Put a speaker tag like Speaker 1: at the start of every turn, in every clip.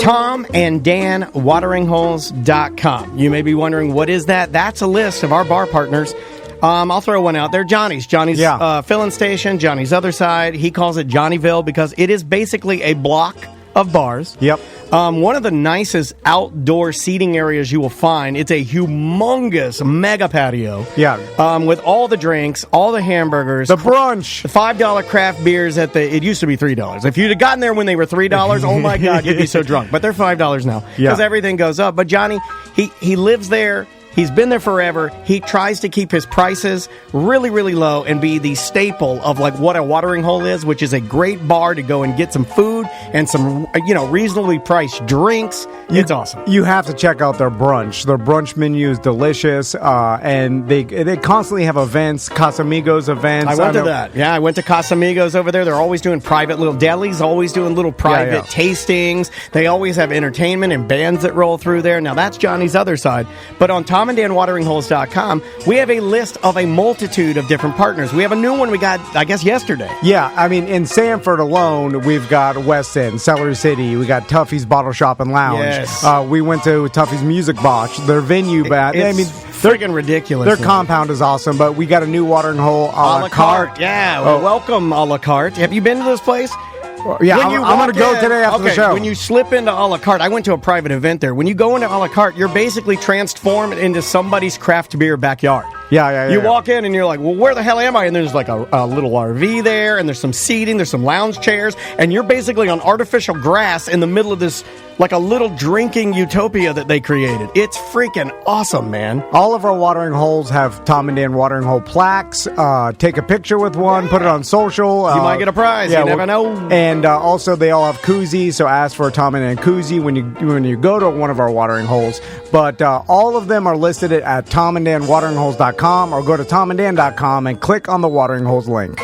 Speaker 1: TomandDanWateringHoles.com. You may be wondering, what is that? That's a list of our bar partners. I'll throw one out there. Johnny's filling station, Johnny's Other Side. He calls it Johnnyville because it is basically a block of bars.
Speaker 2: Yep.
Speaker 1: One of the nicest outdoor seating areas you will find. It's a humongous mega patio.
Speaker 2: Yeah.
Speaker 1: With all the drinks, all the hamburgers.
Speaker 2: The brunch.
Speaker 1: The $5 craft beers it used to be $3. If you'd have gotten there when they were $3, oh my God, you'd be so drunk. But they're $5 now because everything goes up. But Johnny, he lives there. He's been there forever. He tries to keep his prices really, really low and be the staple of like what a watering hole is, which is a great bar to go and get some food and some, reasonably priced drinks. It's awesome.
Speaker 2: You have to check out their brunch. Their brunch menu is delicious, and they constantly have events, Casamigos events.
Speaker 1: I went to that. Yeah, I went to Casamigos over there. They're always doing private little delis, always doing little private tastings. They always have entertainment and bands that roll through there. Now, that's Johnny's Other Side. But on TomandDanWateringHoles.com, we have a list of a multitude of different partners. We have a new one we got, I guess, yesterday.
Speaker 2: Yeah, I mean, in Sanford alone, we've got West End, Celery City, we got Tuffy's Bottle Shop and Lounge.
Speaker 1: Yes.
Speaker 2: We went to Tuffy's Music Box, their venue.
Speaker 1: It's freaking ridiculous.
Speaker 2: Their compound is awesome, but we got a new watering hole a la carte.
Speaker 1: Yeah, welcome a la carte. Have you been to this place?
Speaker 2: Yeah, I'm going to go today after the show.
Speaker 1: When you slip into a la carte, I went to a private event there. When you go into a la carte, you're basically transformed into somebody's craft beer backyard.
Speaker 2: Yeah.
Speaker 1: You walk in and you're like, well, where the hell am I? And there's like a little RV there, and there's some seating, there's some lounge chairs, and you're basically on artificial grass in the middle of this, like a little drinking utopia that they created. It's freaking awesome, man.
Speaker 2: All of our watering holes have Tom and Dan watering hole plaques. Take a picture with one, put it on social.
Speaker 1: You might get a prize. You never know.
Speaker 2: And also, they all have koozies, so ask for a Tom and Dan koozie when you go to one of our watering holes. But all of them are listed at TomandDanWateringHoles.com, or go to TomandDan.com and click on the watering holes link.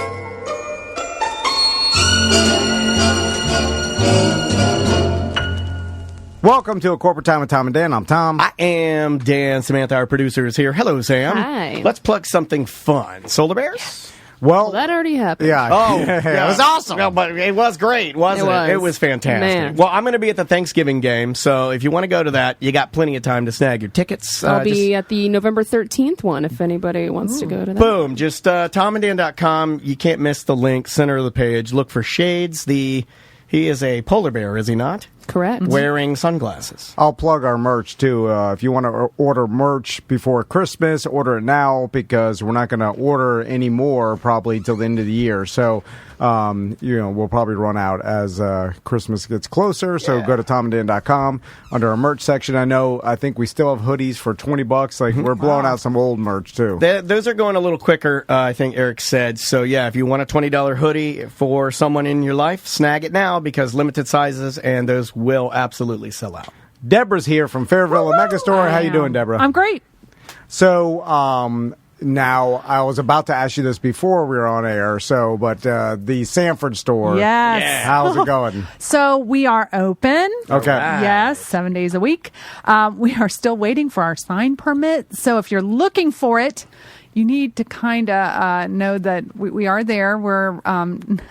Speaker 2: Welcome to A Corporate Time with Tom and Dan. I'm Tom.
Speaker 1: I am Dan. Samantha, our producer, is here. Hello, Sam.
Speaker 3: Hi.
Speaker 1: Let's plug something fun. Solar Bears?
Speaker 2: Well,
Speaker 3: that already happened.
Speaker 2: Yeah.
Speaker 1: Oh,
Speaker 2: yeah. It was awesome.
Speaker 1: No, but it was great, wasn't it? It was fantastic.
Speaker 3: Man.
Speaker 1: Well, I'm going to be at the Thanksgiving game, so if you want to go to that, you got plenty of time to snag your tickets.
Speaker 3: I'll be at the November 13th one if anybody wants to go to that.
Speaker 1: Boom. Just TomandDan.com. You can't miss the link, center of the page. Look for Shades. He is a polar bear, is he not?
Speaker 3: Correct.
Speaker 1: Wearing sunglasses.
Speaker 2: I'll plug our merch, too. If you want to order merch before Christmas, order it now, because we're not going to order any more probably till the end of the year. So, we'll probably run out as Christmas gets closer. So go to TomandDan.com under our merch section. I think we still have hoodies for $20. Like, we're blowing out some old merch, too.
Speaker 1: Those are going a little quicker, I think Eric said. So, yeah, if you want a $20 hoodie for someone in your life, snag it now, because limited sizes, and those will absolutely sell out.
Speaker 2: Deborah's here from Fairville Megastore. How you doing, Deborah?
Speaker 4: I'm great.
Speaker 2: So, now, I was about to ask you this before we were on air, but the Sanford store.
Speaker 4: Yes.
Speaker 1: Yeah.
Speaker 2: How's it going?
Speaker 4: So we are open.
Speaker 2: Okay.
Speaker 4: Yes, 7 days a week. We are still waiting for our sign permit. So if you're looking for it, you need to kind of know that we are there. We're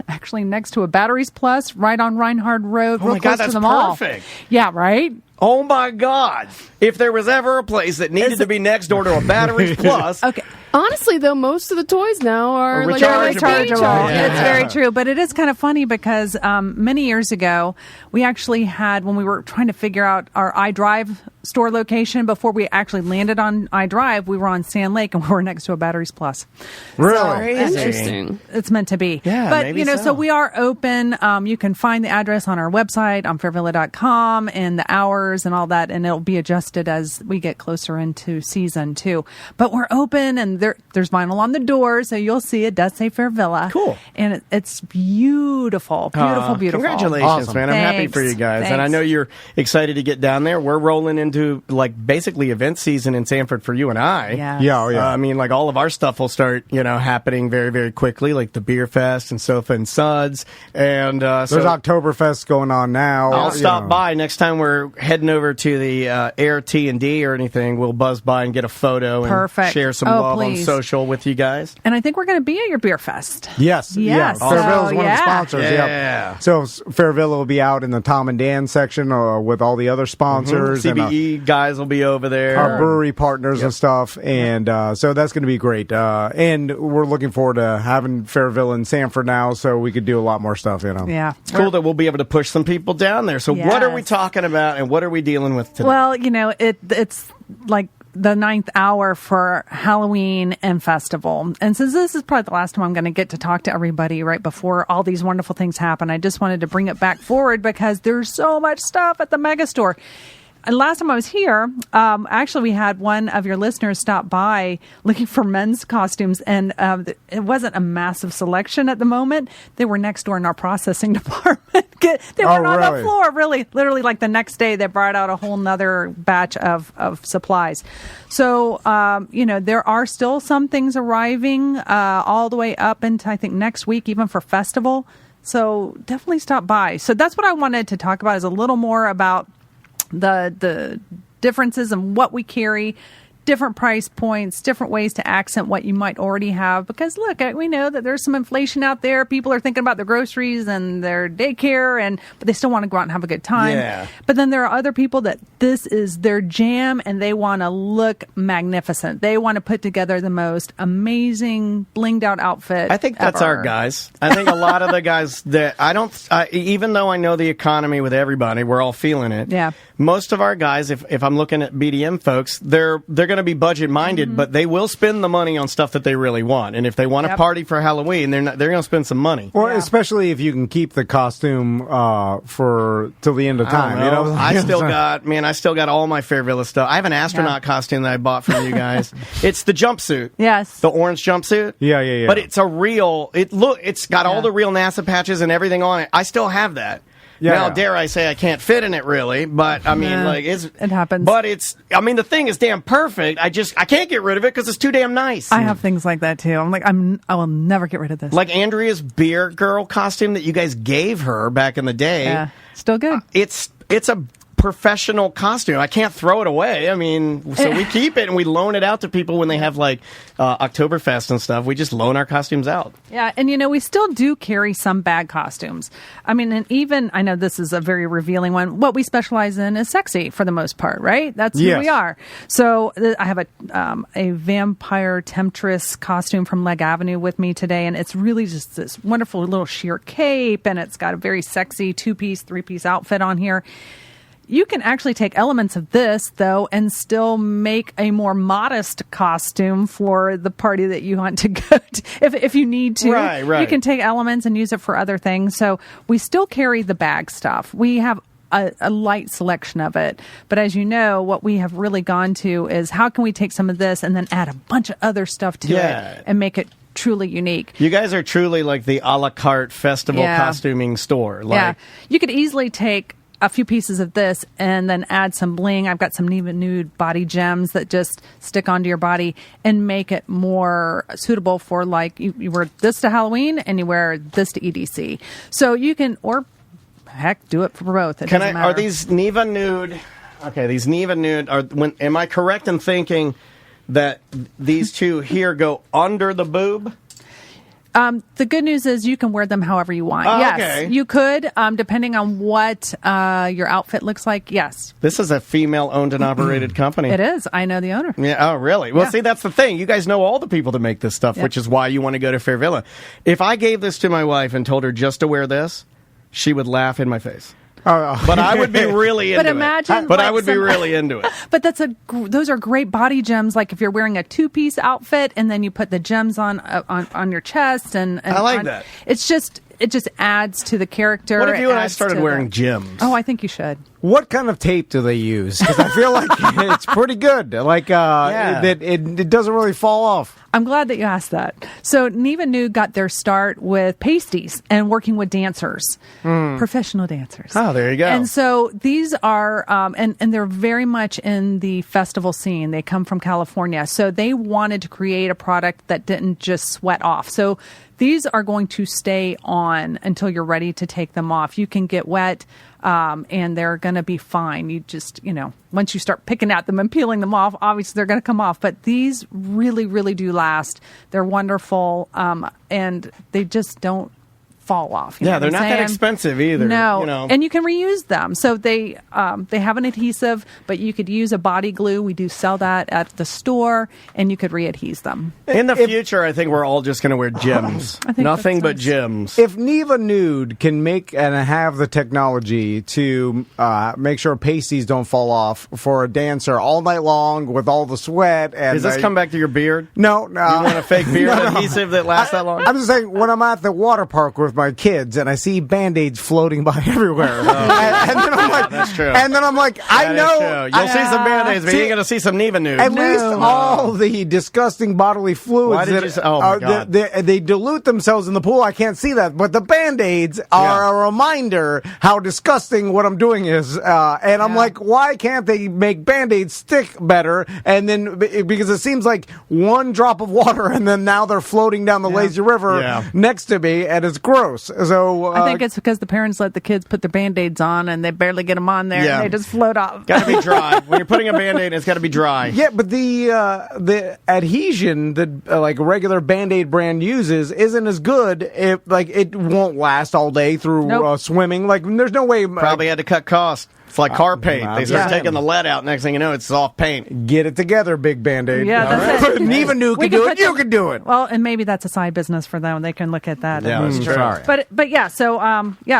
Speaker 4: actually next to a Batteries Plus, right on Reinhard Road, real close to the mall.
Speaker 1: Perfect.
Speaker 4: Yeah, right?
Speaker 1: Oh, my God. If there was ever a place that needed to be next door to a Batteries Plus.
Speaker 4: Okay.
Speaker 3: Honestly, though, most of the toys now are
Speaker 1: rechargeable.
Speaker 4: Yeah. It's very true. But it is kind of funny because many years ago, we actually had, when we were trying to figure out our iDrive store location, before we actually landed on iDrive, we were on Sand Lake and we were next to a Batteries Plus.
Speaker 2: Really?
Speaker 4: So,
Speaker 3: Interesting.
Speaker 4: It's meant to be.
Speaker 1: Yeah,
Speaker 4: but,
Speaker 1: maybe
Speaker 4: so we are open. You can find the address on our website, on fairvilla.com, and the hours and all that, and it'll be adjusted as we get closer into season, too. But we're open, and there's vinyl on the door, so you'll see it does say Fairvilla.
Speaker 1: Cool.
Speaker 4: And it's beautiful. Beautiful.
Speaker 1: Congratulations,
Speaker 2: awesome.
Speaker 1: man. I'm happy for you guys.
Speaker 4: Thanks.
Speaker 1: And I know you're excited to get down there. We're rolling into, basically event season in Sanford for you and I.
Speaker 4: Yes.
Speaker 2: Yeah.
Speaker 1: I mean, all of our stuff will start, happening very, very quickly, like the Beer Fest and Sofa and Suds. And
Speaker 2: There's Oktoberfest going on now.
Speaker 1: I'll stop by next time we're heading heading over to the Air T&D or anything, we'll buzz by and get a photo
Speaker 4: Perfect.
Speaker 1: and share some love on social with you guys.
Speaker 4: And I think we're going to be at your beer fest.
Speaker 2: Yes.
Speaker 4: Yes.
Speaker 2: Yeah. Fairville is one of the sponsors.
Speaker 1: Yeah.
Speaker 2: Yep. So Fairville will be out in the Tom and Dan section with all the other sponsors.
Speaker 1: CBE guys will be over there.
Speaker 2: Our brewery partners and stuff. And so that's going to be great. And we're looking forward to having Fairville in Sanford now so we could do a lot more stuff,
Speaker 4: Yeah.
Speaker 1: It's cool that we'll be able to push some people down there. So what are we talking about and what are we dealing with today?
Speaker 4: Well, it's like the 9th hour for Halloween and festival. And since this is probably the last time I'm going to get to talk to everybody right before all these wonderful things happen, I just wanted to bring it back forward because there's so much stuff at the Megastore. And last time I was here, actually, we had one of your listeners stop by looking for men's costumes, and it wasn't a massive selection at the moment. They were next door in our processing department. They weren't on the floor, really. Literally, like the next day, they brought out a whole nother batch of supplies. So, there are still some things arriving all the way up into, I think, next week, even for festival. So definitely stop by. So that's what I wanted to talk about, is a little more about the differences in what we carry, different price points, different ways to accent what you might already have. Because look, we know that there's some inflation out there. People are thinking about their groceries and their daycare, but they still want to go out and have a good time.
Speaker 1: Yeah.
Speaker 4: But then there are other people that this is their jam and they want to look magnificent. They want to put together the most amazing blinged out outfit.
Speaker 1: I think that's our guys. I think a lot of the guys that even though I know the economy with everybody, we're all feeling it.
Speaker 4: Yeah.
Speaker 1: Most of our guys, if I'm looking at BDM folks, they're going to be budget minded, but they will spend the money on stuff that they really want. And if they want to party for Halloween, they're going to spend some money.
Speaker 2: Well, especially if you can keep the costume for till the end of time.
Speaker 1: I still got all my Fairvilla stuff. I have an astronaut costume that I bought from you guys. It's the jumpsuit.
Speaker 4: Yes.
Speaker 1: The orange jumpsuit.
Speaker 2: Yeah.
Speaker 1: But it's it's got all the real NASA patches and everything on it. I still have that.
Speaker 2: Yeah.
Speaker 1: Now, dare I say I can't fit in it really, but I mean,
Speaker 4: it happens.
Speaker 1: But the thing is damn perfect. I can't get rid of it because it's too damn nice.
Speaker 4: I have things like that too. I'm like, I will never get rid of this.
Speaker 1: Like Andrea's beer girl costume that you guys gave her back in the day.
Speaker 4: Yeah, still good.
Speaker 1: It's a professional costume. I can't throw it away. I mean, so we keep it and we loan it out to people when they have like Oktoberfest and stuff. We just loan our costumes out.
Speaker 4: Yeah, and we still do carry some bag costumes. I mean, and even, I know this is a very revealing one, what we specialize in is sexy for the most part, right? That's who we are. So I have a vampire temptress costume from Leg Avenue with me today, and it's really just this wonderful little sheer cape, and it's got a very sexy 2-piece, 3-piece outfit on here. You can actually take elements of this, though, and still make a more modest costume for the party that you want to go to. If you need to,
Speaker 1: right.
Speaker 4: You can take elements and use it for other things. So we still carry the bag stuff. We have a light selection of it. But as you know, what we have really gone to is how can we take some of this and then add a bunch of other stuff to it and make it truly unique.
Speaker 1: You guys are truly like the a la carte festival costuming store.
Speaker 4: You could easily take a few pieces of this and then add some bling. I've got some Neva Nude body gems that just stick onto your body and make it more suitable for, like, you wear this to Halloween and you wear this to EDC. So you can, or heck, do it for both. It doesn't matter.
Speaker 1: Are these Neva Nude? Okay, these Neva Nude am I correct in thinking that these two here go under the boob?
Speaker 4: The good news is you can wear them however you want.
Speaker 1: Oh,
Speaker 4: yes,
Speaker 1: okay.
Speaker 4: You could, depending on what your outfit looks like. Yes.
Speaker 1: This is a female-owned and operated company.
Speaker 4: It is. I know the owner.
Speaker 1: Yeah. Oh, really? Well, see, that's the thing. You guys know all the people that make this stuff, which is why you want to go to Fairvilla. If I gave this to my wife and told her just to wear this, she would laugh in my face. But I would be really into
Speaker 4: it.
Speaker 1: But I would be really into it.
Speaker 4: But those are great body gems. Like if you're wearing a 2-piece outfit and then you put the gems on your chest and
Speaker 1: I like that.
Speaker 4: It just adds to the character.
Speaker 1: What if you and I started wearing gems?
Speaker 4: Oh, I think you should.
Speaker 2: What kind of tape do they use? Because I feel like it's pretty good. Like it doesn't really fall off.
Speaker 4: I'm glad that you asked that. So Neva Nude got their start with pasties and working with dancers, professional dancers.
Speaker 1: Oh, there you go.
Speaker 4: And so these are, and they're very much in the festival scene. They come from California. So they wanted to create a product that didn't just sweat off. So these are going to stay on until you're ready to take them off. You can get wet. and they're going to be fine. You just, once you start picking at them and peeling them off, obviously they're going to come off. But these really, really do last. They're wonderful, and they just don't fall off.
Speaker 1: They're not that expensive either.
Speaker 4: No, and you can reuse them. So they have an adhesive, but you could use a body glue. We do sell that at the store, and you could readhese them.
Speaker 1: In the future, I think we're all just going to wear gyms. Nothing but gyms.
Speaker 2: If Neva Nude can make and have the technology to make sure pasties don't fall off for a dancer all night long with all the sweat, and
Speaker 1: does this come back to your beard?
Speaker 2: No.
Speaker 1: You want a fake beard adhesive that lasts that long?
Speaker 2: I'm just saying, when I'm at the water park with my kids and I see Band-Aids floating by everywhere. And then I'm like,
Speaker 1: that's true.
Speaker 2: And then I'm like, I know.
Speaker 1: You'll see some Band-Aids, but you ain't going to see some Neva Nude.
Speaker 2: At least all the disgusting bodily fluids
Speaker 1: Why did you say, oh my God.
Speaker 2: They dilute themselves in the pool. I can't see that. But the Band-Aids are a reminder how disgusting what I'm doing is. And I'm like, why can't they make Band-Aids stick better? And then, because it seems like one drop of water and then now they're floating down the lazy river next to me, and it's gross. So
Speaker 4: I think it's because the parents let the kids put their Band-Aids on and they barely get them on there and they just float off.
Speaker 1: Got to be dry. When you're putting a Band-Aid, it's got to be dry.
Speaker 2: Yeah, but the adhesion that like a regular Band-Aid brand uses isn't as good. It won't last all day through swimming. Like there's no way.
Speaker 1: Probably had to cut costs. It's like car paint. They start taking the lead out. Next thing you know, it's soft paint.
Speaker 2: Get it together, big Band-Aid.
Speaker 4: Yeah, that's it.
Speaker 2: Neva New can do it. You can do it.
Speaker 4: Well, and maybe that's a side business for them. They can look at that.
Speaker 1: Yeah, that's true.
Speaker 2: Sorry.
Speaker 4: But yeah, so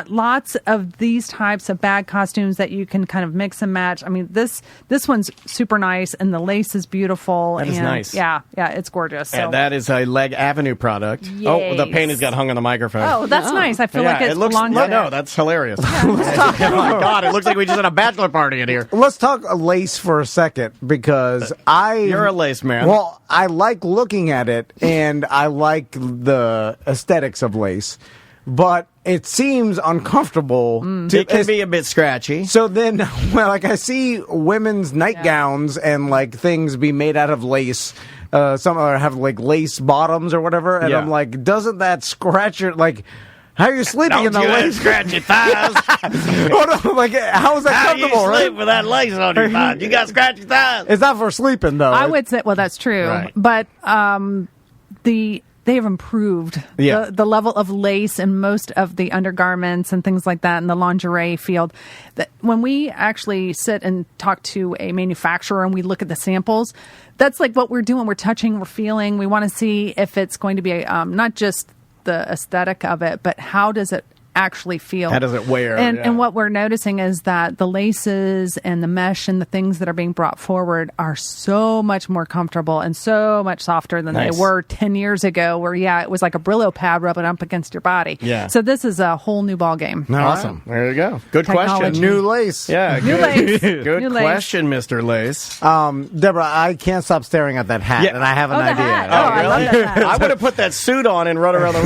Speaker 4: lots of these types of bag costumes that you can kind of mix and match. I mean, this one's super nice, and the lace is beautiful.
Speaker 1: That is nice.
Speaker 4: Yeah, it's gorgeous. So.
Speaker 1: And that is a Leg Avenue product.
Speaker 4: Yes.
Speaker 1: Oh, the paint has got hung on the microphone.
Speaker 4: Oh, that's nice. I feel like it
Speaker 1: looks.
Speaker 4: belongs
Speaker 1: No,
Speaker 4: there.
Speaker 1: that's hilarious. Oh my God, it looks like we just had a bachelor party in here.
Speaker 2: Let's talk lace for a second, because
Speaker 1: You're a lace man.
Speaker 2: Well, I like looking at it, and I like the aesthetics of lace, but it seems uncomfortable.
Speaker 1: It can be a bit scratchy.
Speaker 2: So then, I see women's nightgowns and like things be made out of lace. Some have like lace bottoms or whatever, and I'm like, doesn't that scratch your like? How are you sleeping in the lace?
Speaker 1: Scratch your thighs.
Speaker 2: Like, how is that comfortable?
Speaker 1: How you sleep
Speaker 2: right?
Speaker 1: with that lace on your thighs? You got scratchy thighs.
Speaker 2: It's not for sleeping, though.
Speaker 4: I would say, well, that's true,
Speaker 1: Right.
Speaker 4: but they have improved the level of lace in most of the undergarments and things like that in the lingerie field. That when we actually sit and talk to a manufacturer and we look at the samples, that's like what we're doing. We're touching, we're feeling. We want to see if it's going to be not just the aesthetic of it, but how does it actually feel?
Speaker 1: How does it wear?
Speaker 4: And what we're noticing is that the laces and the mesh and the things that are being brought forward are so much more comfortable and so much softer than they were 10 years ago, where it was like a Brillo pad rubbing up against your body.
Speaker 1: Yeah.
Speaker 4: So this is a whole new ball game.
Speaker 1: Awesome. There you go. Good question.
Speaker 2: New lace.
Speaker 1: Yeah.
Speaker 4: New lace.
Speaker 1: Good
Speaker 4: New lace.
Speaker 1: question, Mr. Lace.
Speaker 2: Deborah, I can't stop staring at that hat, and I have an
Speaker 4: the
Speaker 2: idea.
Speaker 4: hat.
Speaker 1: Oh,
Speaker 4: I love that hat.
Speaker 1: I would have put that suit on and run around the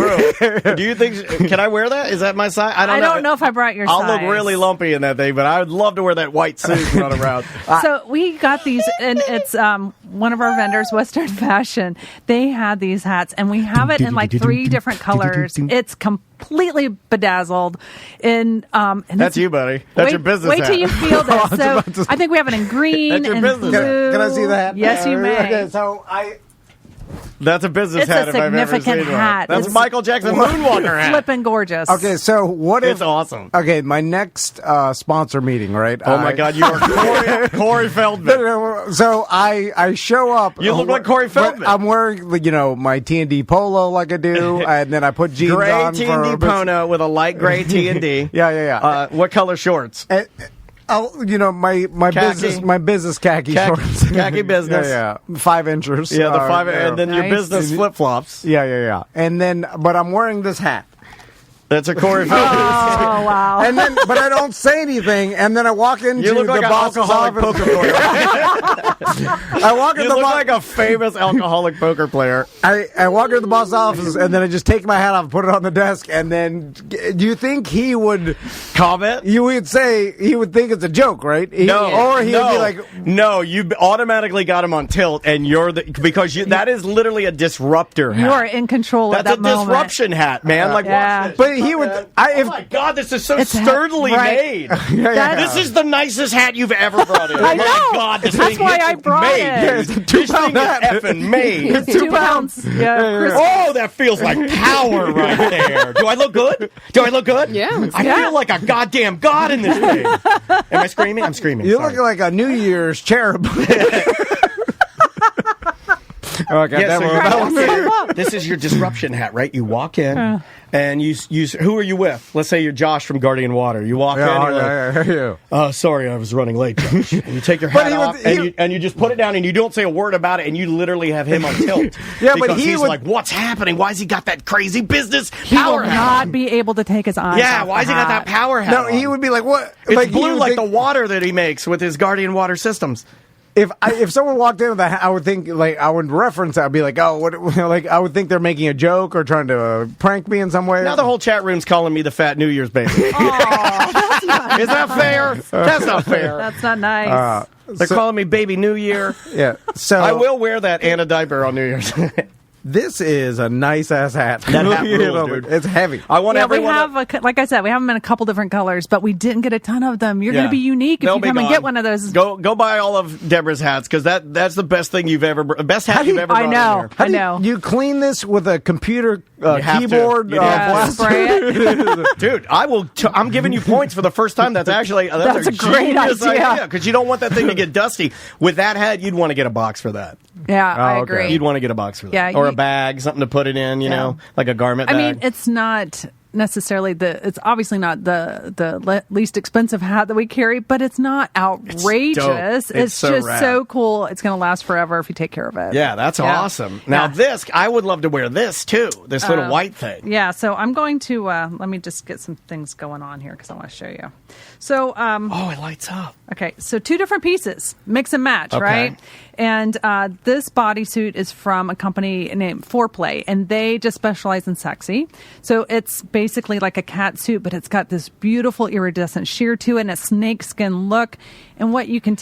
Speaker 1: room. Do you think? Can I wear that? Is that my size?
Speaker 4: I don't know if I brought your
Speaker 1: I'll
Speaker 4: size.
Speaker 1: look really lumpy in that thing, but I would love to wear that white suit and run around.
Speaker 4: So we got these, and it's one of our vendors, Western Fashion. They had these hats, and we have it in like 3 different colors. It's completely bedazzled. And
Speaker 1: That's you, buddy. That's your business
Speaker 4: Wait
Speaker 1: hat.
Speaker 4: till you feel this. So I think we have it in green
Speaker 1: That's your
Speaker 4: and
Speaker 1: business
Speaker 4: blue.
Speaker 1: hat.
Speaker 2: Can I see that?
Speaker 4: Yes, you may.
Speaker 2: Okay, so
Speaker 1: That's a business
Speaker 4: It's a
Speaker 1: hat if I've ever
Speaker 4: significant
Speaker 1: seen one.
Speaker 4: hat.
Speaker 1: That's
Speaker 4: It's
Speaker 1: Michael Jackson Moonwalker hat.
Speaker 4: Flipping gorgeous.
Speaker 2: Okay, so what if...
Speaker 1: It's awesome.
Speaker 2: Okay, my next sponsor meeting, right?
Speaker 1: Oh my God, you are Corey Feldman.
Speaker 2: So I show up.
Speaker 1: You look like Corey Feldman.
Speaker 2: I'm wearing, my T&D polo like I do, and then I put jeans
Speaker 1: Gray
Speaker 2: on.
Speaker 1: T&D polo with a light gray T&D.
Speaker 2: Yeah.
Speaker 1: What color shorts?
Speaker 2: My business khaki shorts.
Speaker 1: Khaki business.
Speaker 2: Yeah. 5 inches.
Speaker 1: Yeah, the 5, and then your
Speaker 4: Nice.
Speaker 1: business flip flops.
Speaker 2: Yeah. And then, but I'm wearing this hat.
Speaker 1: That's a Corey Feldman.
Speaker 4: Oh, wow.
Speaker 2: And then, but I don't say anything, and then I walk into
Speaker 1: You look like
Speaker 2: the
Speaker 1: an
Speaker 2: boss's
Speaker 1: alcoholic
Speaker 2: office.
Speaker 1: poker player.
Speaker 2: I walk
Speaker 1: You
Speaker 2: into the
Speaker 1: look
Speaker 2: boss.
Speaker 1: like a famous alcoholic poker player.
Speaker 2: I walk into the boss's office, and then I just take my hat off, put it on the desk, and then do you think he would
Speaker 1: Comment?
Speaker 2: You would say he would think it's a joke, right?
Speaker 1: No,
Speaker 2: or he would be like,
Speaker 1: no. You automatically got him on tilt, and that is literally a disruptor hat.
Speaker 4: You are in control
Speaker 1: That's
Speaker 4: at that
Speaker 1: a
Speaker 4: moment.
Speaker 1: disruption hat, man.
Speaker 2: Yeah.
Speaker 1: Watch this.
Speaker 2: But he would.
Speaker 1: Oh my God, this is so sturdily made. This is the nicest hat you've ever brought in.
Speaker 4: I know.
Speaker 1: My God, this
Speaker 4: That's
Speaker 1: thing
Speaker 4: why
Speaker 1: is
Speaker 4: I brought
Speaker 1: made.
Speaker 4: it.
Speaker 1: This thing is effing made.
Speaker 4: It's 2 pounds. Yeah.
Speaker 1: Oh, that feels like power right there. Do I look good?
Speaker 3: Yeah.
Speaker 1: I feel like a goddamn god in this thing. Am I screaming? I'm screaming.
Speaker 2: You
Speaker 1: Sorry.
Speaker 2: look like a New Year's cherub. Okay,
Speaker 1: This is your disruption hat, right? You walk in and you who are you with? Let's say you're Josh from Guardian Water. You walk in and you're like, oh, sorry, I was running late, Josh. And you take your hat off and you just put it down and you don't say a word about it and you literally have him on tilt.
Speaker 2: But
Speaker 1: he's like, what's happening? Why has he got that crazy business
Speaker 4: He
Speaker 1: power
Speaker 4: will
Speaker 1: hat?
Speaker 4: not be able to take his eyes off
Speaker 1: Why has
Speaker 4: the
Speaker 1: he got that
Speaker 4: hat.
Speaker 1: power hat?
Speaker 2: No,
Speaker 1: on?
Speaker 2: he would be like, what?
Speaker 1: It's blue like the water that he makes with his Guardian Water systems.
Speaker 2: If someone walked in with that, I would think I would reference. I'd be like, oh, what? Like I would think they're making a joke or trying to prank me in some way.
Speaker 1: Now the whole chat room's calling me the fat New Year's baby. Is that fair? That's not fair.
Speaker 4: That's not nice.
Speaker 1: They're calling me Baby New Year.
Speaker 2: Yeah, so
Speaker 1: I will wear that Anna diaper on New Year's.
Speaker 2: This is a nice ass hat.
Speaker 1: That hat rules, dude.
Speaker 2: It's heavy.
Speaker 1: I want
Speaker 4: we
Speaker 1: everyone.
Speaker 4: have, like I said, we have them in a couple different colors, but we didn't get a ton of them. You're going to be unique if
Speaker 1: They'll
Speaker 4: you
Speaker 1: be
Speaker 4: come and
Speaker 1: gone.
Speaker 4: get one of those.
Speaker 1: Go buy all of Deborah's hats because that's the best thing you've ever. Best hat you've ever.
Speaker 4: I
Speaker 1: brought
Speaker 4: know.
Speaker 1: In here.
Speaker 2: How do
Speaker 4: know.
Speaker 2: You clean this with a computer
Speaker 1: have to.
Speaker 2: keyboard
Speaker 1: You have to.
Speaker 2: blaster?
Speaker 4: Spray it.
Speaker 1: Dude, I will. I'm giving you points for the first time. That's actually
Speaker 4: That's a great
Speaker 1: genius
Speaker 4: idea.
Speaker 1: because you don't want that thing to get dusty. With that hat, you'd want to get a box for that.
Speaker 4: Yeah, I
Speaker 2: okay.
Speaker 4: agree.
Speaker 1: You'd want to get a box for that,
Speaker 4: Yeah,
Speaker 1: or
Speaker 4: you-
Speaker 1: a bag, something to put it in. You know, like a garment
Speaker 4: I
Speaker 1: bag.
Speaker 4: mean, it's not necessarily it's obviously not the least expensive hat that we carry, but it's not outrageous.
Speaker 1: It's so
Speaker 4: just
Speaker 1: rad.
Speaker 4: so cool. It's going to last forever if you take care of it.
Speaker 1: Yeah, that's awesome. Now this, I would love to wear this too. This little white thing.
Speaker 4: Yeah, so I'm going to let me just get some things going on here because I want to show you. So,
Speaker 1: Oh, it lights up.
Speaker 4: okay, so 2 different pieces, mix and match,
Speaker 1: Okay.
Speaker 4: right? And this bodysuit is from a company named Foreplay, and they just specialize in sexy. So it's basically like a cat suit, but it's got this beautiful iridescent sheer to it and a snakeskin look. And what you can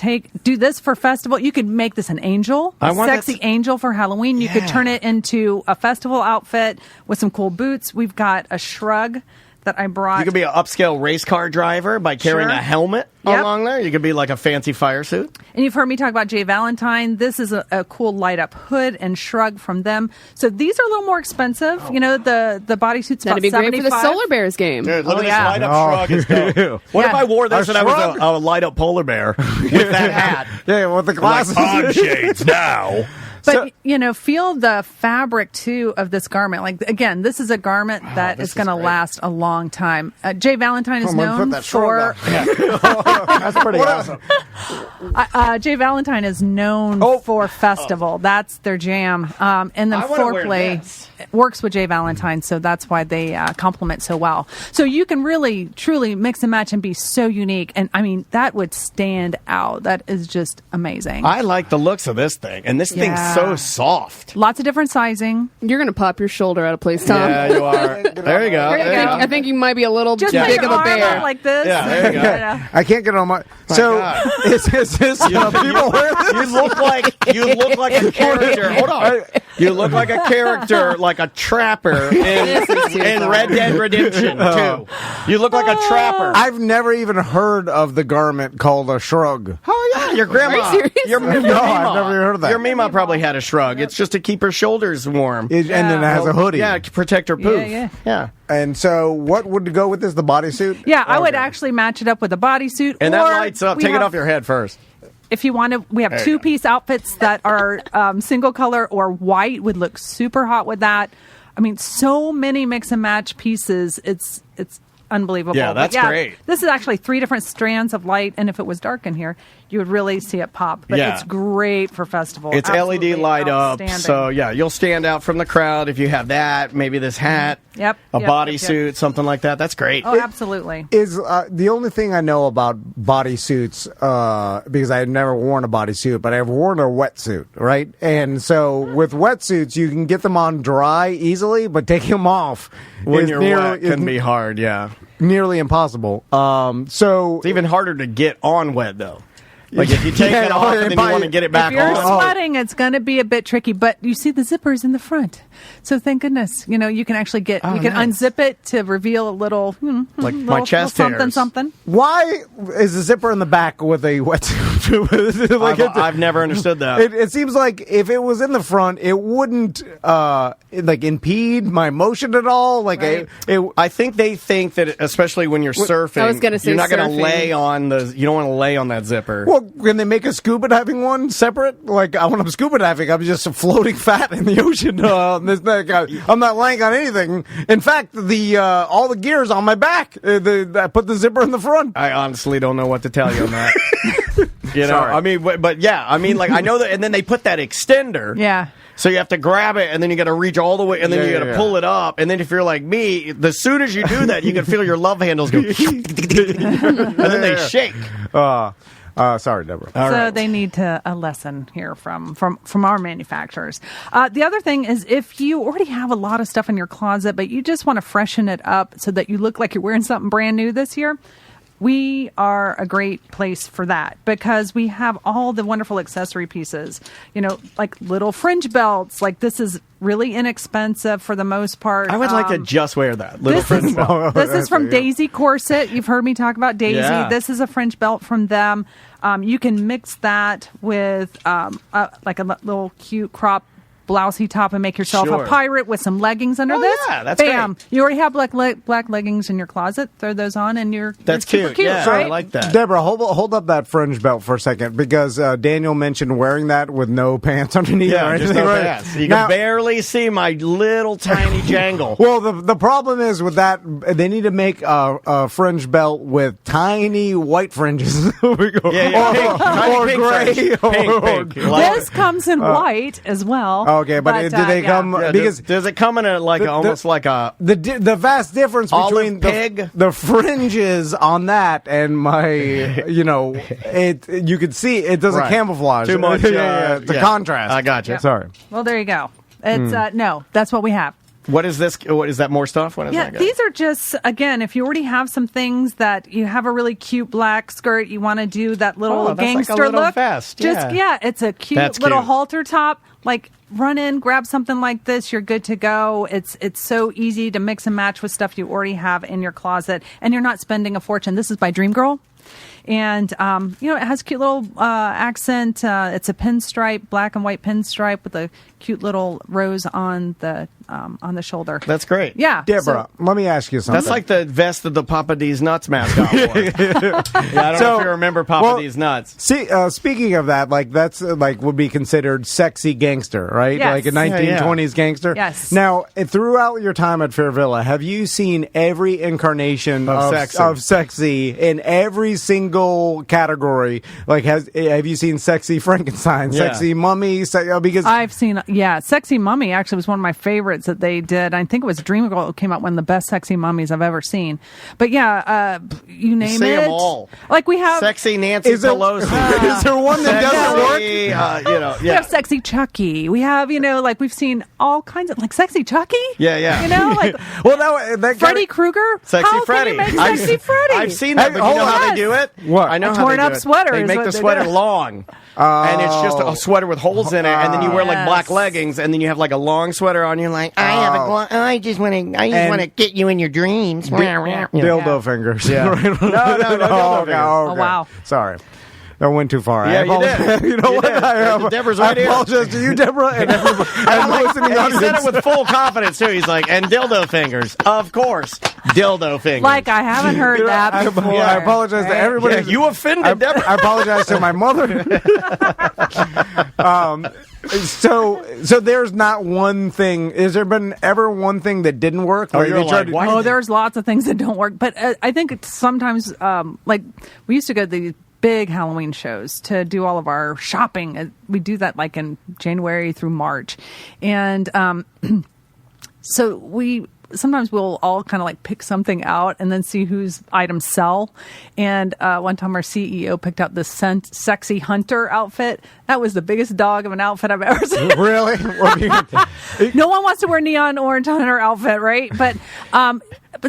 Speaker 4: do this for festival, you could make this an angel,
Speaker 1: I
Speaker 4: a
Speaker 1: want
Speaker 4: sexy
Speaker 1: that
Speaker 4: angel for Halloween. You could
Speaker 1: Yeah.
Speaker 4: turn it into a festival outfit with some cool boots. We've got a shrug that I brought.
Speaker 1: You could be an upscale race car driver by carrying
Speaker 4: Sure.
Speaker 1: a helmet
Speaker 4: Yep.
Speaker 1: along there. You could be like a fancy fire suit.
Speaker 4: And you've heard me talk about Jay Valentine. This is a cool light up hood and shrug from them. So these are a little more expensive. You know, the bodysuit's
Speaker 3: That'd
Speaker 4: about
Speaker 3: be great for the
Speaker 4: $75.
Speaker 3: Solar Bears game.
Speaker 1: Dude, look at this
Speaker 4: yeah.
Speaker 1: light up
Speaker 2: Oh.
Speaker 1: shrug. Is dope. What if
Speaker 4: Yeah.
Speaker 1: I wore this
Speaker 2: A
Speaker 1: and I was
Speaker 2: shrug?
Speaker 1: a light up polar bear with that hat?
Speaker 2: Yeah, with the glasses.
Speaker 1: shades now.
Speaker 4: But,
Speaker 2: So-
Speaker 4: you know, feel the fabric, too, of this garment. Like, again, this is a garment that
Speaker 1: this
Speaker 4: is going to
Speaker 1: is great.
Speaker 4: last a long time. Jay Valentine is
Speaker 2: I'm gonna
Speaker 4: known
Speaker 2: put that shrug
Speaker 4: for...
Speaker 1: That's pretty awesome.
Speaker 4: Jay Valentine is known for festival. That's their jam. And then
Speaker 1: I wanna wear
Speaker 4: Foreplay
Speaker 1: this.
Speaker 4: works with Jay Valentine, so that's why they complement so well. So you can really, truly mix and match and be so unique. And I mean, that would stand out. That is just amazing.
Speaker 1: I like the looks of this thing, and this thing's
Speaker 4: Yeah.
Speaker 1: so soft.
Speaker 4: Lots of different sizing.
Speaker 3: You're going to pop your shoulder out of place, Tom.
Speaker 1: Yeah, you are. There you go.
Speaker 3: I
Speaker 1: There you
Speaker 3: think,
Speaker 1: go.
Speaker 3: I think you might be a little
Speaker 4: Just
Speaker 3: too
Speaker 4: put
Speaker 3: big
Speaker 4: your
Speaker 3: of a
Speaker 4: arm
Speaker 3: bear.
Speaker 4: out like this.
Speaker 1: Yeah, there you go.
Speaker 4: Yeah.
Speaker 2: I can't get on my. So
Speaker 1: God.
Speaker 2: is this people wear this?
Speaker 1: You look like a character. Hold on. You look like a character, like a trapper in Red Dead Redemption 2. You look like a trapper.
Speaker 2: I've never even heard of the garment called a shrug.
Speaker 1: Oh yeah, your grandma.
Speaker 3: Are you serious?
Speaker 1: Your
Speaker 2: No, I've never heard of that.
Speaker 1: Your Mima probably had a shrug. It's just to keep her shoulders warm.
Speaker 2: And then it has a hoodie.
Speaker 1: Yeah, to protect her poof.
Speaker 4: Yeah.
Speaker 2: And so, what would go with this? The bodysuit?
Speaker 4: Yeah, I would
Speaker 2: Okay.
Speaker 4: actually match it up with a bodysuit.
Speaker 1: And that
Speaker 4: or
Speaker 1: lights up.
Speaker 4: we
Speaker 1: Take it
Speaker 4: have-
Speaker 1: off your head first.
Speaker 4: If you want to, we have
Speaker 1: There you go.
Speaker 4: 2-piece outfits that are single color or white would look super hot with that. I mean, so many mix and match pieces. It's unbelievable.
Speaker 1: Yeah,
Speaker 4: But
Speaker 1: that's great.
Speaker 4: This is actually 3 different strands of light, and if it was dark in here, you would really see it pop. But
Speaker 1: Yeah.
Speaker 4: it's great for festival.
Speaker 1: It's
Speaker 4: Absolutely
Speaker 1: LED light up,
Speaker 4: outstanding.
Speaker 1: so yeah, you'll stand out from the crowd if you have that. Maybe this hat,
Speaker 4: Yep,
Speaker 1: a
Speaker 4: yep,
Speaker 1: bodysuit,
Speaker 4: yep.
Speaker 1: something like that. That's great.
Speaker 4: Oh, absolutely.
Speaker 2: Is the only thing I know about bodysuits because I've never worn a bodysuit, but I've worn a wetsuit, right? And so with wetsuits, you can get them on dry easily, but taking them off
Speaker 1: When
Speaker 2: is
Speaker 1: you're wet can be hard. Yeah,
Speaker 2: nearly impossible. So
Speaker 1: it's even harder to get on wet though. Like if you take it off and then you want to get it back
Speaker 4: If you're
Speaker 1: on.
Speaker 4: sweating, it's going to be a bit tricky. But you see the zippers in the front, so thank goodness. You can actually you can
Speaker 1: nice.
Speaker 4: unzip it to reveal a little,
Speaker 1: Like my chest
Speaker 4: something,
Speaker 1: hairs.
Speaker 4: something.
Speaker 2: Why is the zipper in the back with a wetsuit?
Speaker 1: I've never understood that.
Speaker 2: It seems like if it was in the front, it wouldn't impede my motion at all. Like
Speaker 4: Right.
Speaker 1: I think they think that, especially when you're surfing,
Speaker 3: I was gonna say
Speaker 1: you're not going to
Speaker 3: surfing.
Speaker 1: lay on you don't want to lay on that zipper.
Speaker 2: well, can they make a scuba diving one separate? Like when I'm scuba diving, I'm just floating fat in the ocean. I'm not laying on anything. In fact, all the gear's on my back. I put the zipper in the front.
Speaker 1: I honestly don't know what to tell you on that. Sorry.
Speaker 2: Sorry.
Speaker 1: I mean, but yeah, I mean, like I know that, and then they put that extender.
Speaker 4: Yeah.
Speaker 1: So you have to grab it, and then you got to reach all the way, and then you got to
Speaker 2: Yeah.
Speaker 1: pull it up, and then if you're like me, as soon as you do that, you can feel your love handles go, and then they shake.
Speaker 2: Sorry, Deborah.
Speaker 4: So they need a lesson here from our manufacturers. The other thing is if you already have a lot of stuff in your closet, but you just want to freshen it up so that you look like you're wearing something brand new this year, we are a great place for that because we have all the wonderful accessory pieces, like little fringe belts. Like this is really inexpensive for the most part.
Speaker 1: I would like to just wear that little
Speaker 4: This
Speaker 1: fringe
Speaker 4: is,
Speaker 1: belt.
Speaker 4: this is from Daisy Corset. You've heard me talk about Daisy.
Speaker 1: Yeah.
Speaker 4: This is a fringe belt from them. You can mix that with like a little cute crop blousey top and make yourself
Speaker 1: Sure.
Speaker 4: a pirate with some leggings under
Speaker 1: Oh,
Speaker 4: this.
Speaker 1: yeah, that's
Speaker 4: Bam!
Speaker 1: great.
Speaker 4: You already have black leggings in your closet. Throw those on, and you're super cute.
Speaker 1: Yeah,
Speaker 4: right?
Speaker 1: I like that.
Speaker 2: Deborah, hold up that fringe belt for a second because Daniel mentioned wearing that with no pants underneath.
Speaker 1: Yeah,
Speaker 2: or
Speaker 1: just
Speaker 2: anything,
Speaker 1: no
Speaker 2: right?
Speaker 1: pants. You
Speaker 2: Now-
Speaker 1: can barely see my little tiny jangle.
Speaker 2: Well, the problem is with that, they need to make a fringe belt with tiny white fringes.
Speaker 1: Yeah, pink, tiny
Speaker 2: or
Speaker 1: pink
Speaker 2: gray.
Speaker 1: fringe. Pink.
Speaker 4: This comes in white as well.
Speaker 2: Okay, but do they come
Speaker 1: Yeah,
Speaker 2: because
Speaker 1: does it come in almost like a
Speaker 2: the vast difference
Speaker 1: Olive
Speaker 2: between
Speaker 1: pig?
Speaker 2: the fringes on that and my you could see it doesn't
Speaker 1: Right.
Speaker 2: camouflage
Speaker 1: Too much,
Speaker 2: the
Speaker 1: yeah.
Speaker 2: contrast.
Speaker 1: I got you.
Speaker 4: Yeah.
Speaker 2: Sorry.
Speaker 4: Well, there you go. It's no, that's what we have.
Speaker 1: What is this? What is that? More stuff? What is
Speaker 4: Yeah,
Speaker 1: that?
Speaker 4: these are just, again, if you already have some things that you have a really cute black skirt, you want to do that little
Speaker 1: Oh, that's like a
Speaker 4: gangster
Speaker 1: little
Speaker 4: look.
Speaker 1: vest,
Speaker 4: Just,
Speaker 1: yeah.
Speaker 4: it's a cute
Speaker 1: That's
Speaker 4: little
Speaker 1: cute.
Speaker 4: halter top. Like, run in, grab something like this, you're good to go. It's so easy to mix and match with stuff you already have in your closet, and you're not spending a fortune. This is by Dream Girl. And, it has a cute little accent. It's a pinstripe, black and white pinstripe with a cute little rose on the shoulder.
Speaker 1: That's great.
Speaker 4: Yeah.
Speaker 2: Deborah, let me ask you something.
Speaker 1: That's like the vest that the Papa D's Nuts mascot wore. Yeah, I don't know if you remember Papa D's Nuts.
Speaker 2: See, speaking of that, like that's would be considered sexy gangster, right?
Speaker 4: Yes.
Speaker 2: Like a 1920s gangster.
Speaker 4: Yes.
Speaker 2: Now, throughout your time at Fair Villa, have you seen every incarnation
Speaker 1: Of
Speaker 2: of
Speaker 1: sexy.
Speaker 2: sexy in every single category? Like, have you seen sexy Frankenstein,
Speaker 1: Yeah.
Speaker 2: sexy mummy? Because
Speaker 4: I've seen, Sexy Mummy actually was one of my favorites that they did. I think it was Dreamgirl came out one of the best sexy mummies I've ever seen. But you name
Speaker 1: see
Speaker 4: it.
Speaker 1: 'em all.
Speaker 4: Like we have
Speaker 1: Sexy Nancy
Speaker 2: is there,
Speaker 1: Pelosi.
Speaker 2: is there one that doesn't work?
Speaker 1: Sexy,
Speaker 4: we have Sexy Chucky. We have, like we've seen all kinds of, like Sexy Chucky.
Speaker 1: Yeah.
Speaker 4: Like
Speaker 2: Well, that
Speaker 4: Freddy Krueger.
Speaker 1: Sexy
Speaker 4: How
Speaker 1: Freddy.
Speaker 4: Can you make Sexy Freddy?
Speaker 1: I've seen that,
Speaker 2: Hey,
Speaker 1: but you know
Speaker 2: hold
Speaker 1: how
Speaker 4: on.
Speaker 1: they do it?
Speaker 2: What?
Speaker 1: I know
Speaker 4: A
Speaker 1: how
Speaker 4: torn
Speaker 1: they do
Speaker 4: up
Speaker 1: it.
Speaker 4: sweater
Speaker 1: They
Speaker 4: is
Speaker 1: make
Speaker 4: what
Speaker 1: the
Speaker 4: they
Speaker 1: sweater
Speaker 4: do.
Speaker 1: long. And it's just a sweater with holes in it, and then you wear like black
Speaker 4: Yes.
Speaker 1: leggings, and then you have like a long sweater on. You're like, I just want to get you in your dreams.
Speaker 2: dildo fingers.
Speaker 1: Yeah. No, dildo fingers.
Speaker 4: Oh, wow.
Speaker 2: Sorry. That went too far.
Speaker 1: Yeah,
Speaker 2: I
Speaker 1: you
Speaker 2: apologize.
Speaker 1: did.
Speaker 2: You know
Speaker 1: You
Speaker 2: what?
Speaker 1: did. Deborah's right
Speaker 2: I
Speaker 1: here.
Speaker 2: apologize to you, Deborah, and everybody, and the listening
Speaker 1: And he
Speaker 2: audience.
Speaker 1: said it with full confidence too. He's like, and dildo fingers, of course, dildo fingers.
Speaker 4: Like I haven't heard
Speaker 2: You know,
Speaker 4: that before.
Speaker 2: I apologize to everybody.
Speaker 1: Yeah, you offended Deborah.
Speaker 2: I apologize to my mother. So there's not one thing. Has there been ever one thing that didn't work?
Speaker 1: Oh, you're
Speaker 2: they tried
Speaker 1: like,
Speaker 2: to-
Speaker 1: why
Speaker 4: Oh, there's lots of things that don't work, but I think it's sometimes like we used to go to these big Halloween shows to do all of our shopping. We do that like in January through March, and so sometimes we'll all kind of like pick something out and then see whose items sell. And one time our CEO picked out this sexy hunter outfit. That was the biggest dog of an outfit I've ever seen.
Speaker 2: Really?
Speaker 4: No one wants to wear neon orange hunter outfit, right? But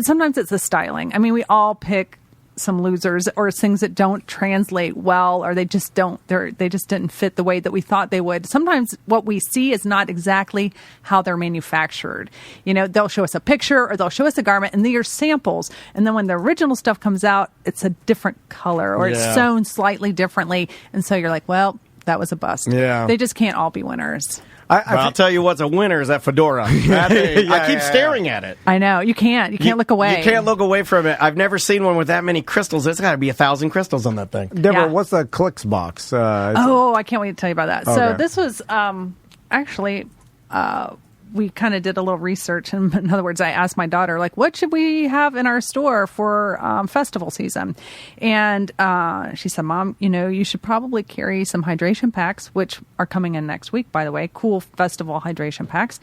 Speaker 4: sometimes it's the styling. I mean, we all pick some losers or things that don't translate well, or they just didn't fit the way that we thought they would. Sometimes what we see is not exactly how they're manufactured. They'll show us a picture or they'll show us a garment, and they are samples. And then when the original stuff comes out, it's a different color or it's sewn slightly differently. And so you're like, well, that was a bust.
Speaker 1: Yeah.
Speaker 4: They just can't all be winners.
Speaker 1: I'll tell you what's a winner is that fedora. I keep staring at it.
Speaker 4: I know. You can't look away.
Speaker 1: You can't look away from it. I've never seen one with that many crystals. There's got to be 1,000 crystals on that thing.
Speaker 2: Deborah, what's the Clicks box?
Speaker 4: I can't wait to tell you about that.
Speaker 2: Okay.
Speaker 4: So this was actually... we kind of did a little research. In other words, I asked my daughter, what should we have in our store for festival season? And she said, Mom, you should probably carry some hydration packs, which are coming in next week, by the way, cool festival hydration packs.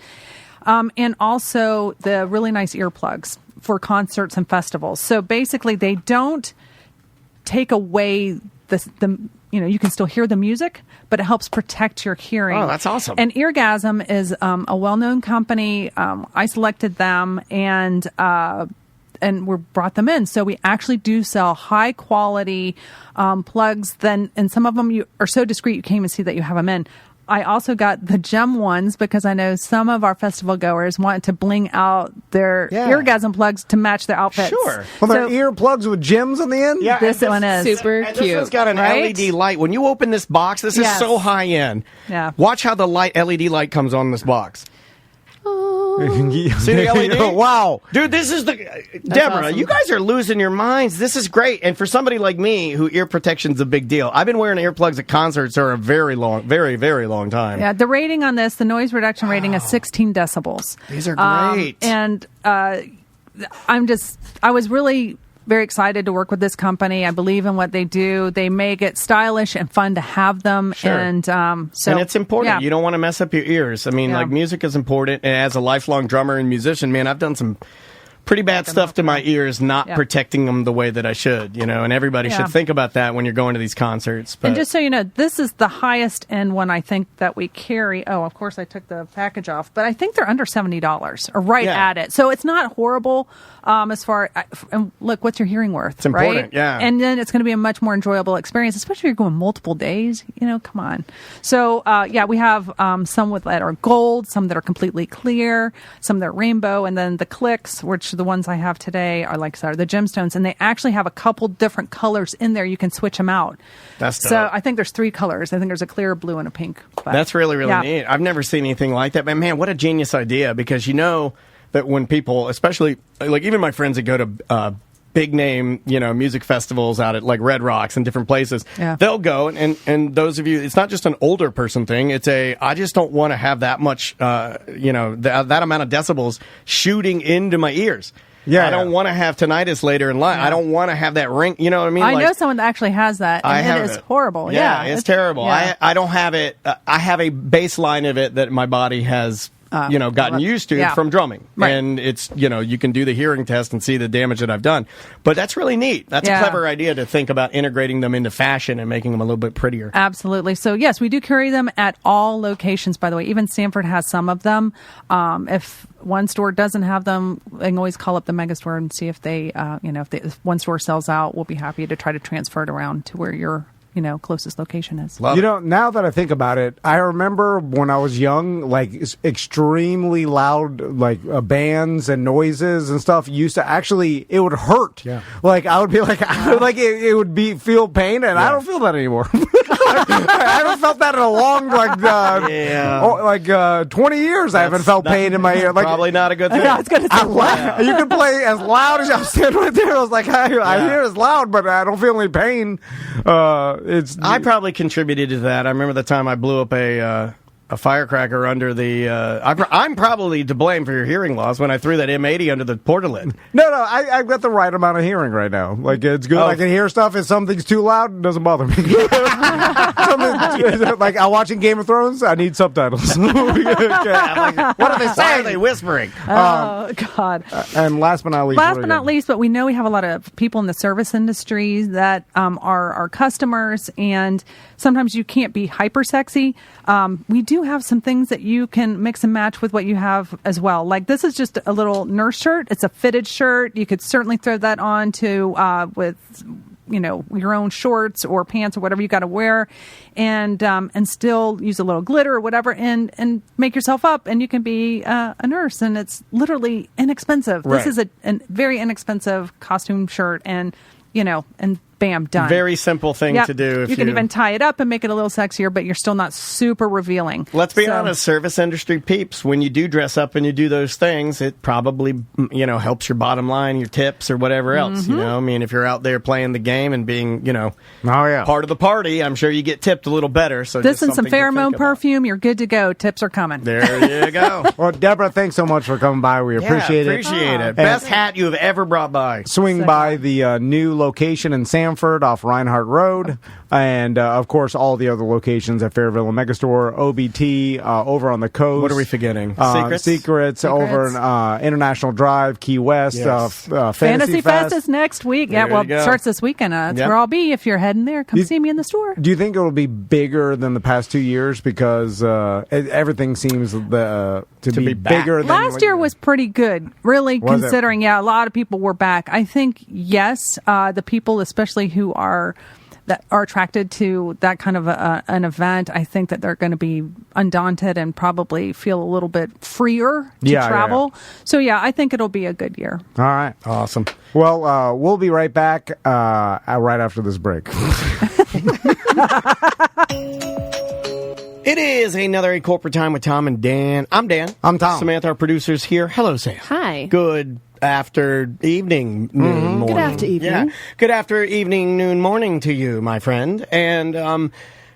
Speaker 4: And also the really nice earplugs for concerts and festivals. So basically, they don't take away the you can still hear the music, but it helps protect your hearing.
Speaker 1: Oh, that's awesome.
Speaker 4: And Eargasm is a well-known company. I selected them and we brought them in. So we actually do sell high-quality plugs. And some of them are so discreet you can't even see that you have them in. I also got the gem ones because I know some of our festival goers want to bling out their Eargasm plugs to match their outfits.
Speaker 1: Sure.
Speaker 2: Well, they're ear plugs with gems on the end?
Speaker 1: Yeah,
Speaker 4: this one is.
Speaker 3: Super
Speaker 1: and
Speaker 3: cute.
Speaker 1: This one's got an
Speaker 4: right?
Speaker 1: LED light. When you open this box, this is so high end.
Speaker 4: Yeah.
Speaker 1: Watch how the LED light comes on this box.
Speaker 2: See
Speaker 1: the LED?
Speaker 2: Wow.
Speaker 1: Dude, this is Deborah,
Speaker 3: awesome.
Speaker 1: you guys are losing your minds. This is great. And for somebody like me, who ear protection's a big deal, I've been wearing earplugs at concerts for a very, very long time.
Speaker 4: Yeah, the rating on this, the noise reduction rating is 16 decibels.
Speaker 1: These are great.
Speaker 4: And I was really very excited to work with this company. I believe in what they do. They make it stylish and fun to have them.
Speaker 1: Sure.
Speaker 4: And
Speaker 1: and it's important.
Speaker 4: Yeah.
Speaker 1: You don't want to mess up your ears. I mean, music is important. And as a lifelong drummer and musician, man, I've done some pretty bad stuff to my ears, not protecting them the way that I should, and everybody should think about that when you're going to these concerts. But.
Speaker 4: And just so you know, this is the highest end one I think that we carry. Oh, of course, I took the package off, but I think they're under $70 or right at it. So it's not horrible as far. And look, what's your hearing worth?
Speaker 1: It's important,
Speaker 4: right?
Speaker 1: yeah.
Speaker 4: And then it's going to be a much more enjoyable experience, especially if you're going multiple days. Come on. So we have some that are gold, some that are completely clear, some that are rainbow, and then the Clicks, which the ones I have today are the gemstones, and they actually have a couple different colors in there. You can switch them out.
Speaker 1: That's dope.
Speaker 4: So I think there's 3 colors. I think there's a clear, a blue, and a pink. But,
Speaker 1: that's really neat. I've never seen anything like that. But man, what a genius idea! Because that when people, especially even my friends that go to big name, music festivals out at Red Rocks and different places, they'll go and those of you, it's not just an older person thing. It's I just don't want to have that much, that amount of decibels shooting into my ears. Yeah, I don't want to have tinnitus later in life. I don't want to have that ring. You know what I mean?
Speaker 4: I know someone that actually has that, and it is horrible.
Speaker 1: Yeah, it's terrible.
Speaker 4: Yeah.
Speaker 1: I don't have it. I have a baseline of it that my body has gotten used to from drumming.
Speaker 4: Right.
Speaker 1: And it's, you can do the hearing test and see the damage that I've done. But that's really neat. That's a clever idea to think about integrating them into fashion and making them a little bit prettier.
Speaker 4: Absolutely. So, yes, we do carry them at all locations, by the way. Even Stanford has some of them. If one store doesn't have them, they can always call up the mega store and see if if one store sells out, we'll be happy to try to transfer it around to where your closest location is.
Speaker 2: Now that I think about it, I remember when I was young, extremely loud, bands and noises and stuff used to actually, it would hurt. Yeah. I would be it would feel pain, and I don't feel that anymore. I haven't felt that in a long, 20 years. I haven't felt pain in my ear.
Speaker 1: Probably not a good thing.
Speaker 4: I was going to say,
Speaker 2: you can play as loud as I'm standing right there. I was like, I hear it's loud, but I don't feel any pain.
Speaker 1: I probably contributed to that. I remember the time I blew up a firecracker under the. I'm probably to blame for your hearing loss when I threw that M80 under the portalet.
Speaker 2: No, I've got the right amount of hearing right now. It's good. I can hear stuff. If something's too loud, it doesn't bother me. I'm watching Game of Thrones. I need subtitles.
Speaker 1: What are they saying? Why are they whispering?
Speaker 4: Oh, God.
Speaker 2: And last but not least.
Speaker 4: But we know we have a lot of people in the service industry that are our customers, and sometimes you can't be hyper sexy. We do do have some things that you can mix and match with what you have as well. Like this is just a little nurse shirt. It's a fitted shirt. You could certainly throw that on with your own shorts or pants or whatever you got to wear, and still use a little glitter or whatever, and make yourself up, and you can be a nurse, and it's literally inexpensive.
Speaker 1: Right.
Speaker 4: This is a very inexpensive costume shirt, and bam, done.
Speaker 1: Very simple thing to do.
Speaker 4: You can even tie it up and make it a little sexier, but you're still not super revealing.
Speaker 1: Let's be honest, service industry peeps, when you do dress up and you do those things, it probably, helps your bottom line, your tips or whatever else, I mean, if you're out there playing the game and being, part of the party, I'm sure you get tipped a little better. So
Speaker 4: this and some pheromone perfume, you're good to go. Tips are coming.
Speaker 1: There you go.
Speaker 2: Well, Deborah, thanks so much for coming by. We appreciate it.
Speaker 1: Appreciate it. Best hat you have ever brought by.
Speaker 2: Swing by the new location in Sanford off Reinhardt Road, and of course all the other locations at Fairville and Megastore, OBT over on the coast.
Speaker 1: What are we forgetting?
Speaker 2: Secrets over in International Drive, Key West.
Speaker 1: Yes.
Speaker 2: Fantasy
Speaker 4: Fest is next week.
Speaker 1: There
Speaker 4: it starts this weekend. That's where I'll be. If you're heading there, come see me in the store.
Speaker 2: Do you think it will be bigger than the past 2 years because everything seems to be bigger than
Speaker 4: last year was pretty good, really, considering a lot of people were back. I think yes, the people especially who are attracted to that kind of an event, I think that they're going to be undaunted and probably feel a little bit freer to travel.
Speaker 2: Yeah.
Speaker 4: So I think it'll be a good year.
Speaker 2: All right.
Speaker 1: Awesome.
Speaker 2: Well, we'll be right back right after this break.
Speaker 1: It is another Corporate Time with Tom and Dan. I'm Dan.
Speaker 2: I'm Tom.
Speaker 1: Samantha, our producer's here. Hello, Sam.
Speaker 3: Hi.
Speaker 1: Good after evening, noon, morning.
Speaker 3: Good after evening.
Speaker 1: Yeah. Good after evening, noon, morning to you, my friend. And,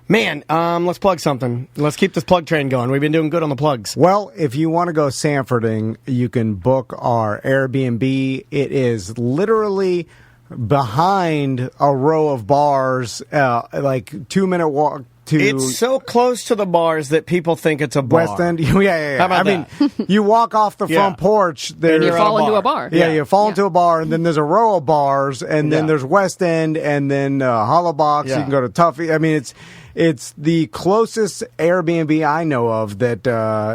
Speaker 1: let's plug something. Let's keep this plug train going. We've been doing good on the plugs.
Speaker 2: Well, if you want to go Sanfording, you can book our Airbnb. It is literally behind a row of bars, like 2-minute walk.
Speaker 1: It's so close to the bars that people think it's a bar.
Speaker 2: West End. Yeah.
Speaker 1: How about
Speaker 2: that? You walk off the front porch.
Speaker 3: And you fall into a bar.
Speaker 2: Yeah, you fall into a bar, and then there's a row of bars, and then there's West End, and then Hollow Box.
Speaker 1: Yeah.
Speaker 2: You can go to Tuffy. I mean, it's the closest Airbnb I know of that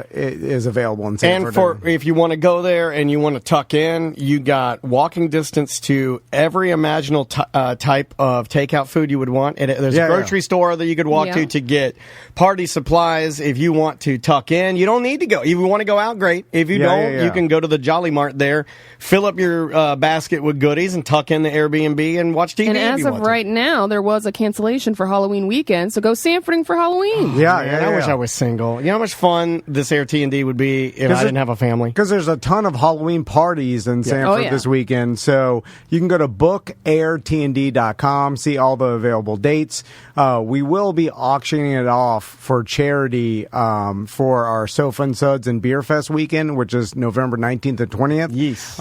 Speaker 2: is available in Sanford.
Speaker 1: And if you want to go there and you want to tuck in, you got walking distance to every imaginable type of takeout food you would want. There's a grocery store that you could walk to get party supplies. If you want to tuck in, you don't need to go. If you want to go out, great. If you don't, you can go to the Jolly Mart there, fill up your basket with goodies, and tuck in the Airbnb and watch TV.
Speaker 3: And as of right now, there was a cancellation for Halloween weekend, so go Sanfording for Halloween.
Speaker 1: I wish I was single. You know how much fun this AirT&D would be if I didn't have a family?
Speaker 2: Because there's a ton of Halloween parties in Sanford this weekend. So you can go to bookairtnd.com, see all the available dates. We will be auctioning it off for charity for our Sofa and Suds and Beer Fest weekend, which is November 19th and 20th.
Speaker 1: Yes.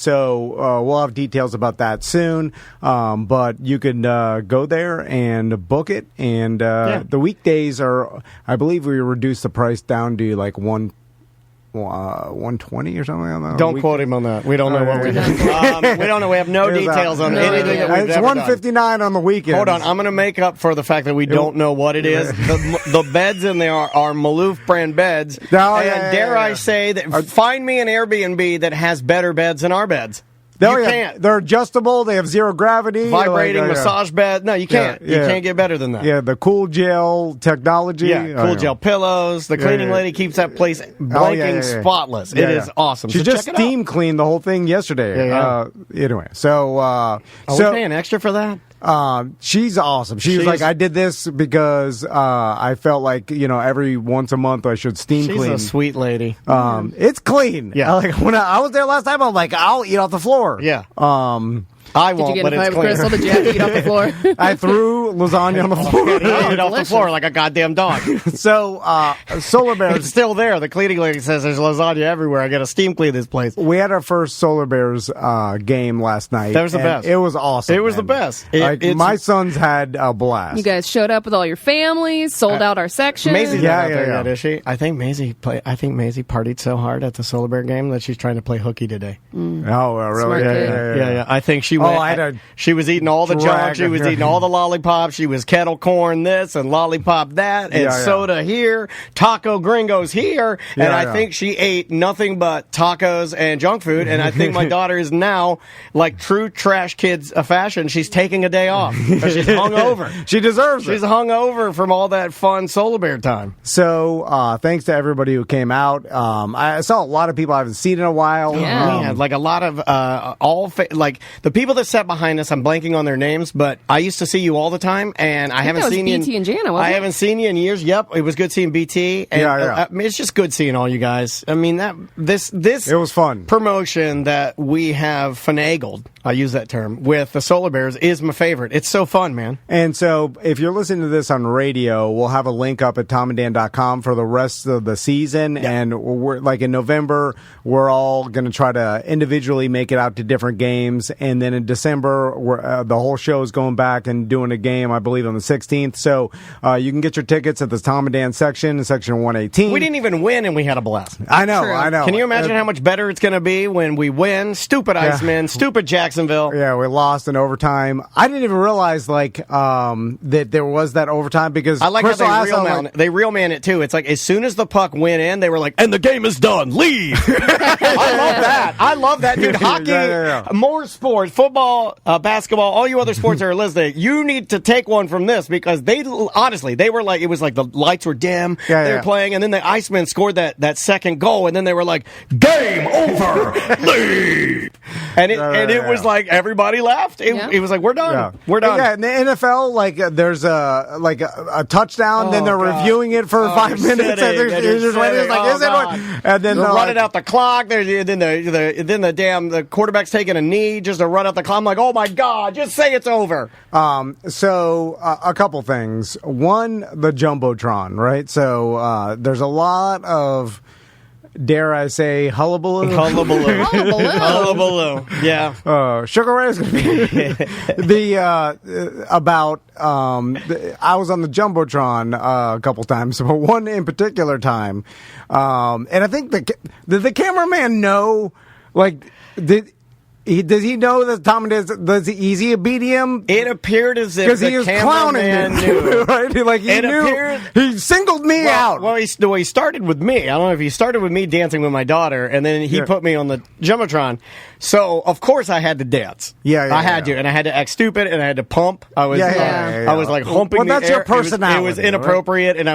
Speaker 2: So we'll have details about that soon. But you can go there and book it. And the weekdays are, I believe we reduced the price down to like 120 or something on that.
Speaker 1: Don't quote him on that. We don't know what we did. We don't know. We have no details on anything that we've
Speaker 2: It's
Speaker 1: ever
Speaker 2: $159
Speaker 1: done.
Speaker 2: On the weekend.
Speaker 1: Hold on. I'm going to make up for the fact that we don't know what it is. The beds in there are Maloof brand beds. Dare I say that find me an Airbnb that has better beds than our beds. You can't.
Speaker 2: They're adjustable. They have zero gravity.
Speaker 1: Vibrating massage bed. No, you can't. You can't get better than that.
Speaker 2: Yeah, the cool gel technology.
Speaker 1: Yeah, cool gel pillows. The cleaning lady keeps that place blanking spotless. It is awesome.
Speaker 2: She just steam cleaned the whole thing yesterday. Anyway, so...
Speaker 1: are we paying extra for that?
Speaker 2: She's awesome. She's like, I did this because I felt like, every once a month I should steam clean.
Speaker 1: She's a sweet lady.
Speaker 2: It's clean.
Speaker 1: Yeah.
Speaker 2: Like when I was there last time, I'm like, I'll eat off the floor.
Speaker 1: Yeah.
Speaker 2: I
Speaker 3: won't,
Speaker 2: but it's clean.
Speaker 3: Did you get a fight with Crystal? Did you have to eat off the floor?
Speaker 2: I threw lasagna on the floor.
Speaker 1: He ate it off the floor like a goddamn dog.
Speaker 2: So, Solar Bears...
Speaker 1: It's still there. The cleaning lady says there's lasagna everywhere. I got to steam clean this place.
Speaker 2: We had our first Solar Bears game last night.
Speaker 1: That was the best.
Speaker 2: It was awesome.
Speaker 1: It was the best.
Speaker 2: My sons had a blast.
Speaker 3: You guys showed up with all your families, sold out our section.
Speaker 1: Maisie's not out there yet, is she? I think Maisie partied so hard at the Solar Bear game that she's trying to play hooky today.
Speaker 2: Oh, really?
Speaker 3: Smart kid.
Speaker 1: Yeah. I think she she was eating all the junk. She was eating all the lollipops. She was kettle corn this and lollipop that and soda here, taco gringos here. And I think she ate nothing but tacos and junk food. And I think my daughter is now, like true trash kids fashion, she's taking a day off because she's hungover.
Speaker 2: She deserves it.
Speaker 1: She's hungover from all that fun Solar Bear time.
Speaker 2: So thanks to everybody who came out. I saw a lot of people I haven't seen in a while.
Speaker 1: Yeah, like a lot of like the people that sat behind us. I'm blanking on their names, but I used to see you all the time, and I haven't seen
Speaker 3: BT
Speaker 1: you.
Speaker 3: And Jana,
Speaker 1: I haven't seen you in years. Yep, it was good seeing BT. And, I mean, it's just good seeing all you guys. I mean, this
Speaker 2: it was fun.
Speaker 1: Promotion that we have finagled. I use that term with the Solar Bears is my favorite. It's so fun, man.
Speaker 2: And so, if you're listening to this on radio, we'll have a link up at tomanddan.com for the rest of the season. Yeah. And we're like in November, we're all going to try to individually make it out to different games. And then in December, the whole show is going back and doing a game, I believe, on the 16th. So you can get your tickets at the Tom and Dan section 118.
Speaker 1: We didn't even win, and we had a blast.
Speaker 2: I know.
Speaker 1: Can you imagine how much better it's going to be when we win? Stupid Iceman, stupid Jacksonville.
Speaker 2: Yeah, we lost in overtime. I didn't even realize that there was that overtime because
Speaker 1: I like
Speaker 2: Crystal
Speaker 1: how they real man it too. It's like as soon as the puck went in, they were like, "And the game is done. Leave." I love that, dude. Hockey, more sports, football, basketball, all you other sports that are listening. You need to take one from this because they honestly were like, it was like the lights were dim, they were playing, and then the Icemen scored that second goal, and then they were like, "Game over, leave," and it was like everybody left. It was like we're done, we're done.
Speaker 2: Yeah, in the NFL, like there's a touchdown, then they're reviewing it for 5 minutes, and they're just waiting, like, is it? And then
Speaker 1: they're running out the clock. Then the quarterback's taking a knee just to run out the clock. I'm like, oh my god, just say it's over.
Speaker 2: So a couple things. One, the Jumbotron, right? So there's a lot of, dare I say, hullabaloo?
Speaker 1: Hullabaloo. Yeah.
Speaker 2: Sugar Ray is going to be about. I was on the Jumbotron a couple times, but one in particular time, and I think did the cameraman know, like, does he know that Tom does he beat him?
Speaker 1: It appeared as if
Speaker 2: he was clowning him,
Speaker 1: knew.
Speaker 2: Right? Like he knew. He singled me out.
Speaker 1: Well, he started with me. I don't know if he started with me dancing with my daughter, and then he put me on the Jumbotron. So of course I had to dance. I had to, and I had to act stupid, and I had to pump. I was like humping.
Speaker 2: Well, that's
Speaker 1: the air.
Speaker 2: your personality.
Speaker 1: It was inappropriate, right? And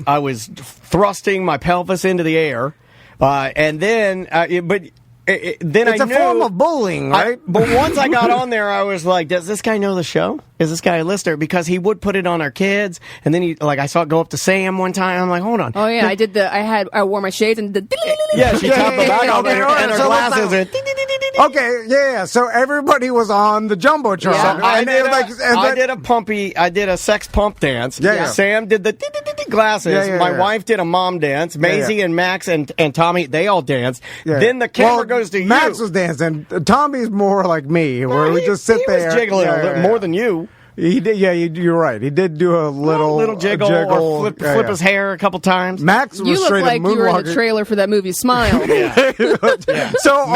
Speaker 1: I was thrusting my pelvis into the air, and then then
Speaker 2: it's
Speaker 1: I knew,
Speaker 2: a form of bullying, right?
Speaker 1: But once I got on there, I was like, does this guy know the show? Is this guy a listener? Because he would put it on our kids, and then I saw it go up to Sam one time. I'm like, hold on.
Speaker 3: Oh yeah, I wore my shades and
Speaker 1: she tapped the back on there, and her glasses.
Speaker 2: Okay, yeah. So everybody was on the Jumbotron.
Speaker 1: Yeah. I did a sex pump dance.
Speaker 2: Yeah.
Speaker 1: Sam did the glasses. My wife did a mom dance. Maisie and Max and Tommy, they all danced. Yeah. Then the camera goes to you.
Speaker 2: Max was dancing. Tommy's more like me, where we just sit there.
Speaker 1: He was jiggling more than you.
Speaker 2: He did, you're right. He did do a little
Speaker 1: jiggle or flip his hair a couple times.
Speaker 2: Max was
Speaker 3: you look
Speaker 2: straight
Speaker 3: like
Speaker 2: up moonwalking.
Speaker 3: You were in the trailer for that movie Smile.
Speaker 2: So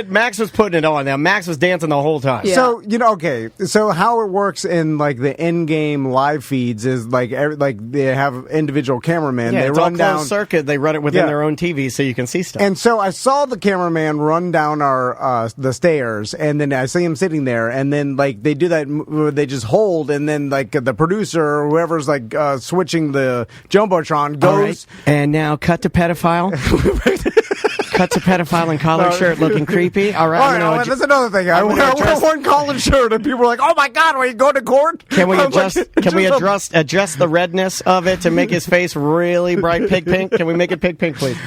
Speaker 1: Max was putting it on. Now Max was dancing the whole time.
Speaker 2: Yeah. So So how it works in like the in-game live feeds is like they have individual cameramen.
Speaker 1: Yeah,
Speaker 2: they
Speaker 1: it's
Speaker 2: run
Speaker 1: all
Speaker 2: down
Speaker 1: closed circuit. They run it within their own TV so you can see stuff.
Speaker 2: And so I saw the cameraman run down the stairs, and then I see him sitting there, and then like they do that. They just hold, and then like the producer or whoever's like switching the Jumbotron goes.
Speaker 1: Right. And now cut to pedophile. Cut to pedophile in collared shirt looking creepy. All right.
Speaker 2: That's another thing. I wear one collared shirt, and people are like, "Oh my god, are you going to court?"
Speaker 1: Can we adjust the redness of it to make his face really bright pink? Can we make it pink, please?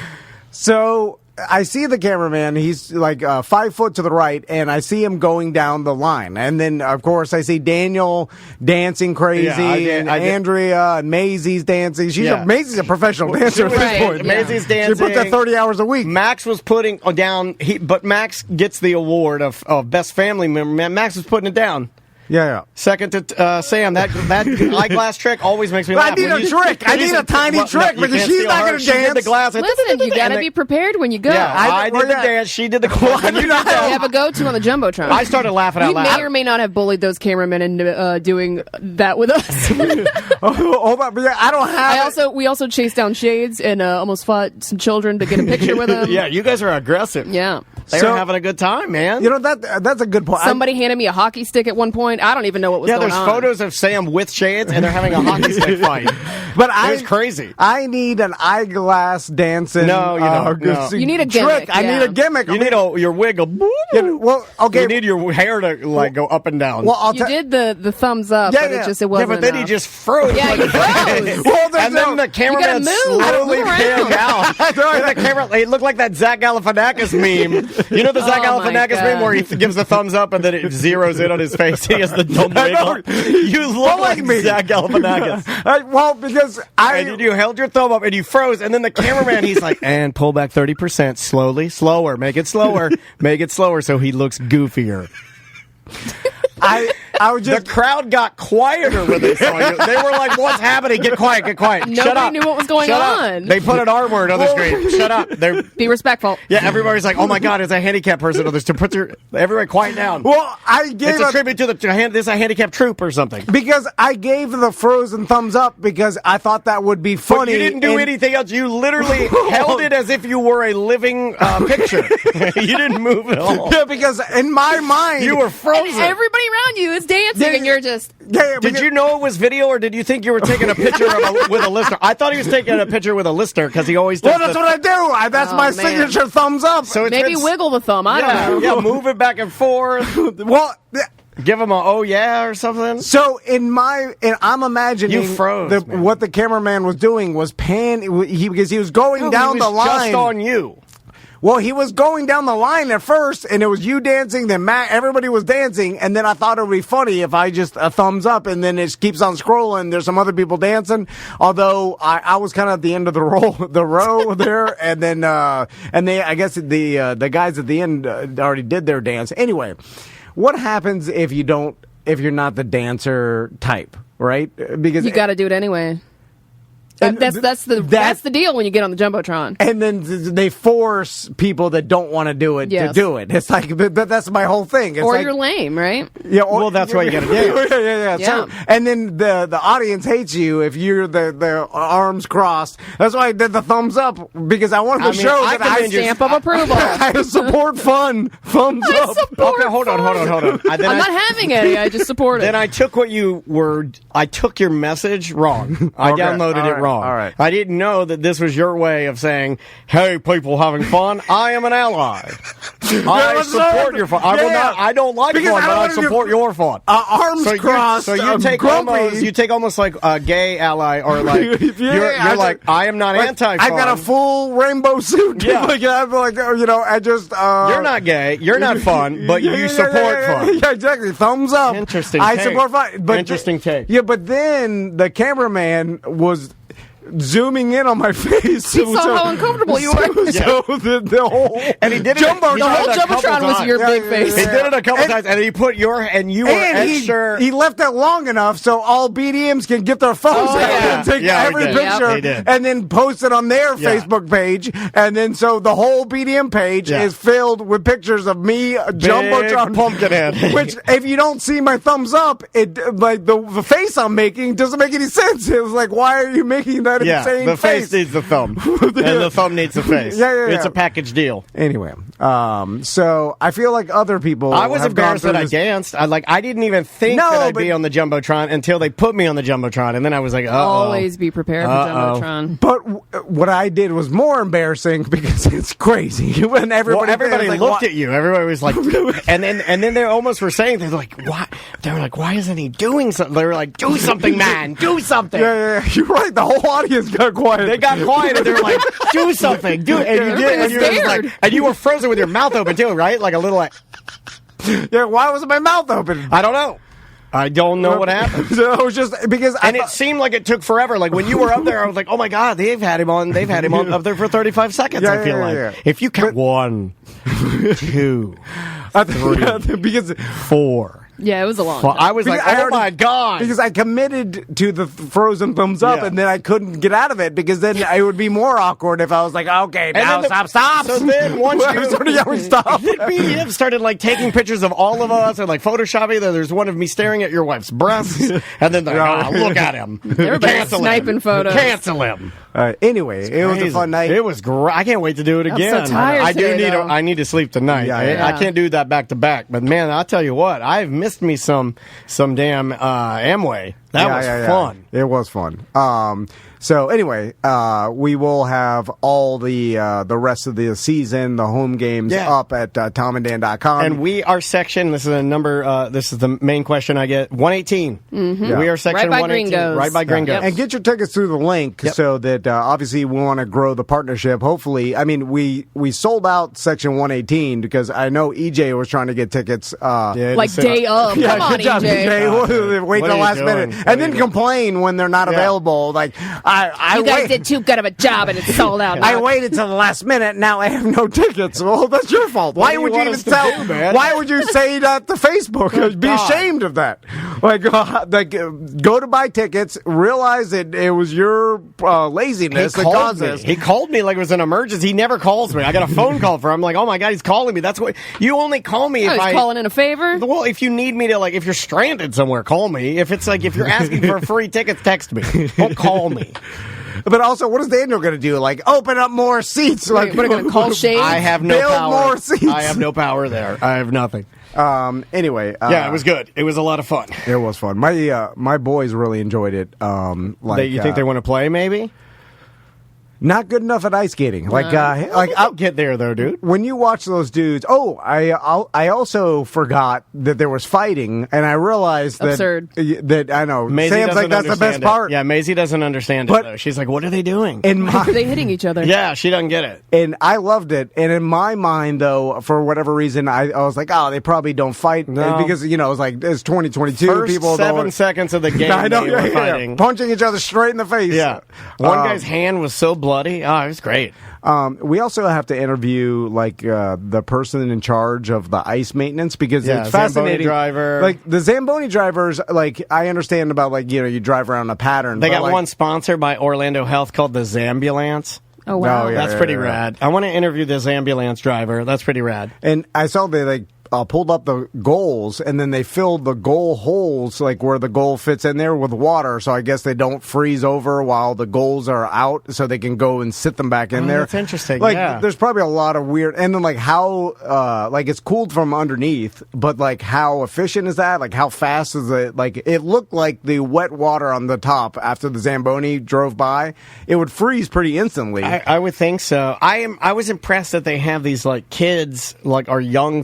Speaker 2: So I see the cameraman. He's like 5 foot to the right, and I see him going down the line. And then, of course, I see Daniel dancing crazy, and Andrea, and Maisie's dancing. Maisie's a professional dancer at this point.
Speaker 1: Maisie's dancing.
Speaker 2: She puts that 30 hours a week.
Speaker 1: Max was putting down, but Max gets the award of best family member. Max was putting it down.
Speaker 2: Yeah.
Speaker 1: Second to Sam. That eyeglass trick always makes me laugh.
Speaker 2: I need a trick. I need a tiny trick because she's not going to
Speaker 1: She did
Speaker 2: dance.
Speaker 1: the glass.
Speaker 3: Listen, you got to be prepared when you go.
Speaker 1: Yeah, I did the dance. She did the glass.
Speaker 3: You have a go-to on the Jumbotron.
Speaker 1: I started laughing out
Speaker 3: We
Speaker 1: loud.
Speaker 3: may or may not have bullied those cameramen into doing that with us.
Speaker 2: I don't have.
Speaker 3: We also chased down shades and almost fought some children to get a picture with them.
Speaker 1: Yeah, you guys are aggressive.
Speaker 3: Yeah.
Speaker 1: They were having a good time, man.
Speaker 2: You know that's a good point.
Speaker 3: Somebody handed me a hockey stick at one point. I don't even know what was going on.
Speaker 1: Yeah, there's photos of Sam with shades, and they're having a hockey stick fight.
Speaker 2: But
Speaker 1: it was crazy.
Speaker 2: I need an eyeglass dancing.
Speaker 1: No, you don't. No.
Speaker 3: You need a gimmick.
Speaker 2: Trick. I need a gimmick.
Speaker 1: You need your wiggle.
Speaker 2: Well, okay.
Speaker 1: You need your hair to go up and down.
Speaker 2: Well,
Speaker 3: you did the thumbs up, but it wasn't
Speaker 1: but then he just froze.
Speaker 3: Yeah, you froze.
Speaker 2: Well,
Speaker 1: and then the cameraman slowly panned out. And the camera, it looked like that Zach Galifianakis meme. You know the Zach Galifianakis meme where he gives the thumbs up and then it zeroes in on his face. He has the dumb wiggle. You look like me, Zach Galifianakis.
Speaker 2: Because
Speaker 1: and you held your thumb up and you froze, and then the cameraman, he's like, and pull back 30%, slowly, slower, make it slower, so he looks goofier. The crowd got quieter when they saw you. They were like, "What's happening? Get quiet, get quiet."
Speaker 3: Nobody
Speaker 1: Shut up.
Speaker 3: knew what was going
Speaker 1: Shut
Speaker 3: on.
Speaker 1: Up. They put an R word on the screen. Shut up.
Speaker 3: Be respectful.
Speaker 1: Yeah, everybody's like, "Oh my God, it's a handicapped person." Or to put everybody quiet down.
Speaker 2: Well, I gave
Speaker 1: it's a tribute to this a handicapped troop or something.
Speaker 2: Because I gave the frozen thumbs up because I thought that would be funny.
Speaker 1: But you didn't do anything else. You literally held it as if you were a living picture. You didn't move at all.
Speaker 2: Yeah, because in my mind,
Speaker 1: you were frozen.
Speaker 3: And everybody around you is dancing, and you're just.
Speaker 1: Did you know it was video, or did you think you were taking a picture with a listener? I thought he was taking a picture with a listener because he always does.
Speaker 2: Well, that's what I do. That's my signature thumbs up.
Speaker 1: So
Speaker 3: maybe wiggle the thumb. I don't know.
Speaker 1: Yeah, move it back and forth.
Speaker 2: Well.
Speaker 1: Give him a oh yeah or something.
Speaker 2: So I'm imagining
Speaker 1: you froze,
Speaker 2: what the cameraman was doing was because he was going down the line.
Speaker 1: Just on you.
Speaker 2: Well, he was going down the line at first, and it was you dancing, then Matt, everybody was dancing, and then I thought it would be funny if I just a thumbs up, and then it keeps on scrolling. There's some other people dancing, although I was kind of at the end of the row there, and then I guess the guys at the end already did their dance. Anyway, what happens if you're not the dancer type, right? Because
Speaker 3: you got to do it anyway. That's the deal when you get on the Jumbotron.
Speaker 2: And then they force people that don't want to do it to do it. It's like, but that's my whole thing. It's
Speaker 3: you're lame, right?
Speaker 2: Yeah.
Speaker 1: Well, that's why you got to dance.
Speaker 2: Yeah. So, and then the audience hates you if you're the arms crossed. That's why I did the thumbs up because I wanted to show that I
Speaker 3: stamp of approval.
Speaker 2: I support fun. Thumbs up.
Speaker 1: Okay, hold on.
Speaker 3: I'm not having any. I just support it.
Speaker 1: Then I took I took your message wrong. I downloaded it wrong.
Speaker 2: All right.
Speaker 1: I didn't know that this was your way of saying, "Hey, people having fun. I am an ally. I support your fun. I don't like fun, but I support your fun."
Speaker 2: Arms crossed.
Speaker 1: So you take almost like a gay ally, or like you're like, I am not anti-fun.
Speaker 2: I got a full rainbow suit.
Speaker 1: Yeah.
Speaker 2: I just.
Speaker 1: You're not gay. You're not fun, but you support fun.
Speaker 2: Yeah, exactly. Thumbs up.
Speaker 1: Interesting.
Speaker 2: I support fun. But
Speaker 1: interesting take.
Speaker 2: Yeah, but then the cameraman was zooming in on my face.
Speaker 3: He saw how uncomfortable you were.
Speaker 2: So the whole
Speaker 1: and he did it.
Speaker 3: The whole Jumbotron was your big face.
Speaker 1: He did it a couple times, and he put you were extra.
Speaker 2: He left it long enough so all BDMs can get their phones out and take every picture and then post it on their Facebook page, and then so the whole BDM page is filled with pictures of me, Jumbotron,
Speaker 1: Pumpkinhead.
Speaker 2: Which, if you don't see my thumbs up, it like the face I'm making doesn't make any sense. It was like, why are you making that?
Speaker 1: The face needs the thumb, and the thumb needs the face.
Speaker 2: Yeah.
Speaker 1: It's a package deal.
Speaker 2: Anyway, so I feel like other people.
Speaker 1: I was embarrassed that I danced. I didn't even think that I'd be on the Jumbotron until they put me on the Jumbotron, and then I was like,
Speaker 3: always be prepared for Jumbotron.
Speaker 2: But what I did was more embarrassing because it's crazy when everybody
Speaker 1: looked at you. Everybody was like, and then they almost were saying, they're like, why? They were like, why isn't he doing something? They were like, do something, man, do something.
Speaker 2: Yeah, you're right. The whole audience got quiet.
Speaker 1: They got quiet and they were like, do something, do it. And you did, and you were like, and you were frozen with your mouth open too, right? Like a little like.
Speaker 2: Yeah, why was my mouth open?
Speaker 1: I don't know. I don't know what happened.
Speaker 2: So it was just because
Speaker 1: it seemed like it took forever. Like when you were up there, I was like, "Oh my God, they've had him on up there for 35 seconds." I feel like if you count 1, 2, 3,
Speaker 2: because
Speaker 1: 4,
Speaker 3: Yeah, it was a long
Speaker 1: Well,
Speaker 3: time.
Speaker 1: I was like,
Speaker 2: Because I
Speaker 1: oh
Speaker 2: already-
Speaker 1: my God.
Speaker 2: Because I committed to the frozen thumbs up,
Speaker 1: Yeah.
Speaker 2: and then I couldn't get out of it because then it would be more awkward if I was like, okay, now
Speaker 1: then
Speaker 2: stop.
Speaker 1: So then once
Speaker 2: I was already yelling, stop.
Speaker 1: Then BDF started like taking pictures of all of us and like photoshopping. There's one of me staring at your wife's breasts, and then they're like, oh, look at him.
Speaker 3: Everybody's
Speaker 1: Cancel
Speaker 3: sniping
Speaker 1: him.
Speaker 3: photos.
Speaker 1: Cancel him.
Speaker 2: Anyway, it was a
Speaker 1: Crazy.
Speaker 2: fun night.
Speaker 1: It was great. I can't wait to do it
Speaker 3: I'm
Speaker 1: again.
Speaker 3: so tired
Speaker 1: I do
Speaker 3: today,
Speaker 1: need.
Speaker 3: though.
Speaker 1: I need to sleep tonight.
Speaker 2: Yeah,
Speaker 1: I
Speaker 3: yeah.
Speaker 1: can't do that back to back. But man, I'll tell you what. I've missed me some damn Amway. That was fun.
Speaker 2: It was fun. So anyway, we will have all the rest of the season, the home games up at tomanddan.com.
Speaker 1: And our section, this is a number, this is the main question I get, 118.
Speaker 2: Yeah.
Speaker 1: We are section
Speaker 3: Right by
Speaker 1: 118.
Speaker 3: Gringos.
Speaker 1: Right by Gringos.
Speaker 3: Yep.
Speaker 2: And get your tickets through the link so that obviously we want to grow the partnership. Hopefully, I mean, we sold out section 118 because I know EJ was trying to get tickets.
Speaker 1: Yeah,
Speaker 3: Like
Speaker 1: just,
Speaker 3: day of. Come on,
Speaker 2: good job,
Speaker 3: EJ.
Speaker 2: EJ. Wait
Speaker 1: What
Speaker 2: till
Speaker 1: are you
Speaker 2: last
Speaker 1: doing?
Speaker 2: minute.
Speaker 1: What
Speaker 2: And
Speaker 1: are
Speaker 2: then
Speaker 1: you doing?
Speaker 2: complain when they're not available. Like, I
Speaker 3: You guys
Speaker 2: wait.
Speaker 3: did too good of a job and it's sold out.
Speaker 2: I waited till the last minute. Now I have no tickets. Well, that's your fault. Why
Speaker 1: do
Speaker 2: would
Speaker 1: you
Speaker 2: you
Speaker 1: want
Speaker 2: even
Speaker 1: us to
Speaker 2: tell?
Speaker 1: do, man?
Speaker 2: Why would you say that to Facebook?
Speaker 1: Good
Speaker 2: Be
Speaker 1: God.
Speaker 2: ashamed of that. Like, go to buy tickets. Realize that it was your laziness that caused this.
Speaker 1: He called me like it was an emergency. He never calls me. I got a phone call for him. I'm like, oh my God, he's calling me. That's what you only call me
Speaker 3: Oh,
Speaker 1: if
Speaker 3: he's
Speaker 1: I.
Speaker 3: calling in a favor.
Speaker 1: Well, if you need me to, like, if you're stranded somewhere, call me. If it's like, if you're asking for free tickets, text me. Don't call me.
Speaker 2: But also, what is Daniel going to do? Like, open up more seats? Like,
Speaker 3: what are going to call Shades?
Speaker 1: I have no
Speaker 2: Build
Speaker 1: power.
Speaker 2: more seats.
Speaker 1: I have no power there. I have nothing.
Speaker 2: Anyway,
Speaker 1: Yeah, it was good. It was a lot of fun.
Speaker 2: It was fun. My boys really enjoyed it.
Speaker 1: You think they want to play? Maybe.
Speaker 2: Not good enough at ice skating.
Speaker 1: I'll get there though, dude.
Speaker 2: When you watch those dudes, I also forgot that there was fighting, and I realized that
Speaker 3: Absurd.
Speaker 2: that I know
Speaker 1: Maisie
Speaker 2: Sam's like
Speaker 1: doesn't
Speaker 2: that's the best
Speaker 1: understand it.
Speaker 2: part.
Speaker 1: Yeah, Maisie doesn't understand it
Speaker 2: But-
Speaker 1: though. She's like, what are they doing?
Speaker 2: In my
Speaker 3: Are they hitting each other?
Speaker 1: Yeah, she doesn't get it.
Speaker 2: and I loved it. And in my mind, though, for whatever reason, I was like, oh, they probably don't fight
Speaker 1: No.
Speaker 2: because it was like it's 2022.
Speaker 1: First
Speaker 2: People
Speaker 1: 7
Speaker 2: don't.
Speaker 1: seconds of the game,
Speaker 2: I know,
Speaker 1: they were
Speaker 2: yeah,
Speaker 1: fighting.
Speaker 2: punching each other straight in the face.
Speaker 1: Yeah, one guy's hand was so bloody. Oh, it was great.
Speaker 2: We also have to interview the person in charge of the ice maintenance because
Speaker 1: Yeah,
Speaker 2: it's
Speaker 1: Zamboni
Speaker 2: fascinating.
Speaker 1: driver.
Speaker 2: Like the Zamboni drivers, like I understand about you drive around a pattern.
Speaker 1: They
Speaker 2: but,
Speaker 1: got
Speaker 2: like,
Speaker 1: one sponsored by Orlando Health called the Zambulance.
Speaker 3: Oh, wow.
Speaker 2: Oh, yeah.
Speaker 1: That's pretty rad. I want to interview this ambulance driver. That's pretty rad.
Speaker 2: And I saw they pulled up the goals and then they filled the goal holes like where the goal fits in there with water. So I guess they don't freeze over while the goals are out, so they can go and sit them back in there.
Speaker 1: That's interesting.
Speaker 2: Like
Speaker 1: yeah.
Speaker 2: there's probably a lot of weird, and then how it's cooled from underneath, but how efficient is that? Like how fast is it? Like it looked like the wet water on the top after the Zamboni drove by, it would freeze pretty instantly.
Speaker 1: I would think so. I was impressed that they have these kids, our young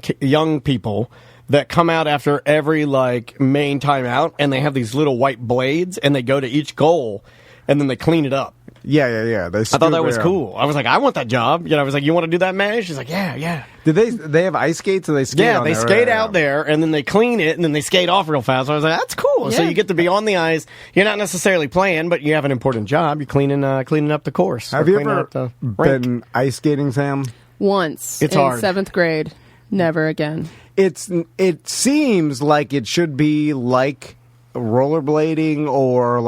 Speaker 1: people that come out after every main timeout, and they have these little white blades, and they go to each goal, and then they clean it up.
Speaker 2: Yeah.
Speaker 1: I thought that was cool. I was like, I want that job. I was like, you want to do that, man? She's like, yeah.
Speaker 2: Did they have ice skates? Or they skate?
Speaker 1: Yeah,
Speaker 2: on
Speaker 1: they
Speaker 2: there?
Speaker 1: skate out there, and then they clean it, and then they skate off real fast. So I was like, that's cool. So
Speaker 3: Yeah.
Speaker 1: you get to be on the ice. You're not necessarily playing, but you have an important job. You're cleaning up the course.
Speaker 2: Have
Speaker 1: or
Speaker 2: you
Speaker 1: cleaning
Speaker 2: ever
Speaker 1: up the rink.
Speaker 2: been ice skating, Sam?
Speaker 3: Once
Speaker 1: It's
Speaker 3: in
Speaker 1: hard.
Speaker 3: 7th grade. Never again.
Speaker 2: It seems like it should be like rollerblading or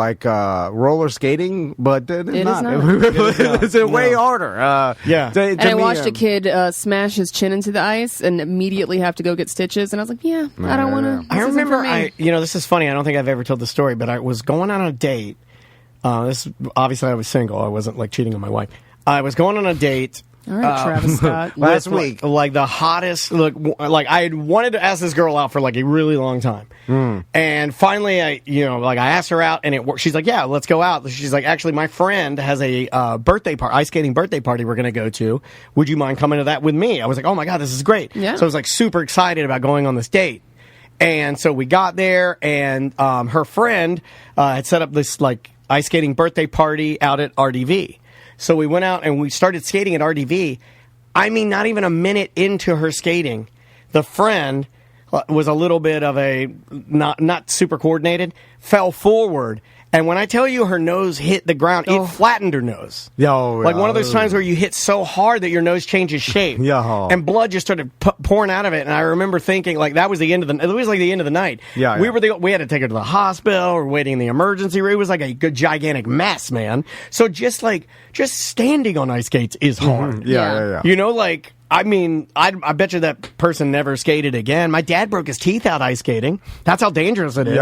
Speaker 2: roller skating, but it's
Speaker 3: It is
Speaker 2: not.
Speaker 3: not.
Speaker 2: It's way harder.
Speaker 1: Yeah.
Speaker 3: And I watched a kid smash his chin into the ice and immediately have to go get stitches. And I was like, I don't want to.
Speaker 1: I remember, this is funny. I don't think I've ever told the story, but I was going on a date. Obviously, I was single. I wasn't cheating on my wife. I was going on a date.
Speaker 3: All right, Travis Scott.
Speaker 2: Last
Speaker 1: with,
Speaker 2: week.
Speaker 1: the hottest. I had wanted to ask this girl out for a really long time, and finally, I asked her out, and it worked. She's like, "Yeah, let's go out." She's like, "Actually, my friend has a birthday party, ice skating birthday party. We're going to go to. Would you mind coming to that with me?" I was like, "Oh my God, this is great!"
Speaker 3: Yeah.
Speaker 1: So I was super excited about going on this date. And so we got there, and her friend had set up this ice skating birthday party out at RDV. So we went out and we started skating at RDV. I mean, not even a minute into her skating, the friend was a little bit of a not super coordinated, fell forward And when I tell you her nose hit the ground, it flattened her nose. Like one of those times where you hit so hard that your nose changes shape. And blood just started pouring out of it. And I remember thinking, like, that was the end of it was like the end of the night. We had to take her to the hospital. We're waiting in the emergency room. It was like a good gigantic mess, man. So just standing on ice skates is hard. You know, like, I mean, I bet you that person never skated again. My dad broke his teeth out ice skating. That's how dangerous it is.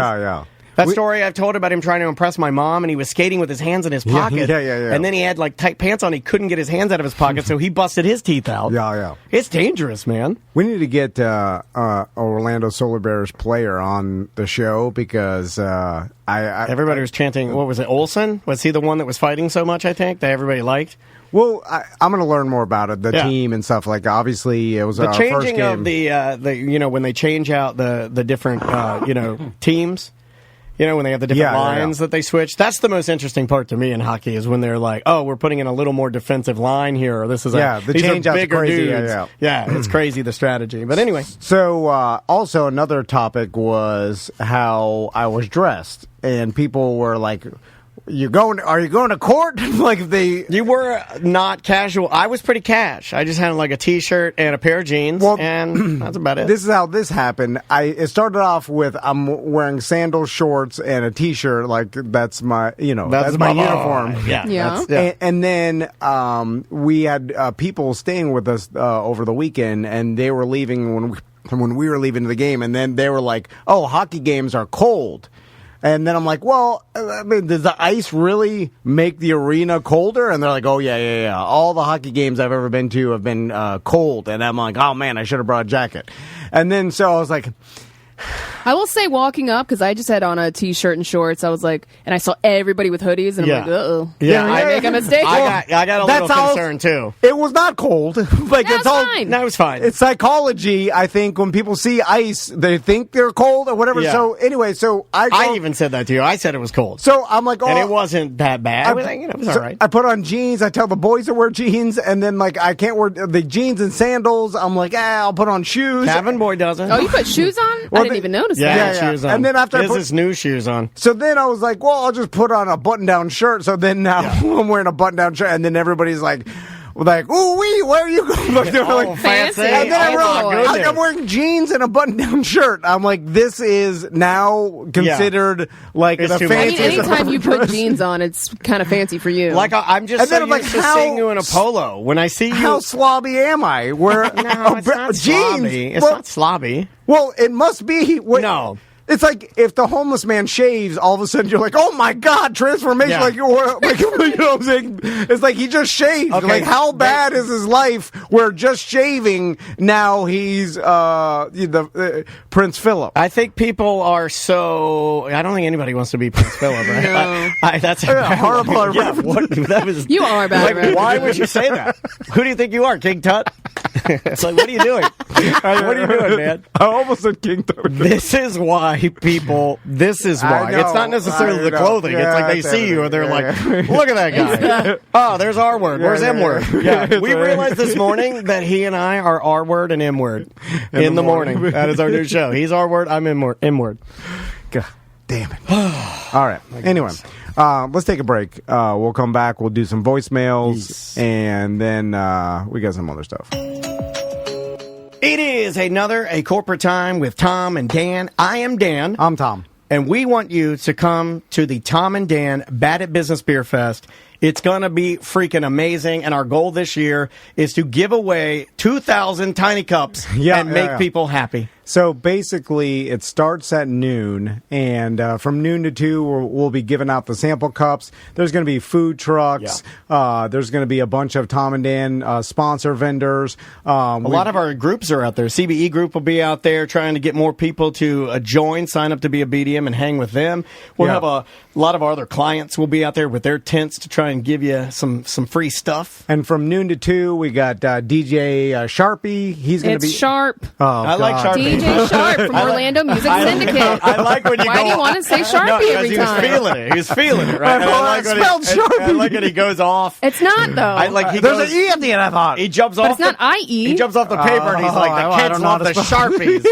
Speaker 1: That story I've told about him trying to impress my mom, and he was skating with his hands in his pocket. And then he had, like, tight pants on. He couldn't get his hands out of his pocket, so he busted his teeth out. It's dangerous, man.
Speaker 2: We need to get Orlando Solar Bears player on the show because
Speaker 1: everybody was chanting, what was it, Olsen? Was he the one that was fighting so much, I think, that everybody liked?
Speaker 2: Well, I'm going to learn more about it, the team and stuff. Like, obviously, it was
Speaker 1: the
Speaker 2: our
Speaker 1: changing
Speaker 2: first game.
Speaker 1: of the you know, when they change out the different, you know, teams. You know, when they have the different lines that they switch. That's the most interesting part to me in hockey is when they're like, oh, we're putting in a little more defensive line here. Or this is
Speaker 2: the change out's
Speaker 1: bigger
Speaker 2: crazy.
Speaker 1: Dudes. It's crazy, the strategy. But anyway.
Speaker 2: So, also another topic was how I was dressed. And people were like, are you going to court? You
Speaker 1: were not casual. I was pretty cash. I just had like a t-shirt and a pair of jeans, and that's about it.
Speaker 2: This is how this happened. It started off with I'm wearing sandals, shorts, and a t-shirt. Like that's my, that's my uniform. And then we had people staying with us over the weekend, and they were leaving when we were leaving the game, and then they were like, "Oh, hockey games are cold." And then I'm like, well, I mean, does the ice really make the arena colder? And they're like, oh, yeah. All the hockey games I've ever been to have been cold. And I'm like, oh, man, I should have brought a jacket. And then so I was like...
Speaker 3: I will say walking up, because I just had on a t-shirt and shorts, I was like, and I saw everybody with hoodies, and I'm like, uh-oh. Did I make a mistake?
Speaker 1: I got a little concerned, too.
Speaker 2: It was not cold. Like,
Speaker 3: it's fine.
Speaker 1: No, it was fine.
Speaker 2: It's psychology, I think, when people see ice, they think they're cold or whatever. Yeah. So, anyway, I
Speaker 1: even said that to you. I said it was cold.
Speaker 2: So, I'm like, oh.
Speaker 1: And it wasn't that bad. It was all right.
Speaker 2: I put on jeans. I tell the boys to wear jeans, and then, like, I can't wear the jeans and sandals. I'm like, I'll put on shoes.
Speaker 1: Cabin boy doesn't.
Speaker 3: Oh, you put shoes on? I didn't even notice that.
Speaker 1: Shoes on.
Speaker 2: And then after
Speaker 1: I put his new shoes on.
Speaker 2: So then I was like, well, I'll just put on a button-down shirt. So then now I'm wearing a button-down shirt, and then everybody's like, ooh wee, where are you going? Like,
Speaker 3: like, fancy.
Speaker 2: And then I realized, I'm wearing jeans and a button-down shirt. I'm like, this is now considered like the fanciest.
Speaker 3: I mean, anytime you put jeans on, it's kind of fancy for you.
Speaker 1: Like I'm just so used to seeing you in a polo. When I see you,
Speaker 2: how slobby am I? Where
Speaker 1: no, it's not
Speaker 2: jeans?
Speaker 1: Slobby. It's not slobby.
Speaker 2: Well, it must be.
Speaker 1: No.
Speaker 2: It's like if the homeless man shaves, all of a sudden you're like, oh my God, transformation. Yeah. Like, you know what I'm saying? It's like he just shaved. Okay. Like, how bad is his life where just shaving, now he's Prince Philip?
Speaker 1: I think people are so... I don't think anybody wants to be Prince Philip, right?
Speaker 3: No.
Speaker 1: That's a
Speaker 2: horrible
Speaker 1: reference.
Speaker 3: You are bad, right?
Speaker 1: Why would you say that? Who do you think you are, King Tut? It's like, what are you doing? What are you doing, man?
Speaker 2: I almost said King Tut.
Speaker 1: This is why people... This is why. It's not necessarily the clothing. It's like they see you and they're like, look at that guy. Oh, there's R word. Where's M word? Yeah. We realized this morning that he and I are R word and M word in the morning. That is our new show. He's R word. I'm M word.
Speaker 2: God damn it. All right. Anyway, let's take a break. We'll come back. We'll do some voicemails, and then we got some other stuff.
Speaker 1: It is a corporate time with Tom and Dan. I am Dan.
Speaker 2: I'm Tom.
Speaker 1: And we want you to come to the Tom and Dan Bad at Business Beer Fest. It's going to be freaking amazing. And our goal this year is to give away 2,000 tiny cups and make people happy.
Speaker 2: So basically, it starts at noon, and from noon to 2, we'll be giving out the sample cups. There's going to be food trucks. Yeah. There's going to be a bunch of Tom and Dan sponsor vendors.
Speaker 1: A lot of our groups are out there. CBE Group will be out there trying to get more people to join, sign up to be a BDM, and hang with them. We'll have a lot of our other clients will be out there with their tents to try try and give you some free stuff.
Speaker 2: And from noon to 2, we got DJ Sharpie. He's going to be
Speaker 3: Sharp.
Speaker 2: Oh,
Speaker 1: I like Sharpie.
Speaker 3: DJ Sharp from Orlando Music Syndicate.
Speaker 1: I like when you
Speaker 3: Why do you want to say Sharpie every time?
Speaker 1: He was feeling it. He was feeling it, right? I like when he goes off.
Speaker 3: It's not, though.
Speaker 2: There's an E at the end, I thought.
Speaker 1: He jumps
Speaker 3: but
Speaker 1: off.
Speaker 3: it's not IE.
Speaker 1: He jumps off the paper and he's like, the kids love the Sharpies.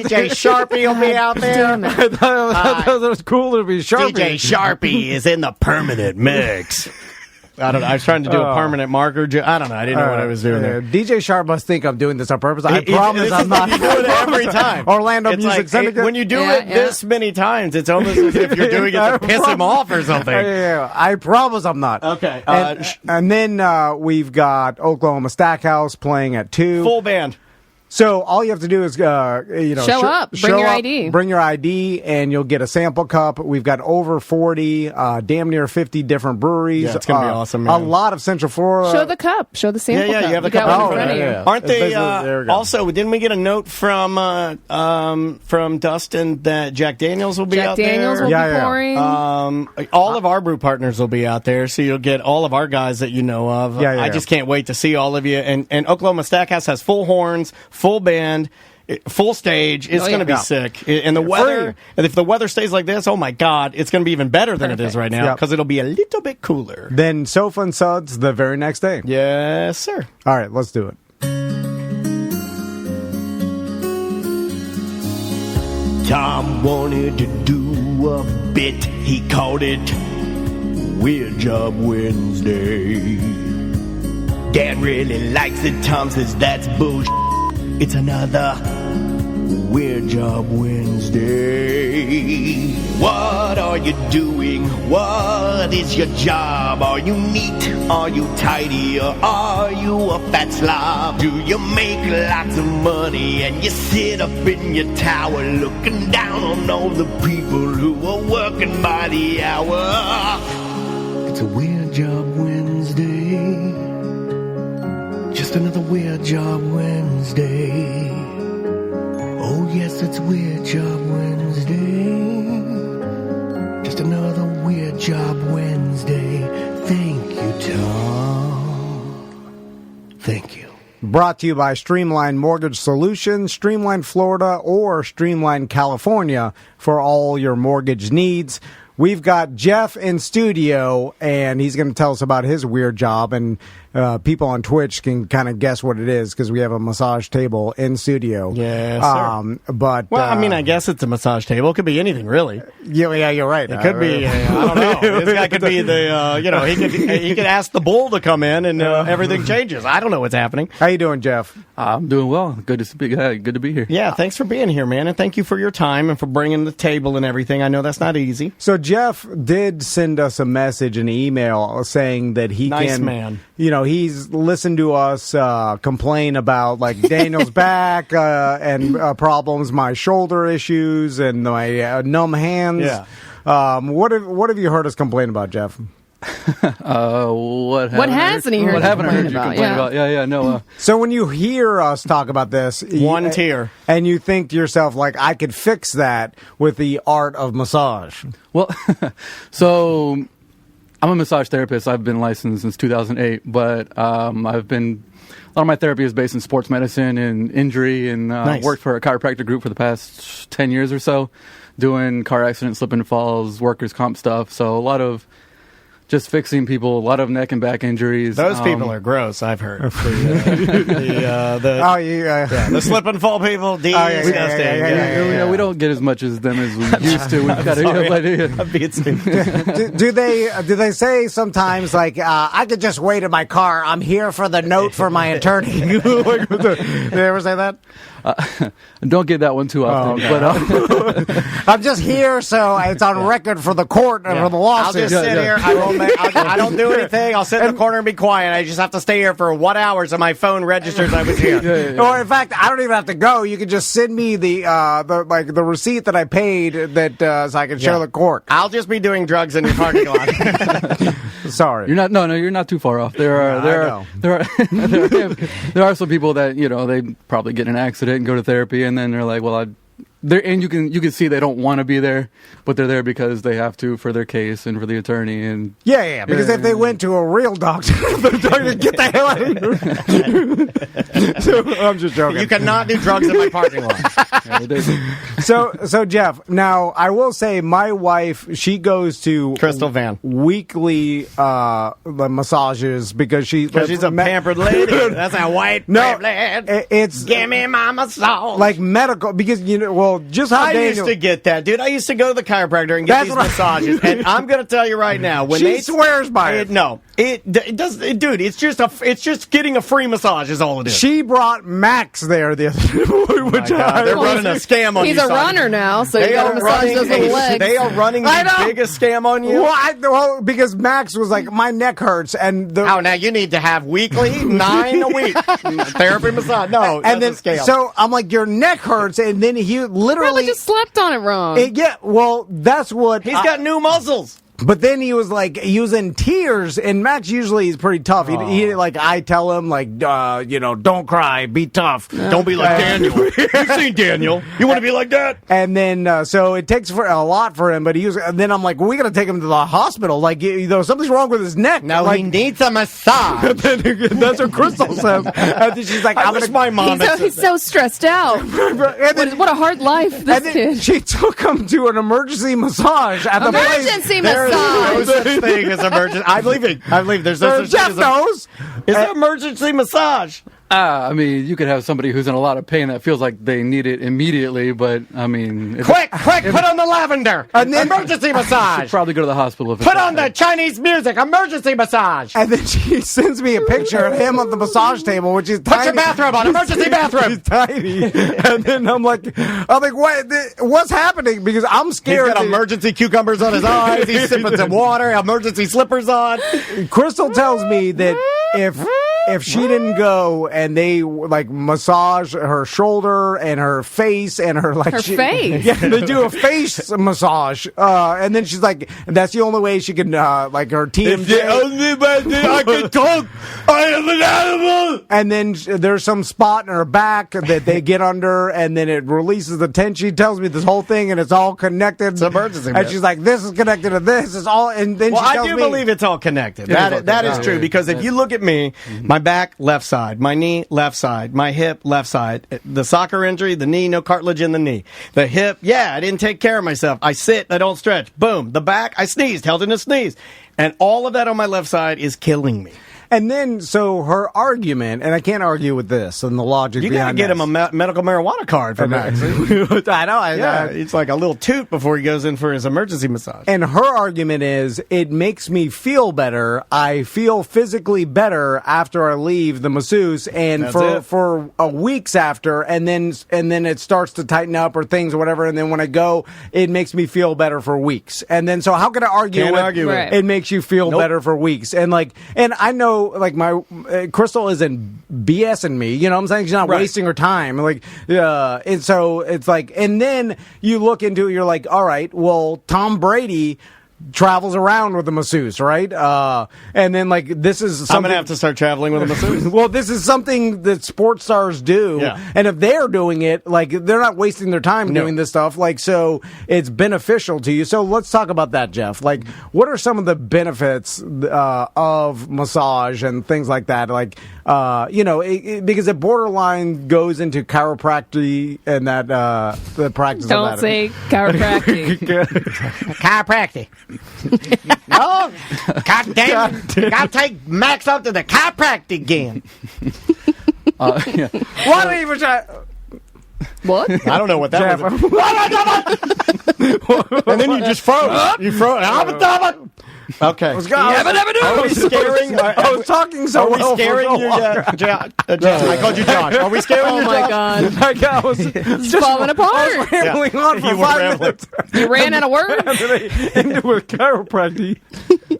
Speaker 1: DJ Sharpie will be out there.
Speaker 3: Damn it.
Speaker 2: I thought it was cool to be Sharpie.
Speaker 1: DJ Sharpie is in the permanent mix. I don't know. I was trying to do a permanent marker. I don't know. I didn't know what I was doing there.
Speaker 2: DJ Sharp must think I'm doing this on purpose. I promise I'm not.
Speaker 1: You do it every time.
Speaker 2: Orlando Music Syndicate.
Speaker 1: When you do it this many times, it's almost as if you're doing it to piss him off or something.
Speaker 2: Yeah, I promise I'm not.
Speaker 1: Okay.
Speaker 2: And then we've got Oklahoma Stackhouse playing at 2.
Speaker 1: Full band.
Speaker 2: So all you have to do is,
Speaker 3: show up, bring your ID.
Speaker 2: Bring your ID, and you'll get a sample cup. We've got over 40, damn near 50 different breweries.
Speaker 1: Yeah, it's going to be awesome, man.
Speaker 2: A lot of Central Florida.
Speaker 3: Show the cup. Show the sample cup.
Speaker 1: Yeah, you have the
Speaker 3: got
Speaker 1: cup.
Speaker 3: one in front of you.
Speaker 1: Aren't they, also, didn't we get a note from Dustin that Jack Daniels will be out there?
Speaker 3: Jack Daniels will be pouring.
Speaker 1: All of our brew partners will be out there, so you'll get all of our guys that you know of. I just can't wait to see all of you. And Oklahoma Stackhouse has full horns, full band, full stage. It's going to be sick. And the weather, and if the weather stays like this, oh my God, it's going to be even better than it is right now because it'll be a little bit cooler.
Speaker 2: Then Sofa and Suds the very next day.
Speaker 1: Yes, sir.
Speaker 2: All right, let's do it.
Speaker 5: Tom wanted to do a bit. He called it Weird Job Wednesday. Dad really likes it. Tom says that's bullshit. It's another Weird Job Wednesday. What are you doing? What is your job? Are you neat? Are you tidy? Or are you a fat slob? Do you make lots of money and you sit up in your tower looking down on all the people who are working by the hour? It's a Weird Job Wednesday. Just another Weird Job Wednesday. Oh yes, it's Weird Job Wednesday. Just another Weird Job Wednesday. Thank you, Tom. Thank you.
Speaker 2: Brought to you by Streamline Mortgage Solutions, Streamline Florida, or Streamline California for all your mortgage needs. We've got Jeff in studio, and he's going to tell us about his weird job, and people on Twitch can kind of guess what it is because we have a massage table in studio.
Speaker 1: Yes, sir.
Speaker 2: But
Speaker 1: I mean, I guess it's a massage table. It could be anything, really.
Speaker 2: Yeah, you're right.
Speaker 1: It could be. I don't know. This guy could be the. He could ask the bull to come in, and everything changes. I don't know what's happening.
Speaker 2: How you doing, Jeff?
Speaker 6: I'm doing well. Good to be here.
Speaker 1: Yeah, thanks for being here, man, and thank you for your time and for bringing the table and everything. I know that's not easy.
Speaker 2: So Jeff did send us a message, an email, saying that he
Speaker 1: nice
Speaker 2: can.
Speaker 1: Man.
Speaker 2: He's listened to us complain about like Daniel's back and problems, my shoulder issues, and my numb hands.
Speaker 1: Yeah.
Speaker 2: What have you heard us complain about, Jeff?
Speaker 3: What hasn't he heard?
Speaker 6: What haven't I heard you
Speaker 3: about?
Speaker 6: complain about? Yeah, no.
Speaker 2: So when you hear us talk about this,
Speaker 1: one tear,
Speaker 2: and you think to yourself, like, I could fix that with the art of massage.
Speaker 6: Well, so I'm a massage therapist. I've been licensed since 2008, but a lot of my therapy is based in sports medicine and injury, and worked for a chiropractic group for the past 10 years or so, doing car accident, slip and falls, workers' comp stuff. So a lot of just fixing people, a lot of neck and back injuries.
Speaker 1: Those people are gross, I've heard. The slip and fall people, disgusting.
Speaker 6: We don't get as much as them as we used to. We've got
Speaker 1: I'm being stupid.
Speaker 2: Do they say sometimes, like, I could just wait in my car, I'm here for the note for my attorney? Did they ever say that?
Speaker 6: Don't get that one too often.
Speaker 2: But I'm just here so it's on record for the court and for the lawsuit.
Speaker 1: I'll just sit here. I don't do anything. I'll sit in the corner and be quiet. I just have to stay here for 1 hour so my phone registers I was here.
Speaker 2: Or in fact, I don't even have to go. You can just send me the receipt that I paid so I can show the court.
Speaker 1: I'll just be doing drugs in your parking lot.
Speaker 2: Sorry,
Speaker 6: you're not. No, you're not too far off. There are some people that they probably get in an accident and go to therapy, and then they're like, well, and you can see they don't want to be there, but they're there because they have to for their case and for the attorney. And
Speaker 2: because if they went to a real doctor, they're trying to get the hell out of here. So, I'm just joking.
Speaker 1: You cannot do drugs in my parking lot.
Speaker 2: So Jeff, now I will say my wife, she goes to
Speaker 1: Crystal Van
Speaker 2: weekly massages because she's
Speaker 1: a pampered lady. That's a white privilege.
Speaker 2: It's
Speaker 1: give me my massage.
Speaker 2: Like medical because just how
Speaker 1: I
Speaker 2: Daniel
Speaker 1: used to get that, dude. I used to go to the chiropractor and get these massages, and I'm going to tell you right now, when
Speaker 2: she swears by it.
Speaker 1: No, it does, dude. It's just getting a free massage is all it is.
Speaker 2: She brought Max there the other day.
Speaker 1: They're running a scam on you.
Speaker 3: He's a runner now, so you got to massage those little legs.
Speaker 1: They are running the biggest scam on you.
Speaker 2: Well, because Max was like, my neck hurts, and
Speaker 1: now you need to have weekly 9 a week therapy massage. No,
Speaker 2: and then
Speaker 1: a scam.
Speaker 2: So I'm like, your neck hurts, and then he literally
Speaker 3: probably just slept on it wrong.
Speaker 2: That's what
Speaker 1: he's got new muscles.
Speaker 2: But then he was like using tears, and Max usually is pretty tough. He like I tell him like don't cry, be tough,
Speaker 1: don't be like Daniel. You've seen Daniel. You want to be like that?
Speaker 2: And then so it takes for a lot for him. But and then I'm like, we got to take him to the hospital. Like something's wrong with his neck.
Speaker 1: No,
Speaker 2: like,
Speaker 1: he needs a massage.
Speaker 2: That's what Crystal says. And then she's like,
Speaker 1: my mom.
Speaker 3: He's so stressed out. What a hard life this kid.
Speaker 2: She took him to an emergency massage at the
Speaker 3: emergency massage.
Speaker 1: No such thing as emergency. I believe there's no such
Speaker 2: Jeff
Speaker 1: thing
Speaker 2: knows.
Speaker 1: It's an emergency massage.
Speaker 6: I mean, you could have somebody who's in a lot of pain that feels like they need it immediately, but I mean...
Speaker 1: Quick, put on the lavender! Emergency massage!
Speaker 6: Should probably go to the hospital. If
Speaker 1: put on the Chinese music! Emergency massage!
Speaker 2: And then she sends me a picture of him on the massage table, which is tiny.
Speaker 1: Put your bathrobe on! Emergency bathrobe!
Speaker 2: He's tiny. And then I'm like, what's happening? Because I'm scared.
Speaker 1: He's got emergency cucumbers on his eyes. He's sipping some water. Emergency slippers on.
Speaker 2: Crystal tells me that if she didn't go and they like massage her shoulder and her face and her
Speaker 3: face.
Speaker 2: Yeah, they do a face massage, and then she's like, that's the only way she can like her TMJ.
Speaker 1: The only way I can talk. I am an animal.
Speaker 2: And then there's some spot in her back that they get under, and then it releases the tension. She tells me this whole thing, and it's all connected.
Speaker 1: It's emergency.
Speaker 2: And she's like, this is connected to this. It's all, and then she tells
Speaker 1: I
Speaker 2: me,
Speaker 1: believe it's all connected. That is true because if you look at me, my back left side, my knee left side, my hip left side, the soccer injury, the knee, no cartilage in the knee, the hip, I didn't take care of myself. I sit, I don't stretch. Boom, the back, I sneezed, held in a sneeze, and all of that on my left side is killing me.
Speaker 2: And then, so her argument, and I can't argue with this and the logic
Speaker 1: you
Speaker 2: behind
Speaker 1: got to get him a medical marijuana card for Max.
Speaker 2: I know.
Speaker 1: It's like a little toot before he goes in for his emergency massage.
Speaker 2: And her argument is, it makes me feel better. I feel physically better after I leave the masseuse, and for weeks after, and then it starts to tighten up or things or whatever. And then when I go, it makes me feel better for weeks. And then, so how can I argue?
Speaker 1: Can't argue with
Speaker 2: it makes you feel better for weeks. And I know. Like my Crystal isn't BSing me, you know what I'm saying? She's not wasting her time. And so it's like, and then you look into it, you're like, all right, well, Tom Brady travels around with a masseuse, right? And then this is something.
Speaker 1: I'm gonna have to start traveling with a masseuse.
Speaker 2: Well, this is something that sports stars do, and if they're doing it, they're not wasting their time doing this stuff. So it's beneficial to you. So let's talk about that, Jeff. What are some of the benefits of massage and things like that? Because it borderline goes into chiropractic and that the practice.
Speaker 3: Don't
Speaker 2: of that.
Speaker 3: say chiropractic.
Speaker 1: Chiropractic. Oh, God damn it. Gotta take Max up to the chiropractic again.
Speaker 2: Why don't you even try?
Speaker 3: What?
Speaker 1: I don't know what that was. And then you just froze. You froze. Okay.
Speaker 2: I was
Speaker 1: scaring?
Speaker 2: I was talking so well.
Speaker 1: Are we scaring you? I called you Josh. Are we scaring you?
Speaker 3: Oh my God.
Speaker 2: I was just
Speaker 3: falling apart.
Speaker 2: I was rambling on for 5 minutes.
Speaker 3: You ran out of words?
Speaker 2: Into a chiropractic.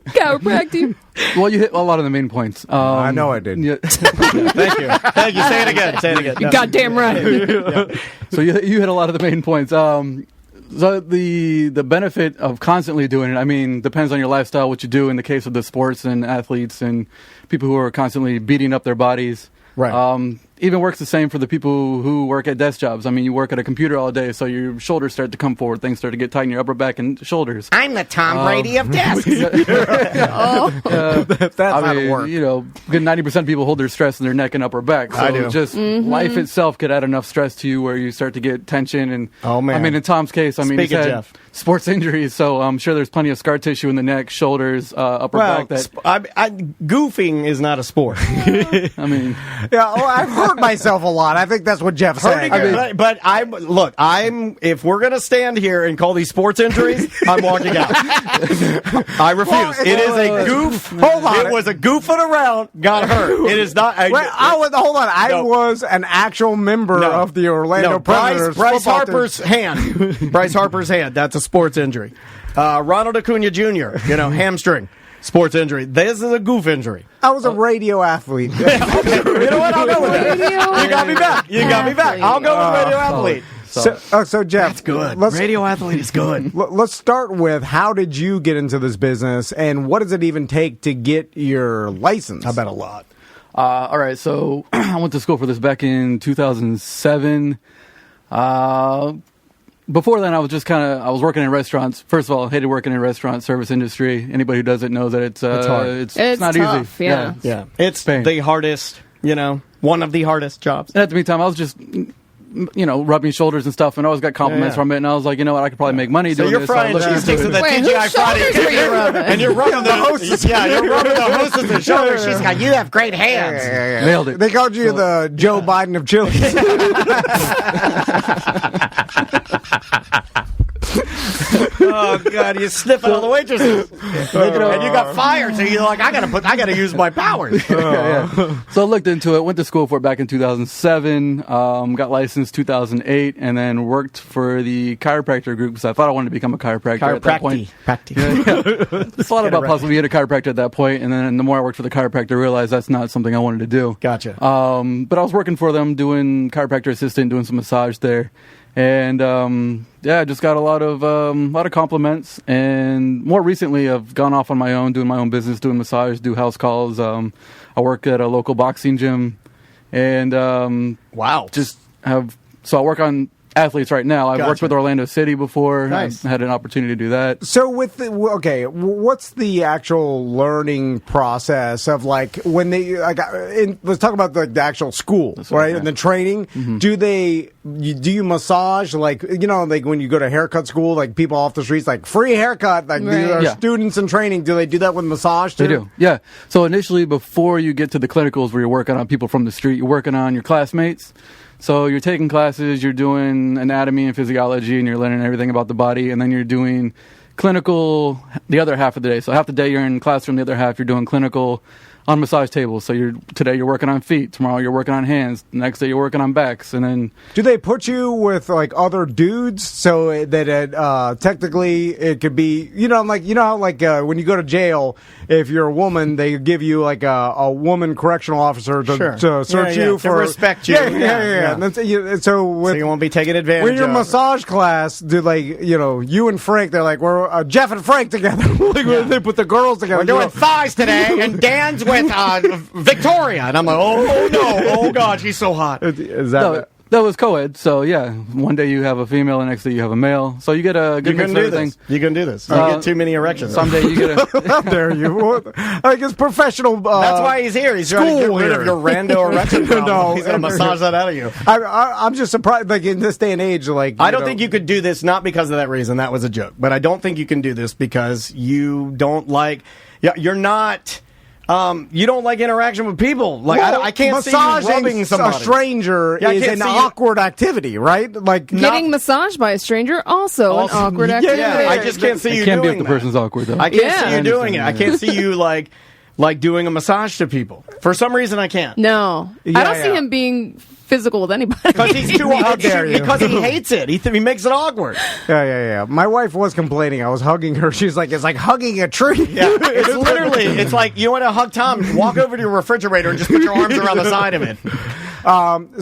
Speaker 3: Chiropractic.
Speaker 6: Well, you hit a lot of the main points.
Speaker 2: I know I did.
Speaker 6: Yeah.
Speaker 1: Thank you. Say it again.
Speaker 3: You're goddamn right.
Speaker 6: So you hit a lot of the main points. So the benefit of constantly doing it, I mean, depends on your lifestyle, what you do in the case of the sports and athletes and people who are constantly beating up their bodies.
Speaker 1: Right.
Speaker 6: even works the same for the people who work at desk jobs. I mean, you work at a computer all day, so your shoulders start to come forward. Things start to get tight in your upper back and shoulders.
Speaker 1: I'm the Tom Brady of desks.
Speaker 2: That's how it works.
Speaker 6: You know, good 90% of people hold their stress in their neck and upper back. So
Speaker 1: I do.
Speaker 6: just life itself could add enough stress to you where you start to get tension. And
Speaker 1: oh, man.
Speaker 6: I mean, in Tom's case, he's
Speaker 1: Speaking
Speaker 6: had
Speaker 1: Jeff.
Speaker 6: sports injuries, so I'm sure there's plenty of scar tissue in the neck, shoulders, upper back.
Speaker 1: Goofing is not a sport.
Speaker 6: I mean,
Speaker 2: Yeah, I've hurt myself a lot. I think that's what Jeff said.
Speaker 1: But if we're gonna stand here and call these sports injuries, I'm walking out. I refuse.
Speaker 2: Well,
Speaker 1: it is a goof.
Speaker 2: Hold on.
Speaker 1: It was a goofing around. Got hurt. It is not.
Speaker 2: Hold on. I was an actual member of the Orlando Predators.
Speaker 1: Bryce Harper's hand. Bryce Harper's hand. That's a sports injury. Ronald Acuna Jr. Hamstring. Sports injury. This is a goof injury.
Speaker 2: I was a radio athlete.
Speaker 1: You know what? I'll go with that. You got me back. I'll go with radio athlete.
Speaker 2: So Jeff,
Speaker 1: that's good. Radio athlete is good.
Speaker 2: Let's start with, how did you get into this business, and what does it even take to get your license?
Speaker 1: I bet a lot.
Speaker 6: All right, so I went to school for this back in 2007. Before then, I was just I was working in restaurants. First of all, I hated working in restaurant service industry. Anybody who does it knows that it's hard. It's not
Speaker 3: tough,
Speaker 6: easy.
Speaker 3: Yeah.
Speaker 1: It's
Speaker 6: pain.
Speaker 1: the hardest, one of the hardest jobs.
Speaker 6: And at the meantime, I was just, rubbing shoulders and stuff, and I always got compliments from it. And I was like, you know what, I could probably make money doing
Speaker 1: you're
Speaker 6: this.
Speaker 1: frying
Speaker 6: So
Speaker 1: cheese sticks with the
Speaker 3: Wait,
Speaker 1: TGI
Speaker 3: whose shoulders were you rubbing?
Speaker 1: and you're rubbing the hostess. Yeah, you're rubbing the hostess's shoulders. She's got, you have great hands.
Speaker 6: Nailed it.
Speaker 2: They called you the Joe Biden of chili.
Speaker 1: Oh God, you're sniffing all the waitresses, and you got fired. So you're like, I gotta use my powers.
Speaker 6: So I looked into it, went to school for it back in 2007, got licensed 2008, and then worked for the chiropractor group because I thought I wanted to become a chiropractor at that point. Thought about possibly being a chiropractor at that point, and then the more I worked for the chiropractor, I realized that's not something I wanted to do.
Speaker 1: Gotcha.
Speaker 6: But I was working for them, doing chiropractor assistant, doing some massage there. And I just got a lot of compliments. And more recently, I've gone off on my own, doing my own business, doing massage, do house calls. I work at a local boxing gym, and
Speaker 1: wow,
Speaker 6: so I work on athletes right now. I've worked with Orlando City before.
Speaker 1: Nice.
Speaker 6: I had an opportunity to do that.
Speaker 2: So what's the actual learning process of when they let's talk about the actual school, right? And the training. Mm-hmm. Do you massage like when you go to haircut school, like people off the streets, like free haircut, like these are students in training. Do they do that with massage too?
Speaker 6: They do, yeah. So initially, before you get to the clinicals where you're working on people from the street, you're working on your classmates. So you're taking classes, you're doing anatomy and physiology, and you're learning everything about the body, and then you're doing clinical the other half of the day. So half the day you're in classroom, the other half you're doing clinical on massage tables. So today you're working on feet, tomorrow you're working on hands, the next day you're working on backs, and then...
Speaker 2: Do they put you with other dudes so that technically it could be, how when you go to jail, if you're a woman, they give you a woman correctional officer to search you for...
Speaker 1: to respect you.
Speaker 2: Yeah. So
Speaker 1: you won't be taken advantage of.
Speaker 2: When your massage class, do you and Frank, they're like, we're Jeff and Frank together. They put the girls together.
Speaker 1: We're doing thighs today, and Dan's with Victoria, and I'm like, oh no, oh God, she's so hot.
Speaker 2: Is that
Speaker 6: that was co-ed? So yeah, one day you have a female, and next day you have a male. So you get a good mix of everything.
Speaker 1: You can do this. You get too many erections.
Speaker 6: Someday you get a.
Speaker 2: How dare you? It's professional.
Speaker 1: That's why he's here. He's trying to get rid of your rando erection problem. No, he's going to massage that out of you.
Speaker 2: I'm just surprised. In this day and age, I
Speaker 1: don't think you could do this. Not because of that reason. That was a joke. But I don't think you can do this because you don't like. Yeah, you're not. You don't like interaction with people. I can't see you rubbing somebody.
Speaker 2: A stranger is an awkward activity, right?
Speaker 3: Getting massaged by a stranger also an awkward activity.
Speaker 1: Yeah, I just can't see you doing that.
Speaker 6: It can be if the person's awkward, though.
Speaker 1: I can't see you doing it. I can't see you like doing a massage to people. For some reason, I can't.
Speaker 3: No, I don't see him being physical with anybody.
Speaker 1: Because he's too awkward. Because he hates it. He makes it awkward.
Speaker 2: Yeah. My wife was complaining. I was hugging her. She's like, it's like hugging a tree.
Speaker 1: Yeah, it's like, you want to hug Tom, walk over to your refrigerator and just put your arms around the side of it.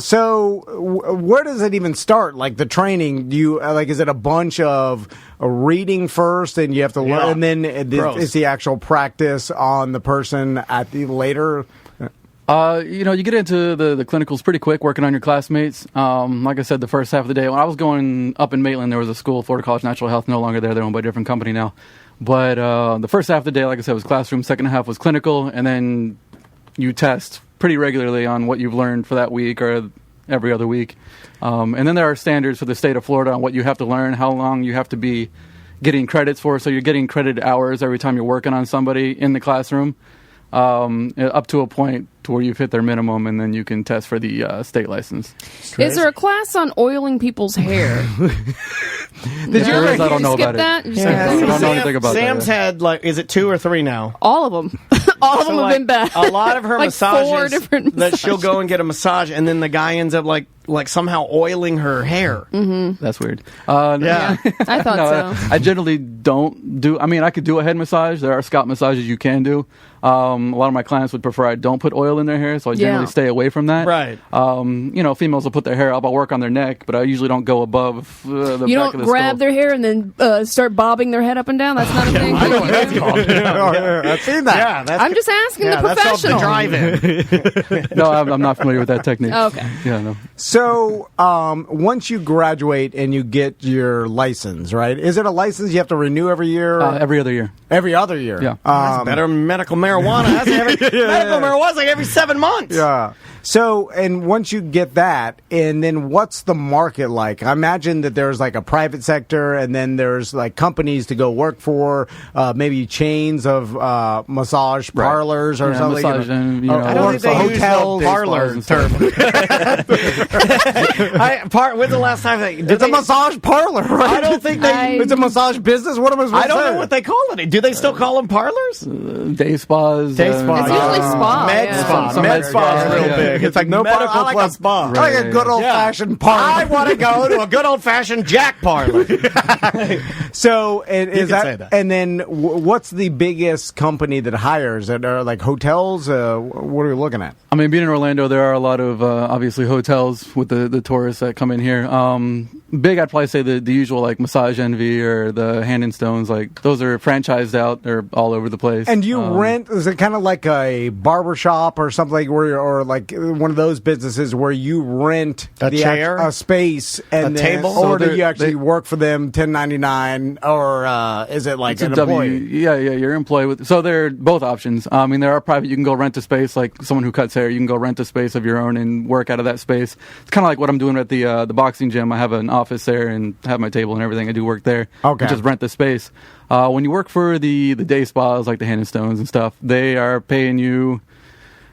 Speaker 2: So where does it even start? The training, do you is it a bunch of reading first and you have to learn, and then it's the actual practice on the person at the later?
Speaker 6: You get into the clinicals pretty quick, working on your classmates. Like I said, the first half of the day, when I was going up in Maitland, there was a school, Florida College Natural Health, no longer there. They're owned by a different company now. But the first half of the day, like I said, was classroom. Second half was clinical, and then you test pretty regularly on what you've learned for that week or every other week. And then there are standards for the state of Florida on what you have to learn, how long you have to be getting credits for. So you're getting credited hours every time you're working on somebody in the classroom. Up to a point to where you've hit their minimum, and then you can test for the state license.
Speaker 3: Is there a class on oiling people's hair?
Speaker 6: Did you? I don't know about
Speaker 3: that?
Speaker 6: it. I don't know anything about
Speaker 1: Sam's
Speaker 6: that.
Speaker 1: had, is it 2 or 3 now?
Speaker 3: All of them. All of them have been bad.
Speaker 1: A lot of her
Speaker 3: like
Speaker 1: massages,
Speaker 3: 4 different massages.
Speaker 1: that she'll go and get a massage, and then the guy ends up like somehow oiling her hair.
Speaker 3: Mm-hmm.
Speaker 6: That's weird.
Speaker 3: Yeah, I thought so.
Speaker 6: I generally don't do. I mean, I could do a head massage. There are scalp massages you can do. A lot of my clients would prefer I don't put oil in their hair, so I generally stay away from that.
Speaker 1: Right.
Speaker 6: Females will put their hair up. I'll work on their neck, but I usually don't go above the back of the
Speaker 3: You don't grab their hair and then start bobbing their head up and down? That's not a thing?
Speaker 1: I know what that's called.
Speaker 2: I've seen that.
Speaker 1: Yeah,
Speaker 3: I'm just asking the professional.
Speaker 1: That's the drive-in.
Speaker 6: No, I'm not familiar with that technique.
Speaker 3: Okay.
Speaker 6: Yeah, no.
Speaker 2: So, once you graduate and you get your license, right? Is it a license you have to renew every year?
Speaker 6: Every other year.
Speaker 2: Every other year?
Speaker 6: Yeah.
Speaker 1: That's better than medical marijuana. That's medical marijuana's like every 7 months.
Speaker 2: Yeah. So, and once you get that, and then what's the market like? I imagine that there's like a private sector, and then there's like companies to go work for, maybe chains of massage parlors or something.
Speaker 6: Massage and,
Speaker 1: I don't think they
Speaker 2: hotels,
Speaker 1: use the parlor term. When's the last time
Speaker 2: it's a massage parlor, right?
Speaker 1: I don't think they.
Speaker 2: It's a massage business. What am I supposed
Speaker 1: I
Speaker 2: to say?
Speaker 1: don't know what they call it. Do they still call them parlors?
Speaker 6: Day spas.
Speaker 1: Day spas.
Speaker 3: It's usually spa.
Speaker 1: Med spa.
Speaker 6: Some
Speaker 1: Med spa is real big.
Speaker 2: It's like no
Speaker 1: medical
Speaker 2: I like
Speaker 1: plus
Speaker 2: a
Speaker 1: spa.
Speaker 2: I like a good old fashioned parlor.
Speaker 1: I want to go to a good old fashioned Jack parlor.
Speaker 2: So, and is
Speaker 1: can say that.
Speaker 2: And then what's the biggest company that hires? Are like hotels? What are we looking at?
Speaker 6: I mean, being in Orlando, there are a lot of obviously hotels with the tourists that come in here. Big, I'd probably say the usual like Massage Envy or the Hand and Stones. Like those are franchised out. They're all over the place.
Speaker 2: And you rent? Is it kind of like a barbershop or something like or like one of those businesses where you rent
Speaker 1: a chair,
Speaker 2: a space, and
Speaker 1: a table,
Speaker 2: or do you actually work for them 1099, or is it like an employee?
Speaker 6: You're employed with. So they're both options. I mean, there are private. You can go rent a space, like someone who cuts hair. You can go rent a space of your own and work out of that space. It's kind of like what I'm doing at the boxing gym. I have an office there and have my table and everything. I do work there.
Speaker 2: Okay.
Speaker 6: I just rent the space. When you work for the day spas like the Hand and Stones and stuff, they are paying you.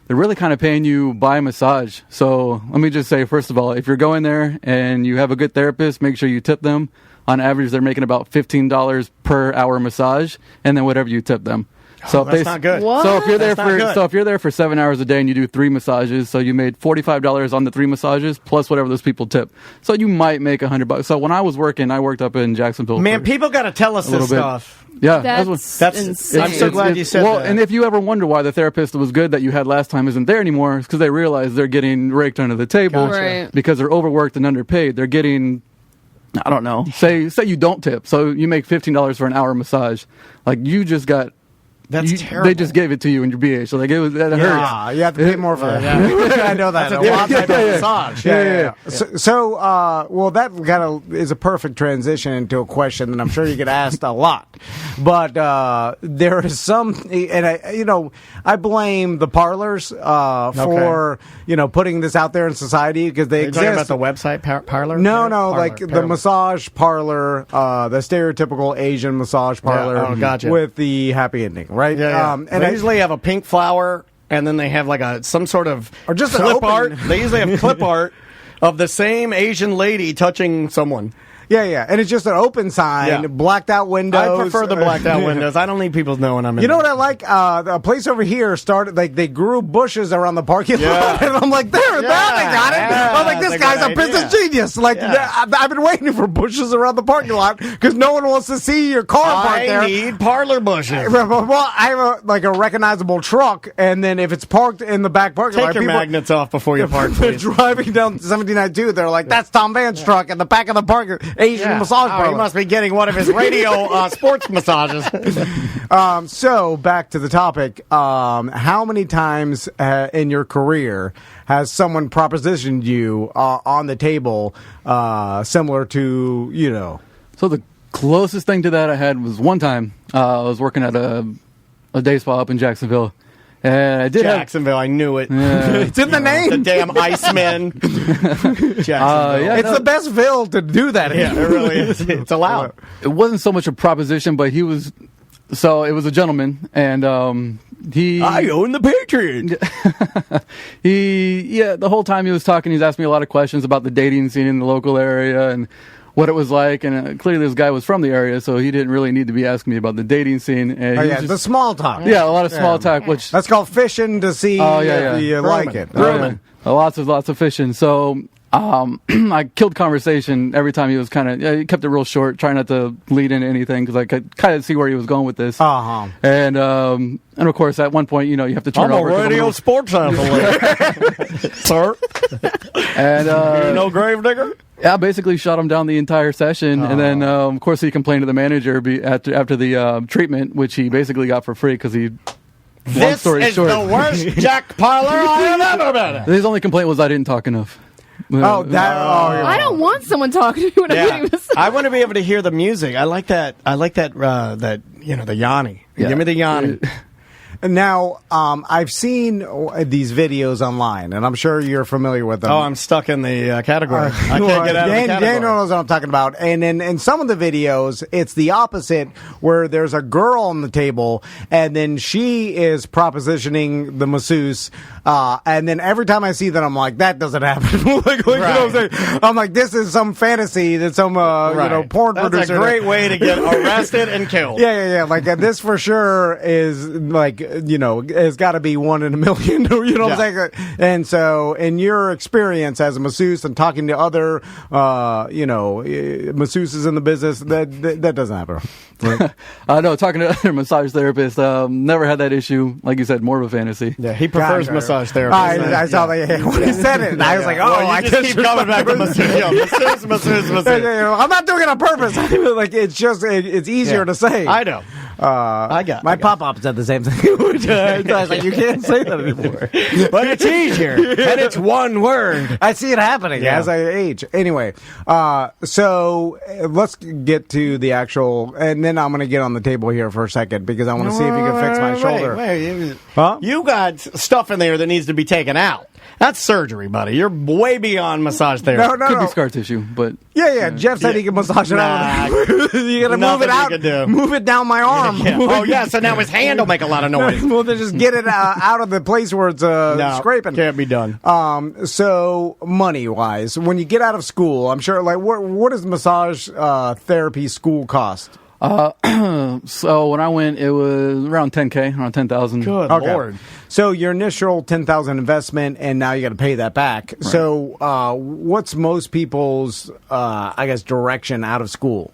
Speaker 6: They're really kind of paying you by massage. So let me just say, first of all, if you're going there and you have a good therapist, make sure you tip them. On average, they're making about $15 per hour massage, and then whatever you tip them. So
Speaker 1: that's not good.
Speaker 3: What?
Speaker 6: So if you're there
Speaker 1: That's
Speaker 6: if you're there for 7 hours a day and you do 3 massages, so you made $45 on the 3 massages plus whatever those people tip. So you might make $100. So when I was working, I worked up in Jacksonville.
Speaker 1: Man, people got to tell us this stuff.
Speaker 6: Yeah,
Speaker 3: that's insane.
Speaker 1: I'm so glad you said that.
Speaker 6: And if you ever wonder why the therapist that was good that you had last time isn't there anymore, it's because they realize they're getting raked under the table
Speaker 3: Right.
Speaker 6: because they're overworked and underpaid. They're getting, I don't know, say you don't tip, so you make $15 for an hour massage. Like you just got.
Speaker 1: That's terrible.
Speaker 6: They just gave it to you in your BH, so like that hurts.
Speaker 2: Yeah, you have to pay more for that. I know that.
Speaker 1: That's a lot type of massage.
Speaker 2: Yeah. So, well, that kind of is a perfect transition into a question that I'm sure you get asked a lot. But there is some, and I blame the parlors for putting this out there in society because they exist.
Speaker 1: Talking about the website parlor?
Speaker 2: No,
Speaker 1: Parlor,
Speaker 2: like the massage parlor, the stereotypical Asian massage parlor
Speaker 1: gotcha.
Speaker 2: with the happy ending, right?
Speaker 1: Yeah. And they usually have a pink flower, and then they have like some sort of
Speaker 2: or just
Speaker 1: clip art. They usually have clip art of the same Asian lady touching someone.
Speaker 2: Yeah, and it's just an open sign, blacked out windows.
Speaker 1: I prefer the blacked out windows. I don't need people knowing I'm in.
Speaker 2: You know what I like? A place over here started like they grew bushes around the parking lot, and I'm like, now they got it. I'm like, this guy's a business genius. Like, I've been waiting for bushes around the parking lot because no one wants to see your car parked there.
Speaker 1: I need parlor bushes.
Speaker 2: Well, I have a recognizable truck, and then if it's parked in the back parking lot,
Speaker 1: take your magnets off before you park.
Speaker 2: They're driving down 1792. They're like, that's Tom Van's truck in the back of the parking. Asian massage parlor.
Speaker 1: He must be getting one of his radio sports massages.
Speaker 2: So back to the topic. How many times in your career has someone propositioned you on the table, similar to, you know?
Speaker 6: So the closest thing to that I had was one time. I was working at a day spa up in Jacksonville. And I did
Speaker 1: Jacksonville, I knew it.
Speaker 2: It's in the name.
Speaker 1: The damn Icemen. Jacksonville.
Speaker 2: It's the best Ville to do that in.
Speaker 1: Yeah, it really is. It's allowed.
Speaker 6: It wasn't so much a proposition, but he was. So it was a gentleman, and he.
Speaker 1: I own the Patriots.
Speaker 6: The whole time he was talking, he's asking me a lot of questions about the dating scene in the local area and what it was like, and clearly this guy was from the area, so he didn't really need to be asking me about the dating scene. And
Speaker 2: the small talk.
Speaker 6: Yeah, a lot of small talk, which
Speaker 2: that's called fishing to see if you like it.
Speaker 6: Lots of fishing. So I killed conversation every time he was he kept it real short, trying not to lead into anything because I could kind of see where he was going with this. And of course, at one point, you have to turn over.
Speaker 1: I'm a radio sports analyst, sir.
Speaker 6: And
Speaker 1: you know Gravedigger?
Speaker 6: Yeah, basically shot him down the entire session, and then of course he complained to the manager after the treatment, which he basically got for free because he.
Speaker 1: This is the worst Jack parlor I have ever been in.
Speaker 6: His only complaint was I didn't talk enough.
Speaker 3: I don't want someone talking to me when I'm getting massage.
Speaker 1: I want to be able to hear the music. I like that. The Yanni.
Speaker 6: Yeah.
Speaker 1: Give me the Yanni.
Speaker 2: Now, I've seen these videos online, and I'm sure you're familiar with them.
Speaker 1: Oh, I'm stuck in the category. I can't get out of the category.
Speaker 2: Dan knows what I'm talking about. And in some of the videos, it's the opposite, where there's a girl on the table, and then she is propositioning the masseuse. And then every time I see that, I'm like, that doesn't happen. You know what I'm saying? I'm like, this is some fantasy that some porn producer.
Speaker 1: That's a great way to get arrested and killed.
Speaker 2: Yeah. Like this for sure is like, has got to be 1 in a million. You know what I'm saying? And so, in your experience as a masseuse and talking to other, masseuses in the business, that doesn't happen. Right?
Speaker 6: No, talking to other massage therapists, never had that issue. Like you said, more of a fantasy.
Speaker 1: Yeah, he prefers massage therapy.
Speaker 2: I saw that when he said it, and I was like, I
Speaker 1: just keep coming back to masseuse.
Speaker 2: I'm not doing it on purpose. Like it's easier to say.
Speaker 1: I know.
Speaker 2: My pop-up said the same thing. I was like, you can't say that anymore.
Speaker 1: But it's easier, and it's one word.
Speaker 2: I see it happening as I age. Anyway, so let's get to the actual, and then I'm going to get on the table here for a second because I want to see if you can fix my shoulder.
Speaker 1: Wait. Huh? You got stuff in there that needs to be taken out. That's surgery, buddy. You're way beyond massage therapy.
Speaker 6: No. Could be scar tissue, but...
Speaker 2: Yeah. Jeff said he could massage it out. You got to move it out. Move it down my arm.
Speaker 1: Yeah. So now his hand will make a lot of noise.
Speaker 2: Well, then just get it out of the place where it's scraping.
Speaker 1: Can't be done.
Speaker 2: So money-wise, when you get out of school, I'm sure, like, what does massage therapy school cost?
Speaker 6: So when I went, it was around $10,000, around $10,000.
Speaker 1: Good Lord.
Speaker 2: So your initial $10,000 investment, and now you got to pay that back. Right. So what's most people's, direction out of school?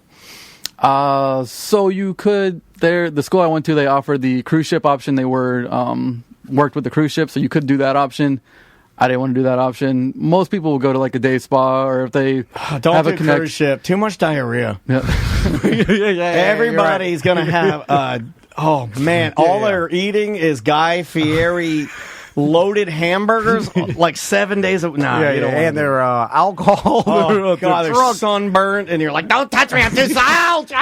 Speaker 6: So you could, the school I went to, they offered the cruise ship option. They were worked with the cruise ship, so you could do that option. I didn't want to do that option. Most people will go to like a day spa, or if they
Speaker 1: don't do cruise ship. Too much diarrhea.
Speaker 6: Yeah.
Speaker 1: Everybody's gonna have. All they're eating is Guy Fieri loaded hamburgers like 7 days a week.
Speaker 2: And they're alcohol.
Speaker 1: Oh, God, they're sunburnt, and you're like, don't touch me, I'm too ouch.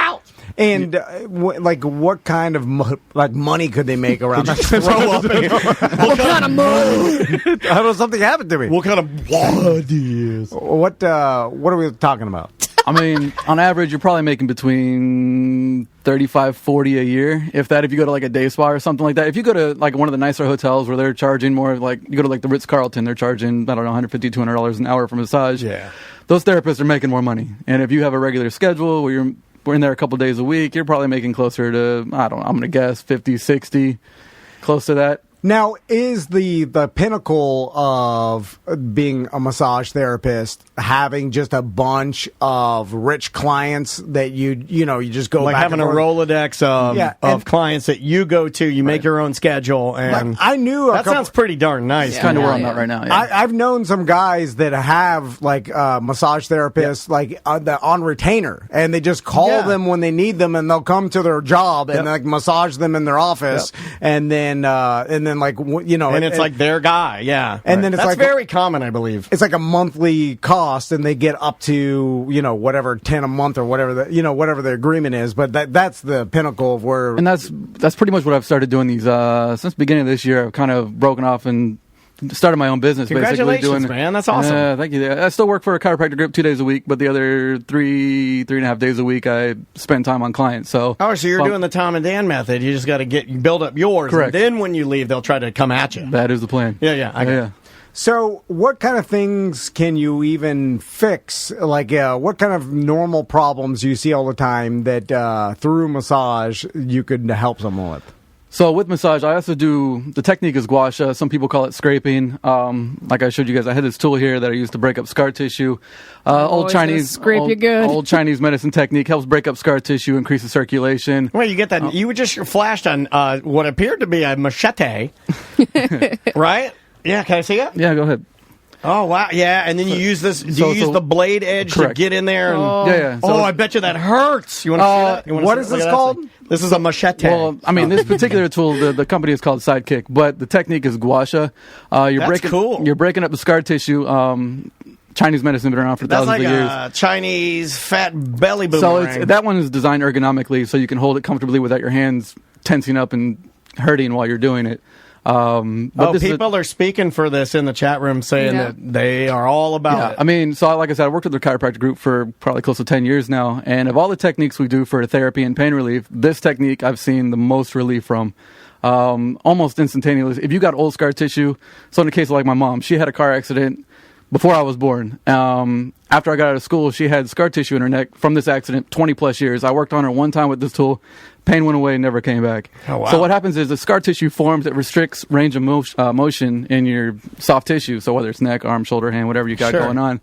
Speaker 2: And what kind of money could they make around that?
Speaker 1: Throw up what kind of money?
Speaker 2: I don't know, something happened to me.
Speaker 1: What kind of bodies?
Speaker 2: What are we talking about?
Speaker 6: I mean, on average, you're probably making between $35-40 a year, if that. If you go to like a day spa or something like that. If you go to like one of the nicer hotels where they're charging more, like you go to like the Ritz-Carlton, they're charging $150-200 an hour for massage.
Speaker 1: Yeah,
Speaker 6: those therapists are making more money. And if you have a regular schedule where we're in there a couple days a week, you're probably making closer to, I'm going to guess, 50, 60, close to that.
Speaker 2: Now, is the pinnacle of being a massage therapist having just a bunch of rich clients that you just go
Speaker 1: like
Speaker 2: back
Speaker 1: having a Rolodex of clients that you go to, you make your own schedule, and
Speaker 2: like, I knew
Speaker 1: that sounds pretty darn nice.
Speaker 6: It's kind of where I'm at right now. Yeah.
Speaker 2: I've known some guys that have like massage therapists like on retainer, and they just call them when they need them, and they'll come to their job and like massage them in their office, and then like
Speaker 1: and it's like their guy,
Speaker 2: and then it's
Speaker 1: that's
Speaker 2: like
Speaker 1: very common, I believe.
Speaker 2: It's like a monthly cost, and they get up to whatever 10 a month or whatever whatever the agreement is. But that's the pinnacle of where.
Speaker 6: And that's pretty much what I've started doing these since the beginning of this year. I've kind of broken off and started my own business.
Speaker 1: Congratulations, man! That's awesome.
Speaker 6: Thank you. I still work for a chiropractor group 2 days a week, but the other three and a half days a week, I spend time on clients. So
Speaker 1: you're doing the Tom and Dan method. You just got to build up yours,
Speaker 6: correct.
Speaker 1: And then when you leave, they'll try to come at you.
Speaker 6: That is the plan.
Speaker 1: Yeah.
Speaker 2: So, what kind of things can you even fix? Like, what kind of normal problems do you see all the time that through massage you could help someone with?
Speaker 6: So with massage, I also do, the technique is gua sha. Some people call it scraping. Like I showed you guys, I had this tool here that I used to break up scar tissue. Old Chinese medicine technique, helps break up scar tissue, increases circulation.
Speaker 1: Well, you get that. You just flashed on what appeared to be a machete, right? Yeah, can I see it?
Speaker 6: Yeah, go ahead.
Speaker 1: Oh, wow. Yeah, and then you use this. Do you use the blade edge to get in there? And,
Speaker 6: yeah.
Speaker 1: So I bet you that hurts. You want to see that?
Speaker 2: What is this called?
Speaker 1: This is a machete.
Speaker 6: Well, I mean, this particular tool, the company is called Sidekick, but the technique is gua sha.
Speaker 1: Cool.
Speaker 6: You're breaking up the scar tissue. Chinese medicine been around for thousands of years.
Speaker 1: That's like a Chinese fat belly boomerang.
Speaker 6: So that one is designed ergonomically, so you can hold it comfortably without your hands tensing up and hurting while you're doing it.
Speaker 1: People are speaking for this in the chat room, saying that they are all about it.
Speaker 6: I mean, so like I said, I worked with the chiropractic group for probably close to 10 years now, and of all the techniques we do for therapy and pain relief, this technique I've seen the most relief from. Almost instantaneously. If you got old scar tissue, so in the case of like my mom, she had a car accident before I was born. After I got out of school, she had scar tissue in her neck from this accident, 20 plus years. I worked on her one time with this tool. Pain went away, never came back.
Speaker 1: Oh, wow.
Speaker 6: So what happens is the scar tissue forms, it restricts range of motion in your soft tissue. So whether it's neck, arm, shoulder, hand, whatever you got going on.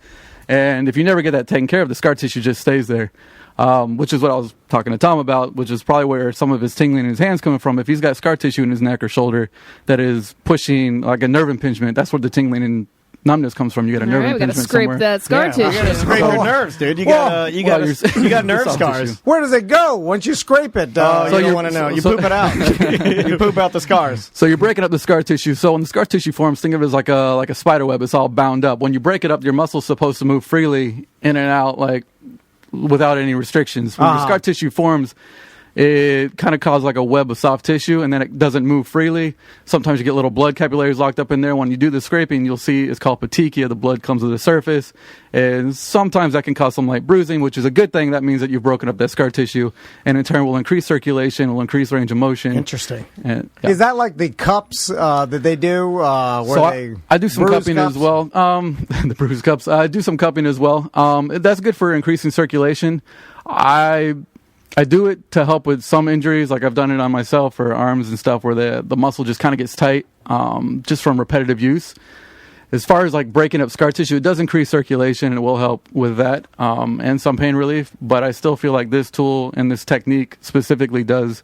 Speaker 6: And if you never get that taken care of, the scar tissue just stays there. Which is what I was talking to Tom about, which is probably where some of his tingling in his hands coming from. If he's got scar tissue in his neck or shoulder that is pushing like a nerve impingement, that's where the tingling and numbness comes from. You get a nerve impingement
Speaker 3: scrape
Speaker 6: somewhere.
Speaker 3: that scar tissue.
Speaker 1: You gotta scrape your nerves, dude. You got nerve scars.
Speaker 2: Where does it go once you scrape it?
Speaker 1: You don't want to know. You poop it out. You poop out the scars.
Speaker 6: So you're breaking up the scar tissue. So when the scar tissue forms, think of it as like a spider web. It's all bound up. When you break it up, your muscle's supposed to move freely in and out, like without any restrictions. When your scar tissue forms, it kind of causes like a web of soft tissue, and then it doesn't move freely. Sometimes you get little blood capillaries locked up in there. When you do the scraping, you'll see it's called petechia. The blood comes to the surface, and sometimes that can cause some light bruising, which is a good thing. That means that you've broken up that scar tissue, and in turn will increase circulation, will increase range of motion.
Speaker 1: Interesting.
Speaker 6: And,
Speaker 2: Is that like the cups that they do?
Speaker 6: I do some cupping as well. The bruise cups. I do some cupping as well. That's good for increasing circulation. I do it to help with some injuries, like I've done it on myself for arms and stuff, where the muscle just kind of gets tight just from repetitive use. As far as like breaking up scar tissue, it does increase circulation and it will help with that and some pain relief. But I still feel like this tool and this technique specifically does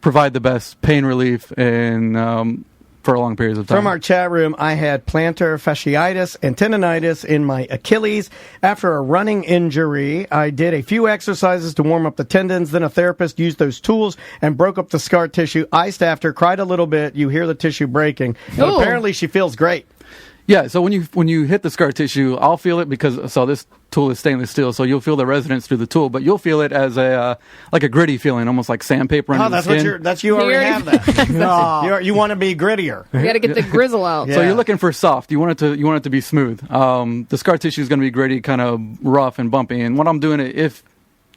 Speaker 6: provide the best pain relief and for long periods of time.
Speaker 1: From our chat room, I had plantar fasciitis and tendonitis in my Achilles. After a running injury, I did a few exercises to warm up the tendons. Then a therapist used those tools and broke up the scar tissue. Iced after, cried a little bit. You hear the tissue breaking. And apparently she feels great.
Speaker 6: Yeah, so when you hit the scar tissue, I'll feel it because this tool is stainless steel, so you'll feel the resonance through the tool, but you'll feel it as like a gritty feeling, almost like sandpaper under the skin.
Speaker 1: You already have that. You want to be grittier.
Speaker 3: You got to get the grizzle out.
Speaker 6: So you're looking for soft. You want it to be smooth. The scar tissue is going to be gritty, kind of rough and bumpy. And when I'm doing it, if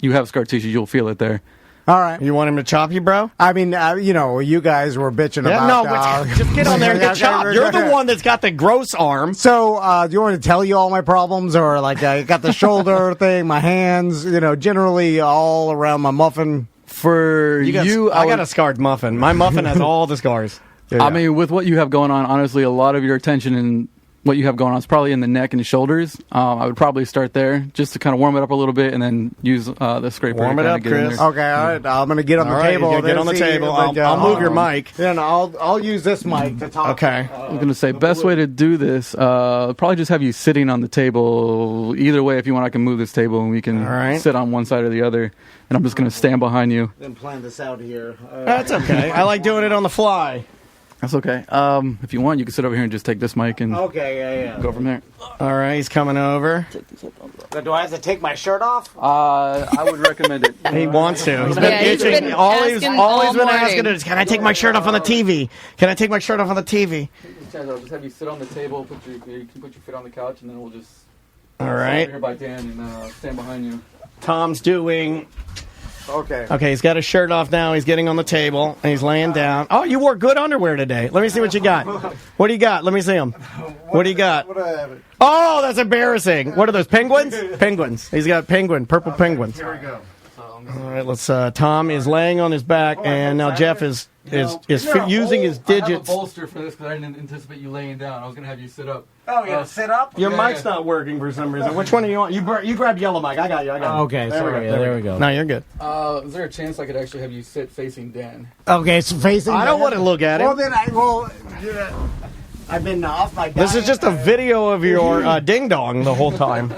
Speaker 6: you have scar tissue, you'll feel it there.
Speaker 2: All right.
Speaker 1: You want him to chop you, bro?
Speaker 2: I mean, you guys were bitching about...
Speaker 1: just get on there and get chopped. You're the one that's got the gross arm.
Speaker 2: So, do you want to tell you all my problems? Or, like, I got the shoulder thing, my hands, generally all around my muffin.
Speaker 6: For
Speaker 1: I got a scarred muffin. My muffin has all the scars.
Speaker 6: I mean, with what you have going on, honestly, a lot of your attention and what you have going on is probably in the neck and the shoulders. I would probably start there just to kind of warm it up a little bit, and then use the scraper.
Speaker 1: Warm it up, Chris.
Speaker 2: Okay, all right. I'm going to get on the table.
Speaker 1: Get on the table. I'll move your mic.
Speaker 2: Then I'll use this mic to talk.
Speaker 1: Okay.
Speaker 6: I'm going to say best way to do this, probably just have you sitting on the table. Either way, if you want, I can move this table and we can sit on one side or the other. And I'm just going to stand behind you.
Speaker 2: Then plan this out here.
Speaker 1: That's okay. I like doing it on the fly.
Speaker 6: That's okay. If you want, you can sit over here and just take this mic and go from there.
Speaker 1: All right, he's coming over.
Speaker 2: Do I have to take my shirt off?
Speaker 6: I would recommend it.
Speaker 1: He wants to. He's been itching. All he's been asking is, can I take my shirt off on the TV? Can I take my shirt off on the TV?
Speaker 6: I'll just have you sit on the table. You can put your feet on the couch, and then we'll just.
Speaker 1: All right.
Speaker 6: Here by Dan and stand behind you.
Speaker 1: Tom's doing.
Speaker 2: Okay.
Speaker 1: Okay, he's got his shirt off now. He's getting on the table, and he's laying down. Oh, you wore good underwear today. Let me see what you got. What do you got? Let me see them. What do you got? Oh, that's embarrassing. What are those, penguins? Penguins. He's got purple penguins.
Speaker 2: Here we go.
Speaker 1: All right, let's. Tom is laying on his back, and now Jeff is using his digits.
Speaker 6: I have a bolster for this because I didn't anticipate you laying down. I was going to have you sit up.
Speaker 2: Oh, yeah, sit up?
Speaker 1: Your mic's not working for some reason. Which one do you want? You grab yellow mic. I got you.
Speaker 2: Okay, sorry. There we go.
Speaker 1: No, you're good.
Speaker 6: Is there a chance I could actually have you sit facing Dan?
Speaker 2: Okay, so facing.
Speaker 1: I don't want to look at it.
Speaker 2: Well, then I've been off my diet.
Speaker 1: This is just a video of your ding dong the whole time.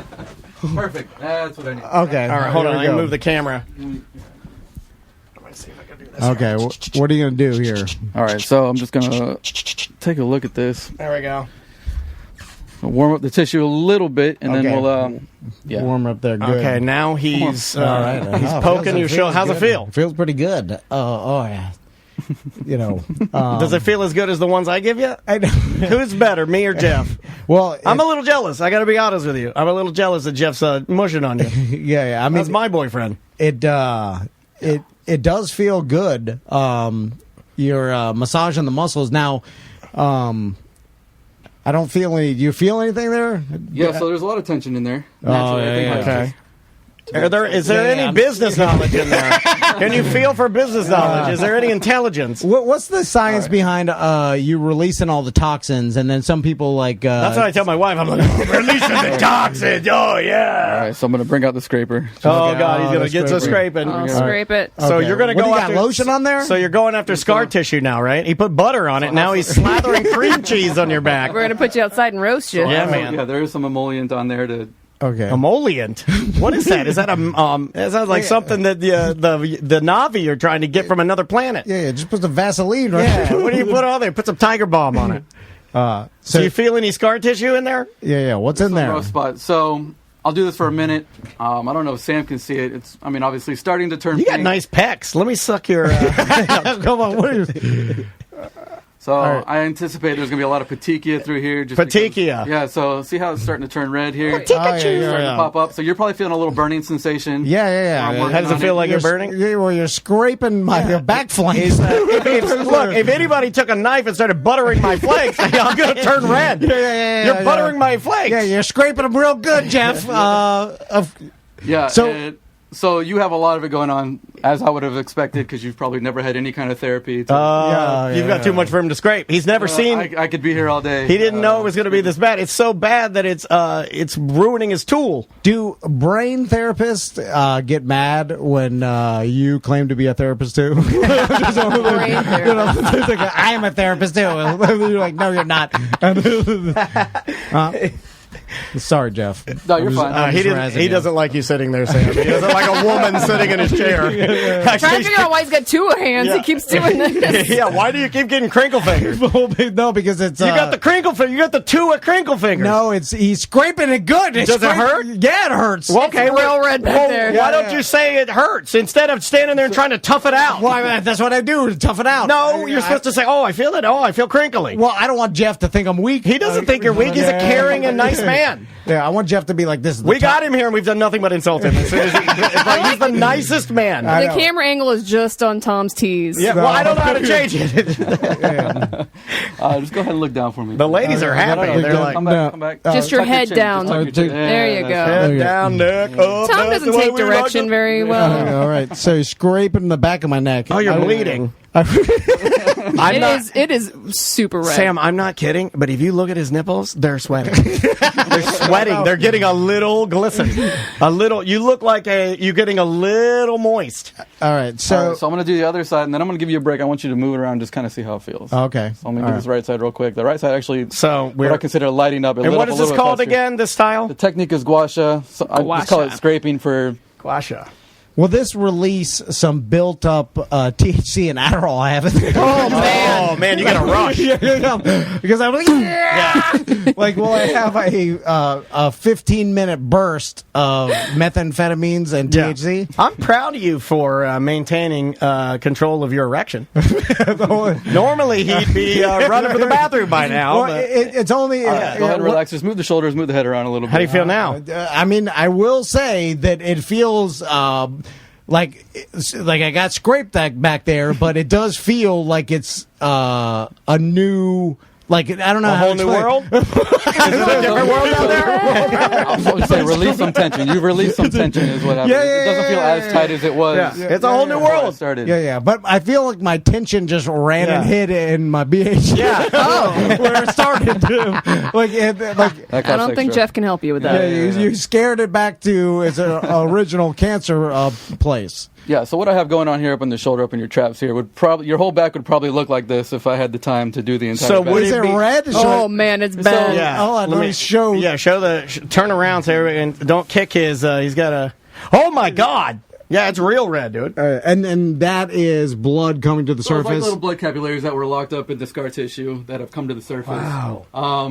Speaker 6: Perfect. That's what I need.
Speaker 2: Okay.
Speaker 1: All right, hold on. I can move the camera.
Speaker 2: Okay, what are you going to do here?
Speaker 6: All right, so I'm just going to take a look at this.
Speaker 1: There we go.
Speaker 6: I'll warm up the tissue a little bit, and then we'll
Speaker 2: warm up there. Good.
Speaker 1: Okay, now he's
Speaker 2: all right.
Speaker 1: he's poking your shoulder. How's it feel?
Speaker 2: Feels pretty good. Oh yeah.
Speaker 1: Does it feel as good as the ones I give you? Who's better, me or Jeff?
Speaker 2: Well,
Speaker 1: I'm a little jealous. I got to be honest with you. I'm a little jealous that Jeff's mushing on you.
Speaker 2: yeah. I mean,
Speaker 1: that's my boyfriend.
Speaker 2: It does feel good. You're massaging the muscles now. I don't feel any. Do you feel anything there?
Speaker 6: Yeah. So there's a lot of tension in there.
Speaker 1: Okay. Is there any business knowledge in there? Can you feel for business knowledge? Is there any intelligence?
Speaker 2: What's the science behind you releasing all the toxins, and then some people like...
Speaker 1: That's what I tell my wife. I'm like, releasing the toxins. Oh, yeah.
Speaker 6: All right, so I'm going to bring out the scraper.
Speaker 1: Oh, God, he's going to get to scraping.
Speaker 3: I'll scrape it.
Speaker 1: So you're going to go
Speaker 2: after... lotion on there?
Speaker 1: So you're going after scar tissue now, right? He put butter on it. Now he's slathering cream cheese on your back.
Speaker 3: We're going to put you outside and roast you.
Speaker 1: Yeah, man.
Speaker 6: Yeah, there is some emollient on there to...
Speaker 2: Okay.
Speaker 1: Emollient? What is that? Is that that sounds like something that the Na'vi are trying to get from another planet.
Speaker 2: Yeah, just put some Vaseline, right?
Speaker 1: Yeah, what do you put on there? Put some Tiger Balm on it. So you feel any scar tissue in there?
Speaker 2: Yeah. What's in there?
Speaker 6: Rough spot. So I'll do this for a minute. I don't know if Sam can see it. It's, obviously starting to turn.
Speaker 1: You got nice pecs. Let me suck your.
Speaker 2: Come on, what are you?
Speaker 6: So I anticipate there's going to be a lot of petechia through here.
Speaker 1: Petechia?
Speaker 6: Yeah, so see how it's starting to turn red here?
Speaker 1: Pikachu!
Speaker 6: Starting to pop up. So you're probably feeling a little burning sensation.
Speaker 2: Yeah.
Speaker 1: How does it feel like you're burning?
Speaker 2: You're scraping my back flanks.
Speaker 1: Look, if anybody took a knife and started buttering my flanks, I'm going to turn red.
Speaker 2: Yeah.
Speaker 1: You're buttering my flanks.
Speaker 2: Yeah, you're scraping them real good, Jeff.
Speaker 6: Yeah, so you have a lot of it going on, as I would have expected, because you've probably never had any kind of therapy. You've
Speaker 1: got too much for him to scrape. He's never seen.
Speaker 6: I could be here all day.
Speaker 1: He didn't know it was going to be this bad. It's so bad that it's ruining his tool.
Speaker 2: Do brain therapists get mad when you claim to be a therapist too?
Speaker 3: Brain therapist.
Speaker 2: I am a therapist too. You're like, no, you're not. Sorry, Jeff.
Speaker 6: No, you're fine.
Speaker 1: He doesn't like you sitting there, Sam. He doesn't like a woman sitting in his chair.
Speaker 3: I'm trying to figure out why he's got two hands.
Speaker 1: Yeah.
Speaker 3: He keeps doing this.
Speaker 1: Yeah, why do you keep getting crinkle fingers?
Speaker 2: No, because it's...
Speaker 1: You got the crinkle finger. You got the two crinkle fingers.
Speaker 2: No, he's scraping it good.
Speaker 1: Does it hurt?
Speaker 2: Yeah, it hurts.
Speaker 1: Well, okay,
Speaker 3: it's real red back there.
Speaker 1: Why don't you say it hurts instead of standing there and trying to tough it out?
Speaker 2: Well, that's what I do, to tough it out.
Speaker 1: No, you're supposed to say, I feel it. I feel crinkly.
Speaker 2: Well, I don't want Jeff to think I'm weak.
Speaker 1: He doesn't think you're weak. He's a caring and nice man.
Speaker 2: Yeah, I want Jeff to be like this.
Speaker 1: We got him here, and we've done nothing but insult him. He's the nicest man.
Speaker 3: The camera angle is just on Tom's tees.
Speaker 1: Yeah, well, I don't know how to change it.
Speaker 6: Just go ahead and look down for me.
Speaker 1: The ladies are happy. They're like,
Speaker 6: come back.
Speaker 3: Just your head down. There you go.
Speaker 1: head down, neck up.
Speaker 3: Tom doesn't take direction very well.
Speaker 7: All right, so scraping the back of my neck.
Speaker 1: Oh, you're bleeding.
Speaker 3: It is super red.
Speaker 1: Sam, I'm not kidding, but if you look at his nipples, they're sweating. They're sweating. They're getting a little glisten. A little. You look like you're getting a little moist.
Speaker 7: All right, so
Speaker 6: So I'm going to do the other side, and then I'm going to give you a break. I want you to move it around, just kind of see how it feels.
Speaker 7: okay.
Speaker 6: So I'm going to do this right side real quick. The right side actually,
Speaker 1: So
Speaker 6: what I consider lighting up. It
Speaker 1: And
Speaker 6: lit
Speaker 1: what
Speaker 6: up
Speaker 1: is
Speaker 6: a
Speaker 1: this
Speaker 6: little bit
Speaker 1: called
Speaker 6: faster.
Speaker 1: again? This style?
Speaker 6: The technique is gua sha. So I just call it scraping for.
Speaker 1: Gua sha.
Speaker 7: Will this release some built-up THC and Adderall I have in there?
Speaker 3: Oh, man.
Speaker 1: Oh man, you got to rush.
Speaker 7: Because I'm like, yeah. Like, will I have a 15-minute burst of methamphetamines and THC?
Speaker 1: I'm proud of you for maintaining control of your erection. Normally he'd be running for the bathroom by now.
Speaker 7: Well,
Speaker 1: but
Speaker 7: it's only.
Speaker 6: Go ahead and relax. Just move the shoulders, move the head around a little bit.
Speaker 1: how do you feel now?
Speaker 7: I mean, I will say that it feels like I got scraped back there, but it does feel like it's a new. Like, I don't know
Speaker 1: A
Speaker 7: how
Speaker 1: whole
Speaker 7: to
Speaker 1: new
Speaker 7: explain.
Speaker 1: world? Is it a different world out there?
Speaker 6: I was going to say release some tension. You've released some tension, is what happened. It doesn't feel as tight as it was.
Speaker 1: Yeah. It's a whole new
Speaker 6: before I
Speaker 1: world.
Speaker 6: started.
Speaker 7: Yeah. But I feel like my tension just ran and hit in my BH.
Speaker 1: Yeah.
Speaker 7: Where it started.
Speaker 6: That
Speaker 3: I don't think Jeff can help you with that.
Speaker 7: You scared it back to its original cancer place.
Speaker 6: Yeah, so what I have going on here up in the shoulder, up in your traps here, would probably your whole back would probably look like this if I had the time to do the entire
Speaker 1: So
Speaker 6: back.
Speaker 1: would
Speaker 7: Is
Speaker 1: it
Speaker 7: it
Speaker 1: be-
Speaker 7: red?
Speaker 3: Oh, man, it's bad.
Speaker 1: Yeah.
Speaker 7: Oh, let me show.
Speaker 1: Yeah, show turn around so everybody, and don't kick his. He's got a. Oh my God! Yeah, it's real red, dude.
Speaker 7: And that is blood coming to the
Speaker 6: So it's
Speaker 7: surface.
Speaker 6: like little blood capillaries that were locked up in the scar tissue that have come to the surface.
Speaker 1: Wow.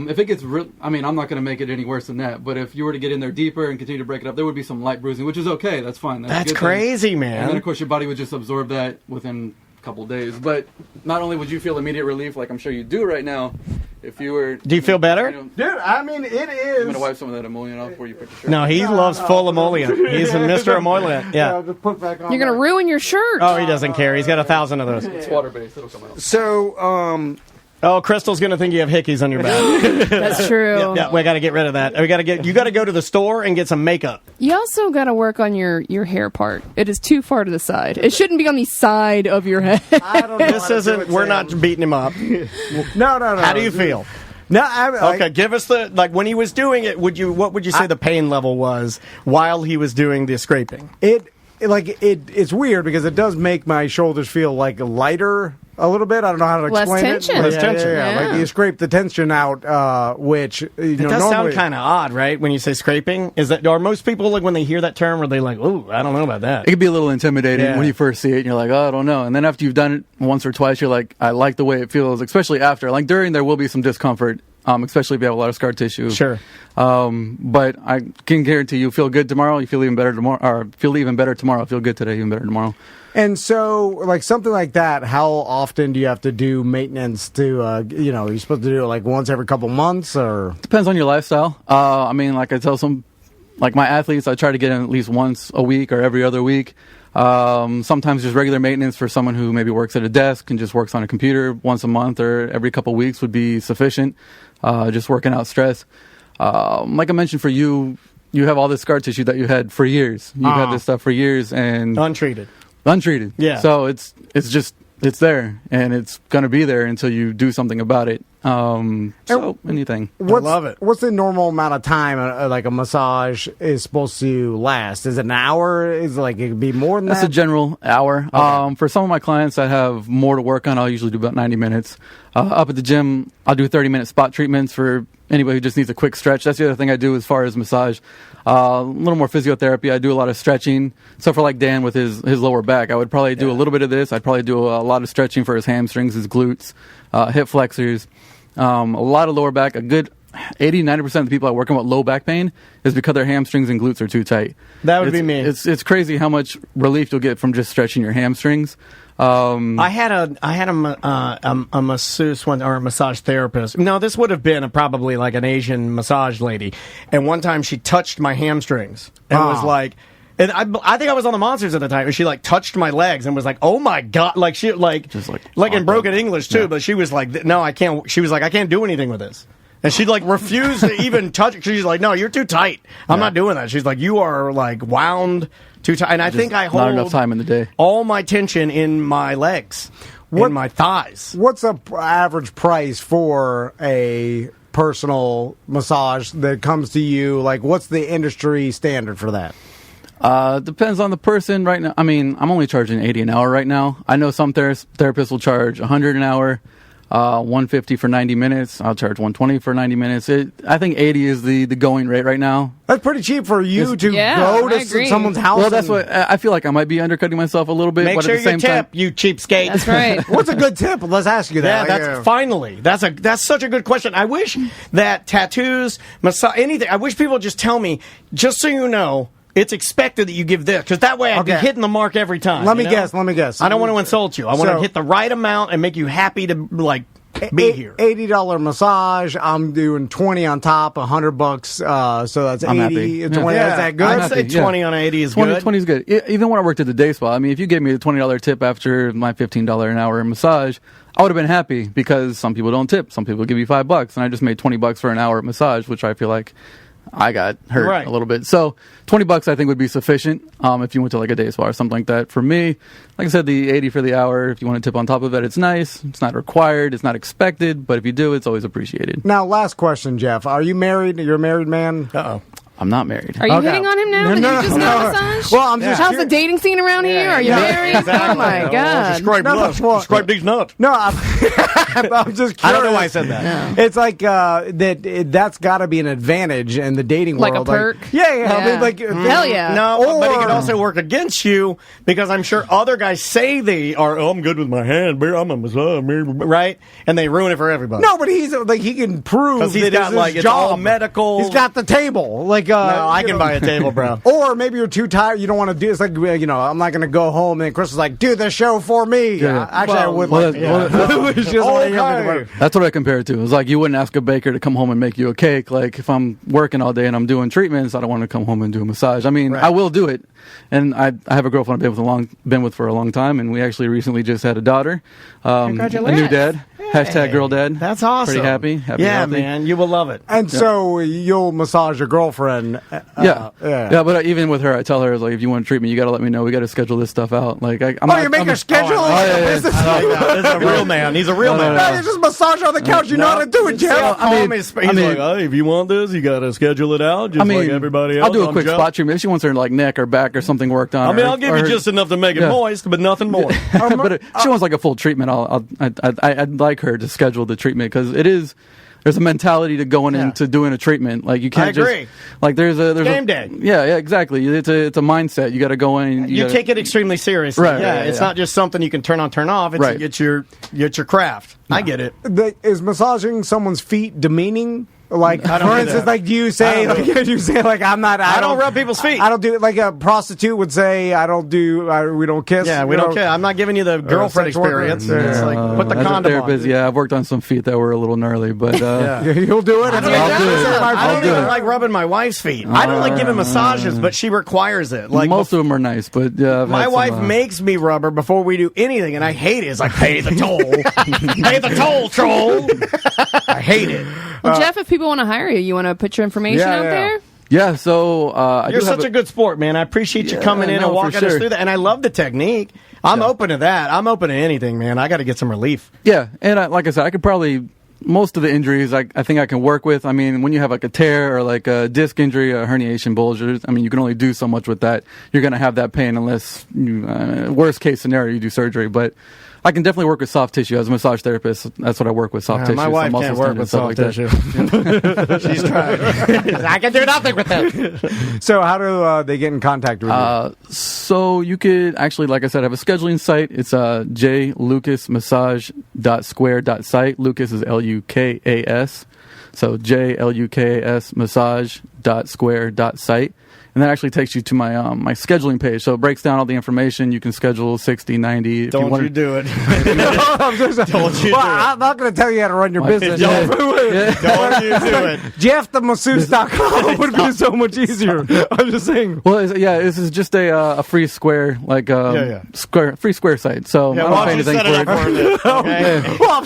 Speaker 6: If it gets I mean, I'm not going to make it any worse than that, but if you were to get in there deeper and continue to break it up, there would be some light bruising, which is okay. That's fine. That's a
Speaker 1: That's
Speaker 6: good thing.
Speaker 1: crazy, man.
Speaker 6: And then, of course, your body would just absorb that within a couple days. But not only would you feel immediate relief, like I'm sure you do right now, if you were...
Speaker 1: Do you feel better?
Speaker 7: Dude, I mean, it
Speaker 6: I'm
Speaker 7: is.
Speaker 6: going to wipe some of that emollient off before you put your shirt
Speaker 1: No,
Speaker 6: on.
Speaker 1: he loves full emollient. He's a Mr. Emollient. Yeah.
Speaker 7: Just put back on
Speaker 3: You're going to ruin your shirt.
Speaker 1: Oh, he doesn't care. He's got 1,000 of those.
Speaker 6: It's water-based. It'll come out.
Speaker 7: So,
Speaker 1: Oh, Crystal's gonna think you have hickeys on your back.
Speaker 3: That's true.
Speaker 1: Yeah, we got to get rid of that. You got to go to the store and get some makeup.
Speaker 3: You also got to work on your hair part. It is too far to the side. It shouldn't be on the side of your head.
Speaker 7: I don't know.
Speaker 1: This isn't. We're not beating him up.
Speaker 7: No.
Speaker 1: How do you feel?
Speaker 7: No,
Speaker 1: Okay, give us when he was doing it. What would you say the pain level was while he was doing the scraping?
Speaker 7: It's weird because it does make my shoulders feel like lighter a little bit. I don't know how to
Speaker 3: Less
Speaker 7: explain
Speaker 3: tension.
Speaker 7: it.
Speaker 1: Less tension.
Speaker 7: Yeah. Like you scrape the tension out, which
Speaker 1: It does sound kind of odd, right? When you say scraping, are most people like when they hear that term, are they like, "Ooh, I don't know about that"?
Speaker 6: It can be a little intimidating
Speaker 1: Yeah.
Speaker 6: when you first see it, and you're like, oh, I don't know. And then after you've done it once or twice, you're like, I like the way it feels, especially after. Like during, there will be some discomfort, especially if you have a lot of scar tissue.
Speaker 1: Sure.
Speaker 6: But I can guarantee you feel good tomorrow, you feel even better tomorrow, or feel even better tomorrow, feel good today, even better tomorrow.
Speaker 7: And so, like something like that, how often do you have to do maintenance to, you're supposed to do it like once every couple months or?
Speaker 6: Depends on your lifestyle. I mean, like I tell like my athletes, I try to get in at least once a week or every other week. Sometimes just regular maintenance for someone who maybe works at a desk and just works on a computer once a month or every couple weeks would be sufficient. Just working out stress. Like I mentioned, for you have all this scar tissue that you had for years. You've had this stuff for years and
Speaker 1: Untreated.
Speaker 6: Yeah. So it's there and it's going to be there until you do something about it. So anything.
Speaker 1: I love it.
Speaker 7: What's the normal amount of time like a massage is supposed to last? Is it an hour? Is it like it could be more than
Speaker 6: That's
Speaker 7: that?
Speaker 6: a general hour. Okay. For some of my clients that have more to work on, I'll usually do about 90 minutes. Up at the gym, I'll do 30-minute spot treatments for anybody who just needs a quick stretch. That's the other thing I do as far as massage. A little more physiotherapy. I do a lot of stretching. So for like Dan with his lower back, I would probably do a little bit of this. I'd probably do a lot of stretching for his hamstrings, his glutes, hip flexors. A lot of lower back. A good 80-90% of the people I work on with low back pain is because their hamstrings and glutes are too tight.
Speaker 1: That would be me.
Speaker 6: It's crazy how much relief you'll get from just stretching your hamstrings.
Speaker 1: I had a masseuse or a massage therapist. No, this would have been probably like an Asian massage lady. And one time she touched my hamstrings and was like, And I think I was on the Monsters at the time, and she like touched my legs and was like, "Oh my god!" Like she
Speaker 6: Just
Speaker 1: like in broken English too. But she was like, "No, I can't." She was like, "I can't do anything with this." And she'd like refuse to even touch it. She's like, "No, you're too tight. I'm not doing that." She's like, "You are like wound too tight." And I think I hold
Speaker 6: not enough time in the day.
Speaker 1: All my tension in my legs, in my thighs.
Speaker 2: What's the average price for a personal massage that comes to you? Like, what's the industry standard for that?
Speaker 6: Depends on the person right now. I mean, I'm only charging $80 an hour right now. I know some therapists will charge $100 an hour, $150 for 90 minutes. I'll charge $120 for 90 minutes. I think $80 is the going rate right now.
Speaker 2: That's pretty cheap for you to
Speaker 3: Yeah,
Speaker 2: go
Speaker 3: I
Speaker 2: to
Speaker 3: agree.
Speaker 2: someone's house.
Speaker 6: Well, that's what I feel like I might be undercutting myself a little bit.
Speaker 1: Make
Speaker 6: but
Speaker 1: sure
Speaker 6: at the
Speaker 1: you
Speaker 6: same
Speaker 1: tip,
Speaker 6: time,
Speaker 1: you cheapskate.
Speaker 3: That's right.
Speaker 2: What's a good tip? Let's ask you
Speaker 1: Yeah,
Speaker 2: that.
Speaker 1: that's finally. That's such a good question. I wish that tattoos, massage, anything. I wish people would just tell me, just so you know, it's expected that you give this, because that way I'd be
Speaker 2: Okay.
Speaker 1: hitting the mark every time.
Speaker 2: Let me
Speaker 1: you know?
Speaker 2: guess. Let me guess.
Speaker 1: I don't want to insult you. I want to
Speaker 2: So-
Speaker 1: hit the right amount and make you happy to like be here.
Speaker 2: $80 massage. I'm doing 20 on top, $100. So that's
Speaker 6: I'm
Speaker 2: 80.
Speaker 6: happy.
Speaker 2: 20.
Speaker 1: Yeah,
Speaker 2: Is that good?
Speaker 1: I'd
Speaker 6: I'm
Speaker 1: say
Speaker 6: happy, yeah.
Speaker 1: 20 on 80 is
Speaker 6: 20
Speaker 1: good.
Speaker 6: is good. Even when I worked at the day spa, I mean, if you gave me a $20 tip after my $15 an hour massage, I would have been happy, because some people don't tip. Some people give you $5, and I just made $20 for an hour massage, which I feel like I got hurt
Speaker 1: Right.
Speaker 6: a little bit. So $20 I think would be sufficient if you went to like a day spa or something like that. For me, like I said, the $80 for the hour, if you want to tip on top of it, it's nice. It's not required. It's not expected. But if you do, it's always appreciated.
Speaker 2: Now, last question, Jeff. Are you married? You're a married man?
Speaker 1: Uh-oh.
Speaker 6: I'm not married.
Speaker 3: Are you
Speaker 2: Okay.
Speaker 3: hitting on him now? Did you just got a massage?
Speaker 2: Well, I'm just
Speaker 3: How's the dating scene around here? Are you married? Oh my god!
Speaker 1: Describe
Speaker 2: No,
Speaker 1: nuts.
Speaker 2: well,
Speaker 1: Describe these nuts.
Speaker 2: No, I'm just curious.
Speaker 1: I don't know why I said that.
Speaker 2: It's like that's got to be an advantage in the dating
Speaker 3: Like a
Speaker 2: world.
Speaker 3: perk?
Speaker 2: Yeah. I mean, like
Speaker 3: Hell yeah!
Speaker 1: No, but it
Speaker 2: Or-
Speaker 1: can also work against you, because I'm sure other guys say they are, I'm good with my hand, I'm a massage, right? And they ruin it for everybody.
Speaker 2: No, but he's like, he can prove
Speaker 1: 'Cause he's
Speaker 2: that
Speaker 1: got,
Speaker 2: it's
Speaker 1: like,
Speaker 2: his
Speaker 1: it's all
Speaker 2: job.
Speaker 1: medical.
Speaker 2: He's got the table. Like,
Speaker 1: No, I
Speaker 2: you
Speaker 1: can
Speaker 2: know.
Speaker 1: buy a table, bro.
Speaker 2: Or maybe you're too tired. You don't want to do. It's like, you know, I'm not going to go home. And Chris is like, do the show for me.
Speaker 6: Yeah.
Speaker 2: Actually, I would
Speaker 6: Well,
Speaker 2: like.
Speaker 6: well,
Speaker 2: She doesn't want to hear me.
Speaker 1: Okay.
Speaker 6: That's what I compare it to. It's like you wouldn't ask a baker to come home and make you a cake. Like if I'm working all day and I'm doing treatments, I don't want to come home and do a massage. I mean,
Speaker 1: Right.
Speaker 6: I will do it. And I have a girlfriend I've been with for a long time, and we actually recently just had a daughter, a new
Speaker 1: Congratulations.
Speaker 6: dad. Hashtag girl dad.
Speaker 1: That's awesome.
Speaker 6: Pretty happy. Happy
Speaker 1: yeah,
Speaker 6: healthy.
Speaker 1: man, you will love it.
Speaker 2: And so you'll massage your girlfriend.
Speaker 6: Yeah.
Speaker 2: yeah.
Speaker 6: But even with her, I tell her, like, if you want to treat me, you got to let me know. We got to schedule this stuff out. Like, I'm
Speaker 2: Oh,
Speaker 6: not,
Speaker 2: you make
Speaker 6: I'm
Speaker 2: a schedule?
Speaker 6: yeah.
Speaker 1: He's a real man. He's a real man.
Speaker 2: No, you just massage on the couch. You know how to do it, Jeff.
Speaker 1: He's like, hey, if you want this, you got to schedule it out, just like everybody else.
Speaker 6: I'll do a quick
Speaker 1: Jeff.
Speaker 6: spot treatment. If she wants her like neck or back or something worked on.
Speaker 1: I mean,
Speaker 6: or-
Speaker 1: I'll give
Speaker 6: or
Speaker 1: you
Speaker 6: her-
Speaker 1: just enough to make it
Speaker 6: Yeah.
Speaker 1: moist, but nothing more.
Speaker 6: but if she wants like a full treatment, I'd like her to schedule the treatment, because there's a mentality to going into doing a treatment. Like you can't
Speaker 1: I agree.
Speaker 6: just like there's
Speaker 1: Game day.
Speaker 6: Yeah, exactly. It's a mindset. You got to go in. And
Speaker 1: You take it extremely seriously.
Speaker 6: Right,
Speaker 1: Yeah,
Speaker 6: right,
Speaker 1: it's
Speaker 6: yeah.
Speaker 1: not just something you can turn on, turn off. It's
Speaker 6: Right.
Speaker 1: it's your craft. I get it.
Speaker 2: Is massaging someone's feet demeaning? Like,
Speaker 1: I don't
Speaker 2: for
Speaker 1: do
Speaker 2: instance,
Speaker 1: that.
Speaker 2: like you say,
Speaker 1: I don't
Speaker 2: like you say, like I
Speaker 1: don't rub people's feet.
Speaker 2: I don't do it. Like a prostitute would say, I don't do. we don't kiss.
Speaker 1: Yeah, we
Speaker 2: you
Speaker 1: don't
Speaker 2: know?
Speaker 1: care. I'm not giving you the girlfriend
Speaker 2: sex worker.
Speaker 1: experience.
Speaker 2: Yeah.
Speaker 1: It's like, put the
Speaker 6: as a
Speaker 1: condom
Speaker 6: therapist,
Speaker 1: on.
Speaker 6: yeah, I've worked on some feet that were a little gnarly, but
Speaker 2: You'll do it.
Speaker 1: I don't,
Speaker 6: I'll do it.
Speaker 1: I don't
Speaker 6: I'll do
Speaker 1: even
Speaker 6: it.
Speaker 1: like rubbing my wife's feet. I don't like giving massages, but she requires it. Like
Speaker 6: most of them are nice. But yeah, I've
Speaker 1: my
Speaker 6: had some,
Speaker 1: wife makes me rub her before we do anything, and I hate it. It's like, pay the toll. Pay the toll, troll. I hate it.
Speaker 3: Well, Jeff, if people want to hire you, you want to put your information out there?
Speaker 6: Yeah, so I
Speaker 1: You're
Speaker 6: do have
Speaker 1: such a good sport, man. I appreciate you coming in
Speaker 6: no,
Speaker 1: and
Speaker 6: for
Speaker 1: walking us
Speaker 6: sure.
Speaker 1: through that. And I love the technique. I'm open to that. I'm open to anything, man. I got to get some relief.
Speaker 6: Yeah, and like I said, I could probably most of the injuries I think I can work with. I mean, when you have like a tear or like a disc injury, a herniation bulge, I mean, you can only do so much with that. You're going to have that pain unless, worst case scenario, you do surgery. But I can definitely work with soft tissue as a massage therapist. That's what I work with, soft tissue.
Speaker 1: My wife can't work with soft tissue. She's trying. I can do nothing with it.
Speaker 2: So how do they get in contact with you?
Speaker 6: So you could actually, like I said, have a scheduling site. It's jlukasmassage.square.site. Lucas is Lukas. So jlukas massage.square.site. and that actually takes you to my my scheduling page. So it breaks down all the information. You can schedule 60, 90.
Speaker 1: Don't you do it.
Speaker 2: I'm not going to tell you how to run your business.
Speaker 1: Don't you do it.
Speaker 2: JeffTheMasseuse.com would be so much easier. I'm just saying.
Speaker 6: Well, this is just a free square, like free Square site. So I don't pay anything for it.
Speaker 2: Okay. Well,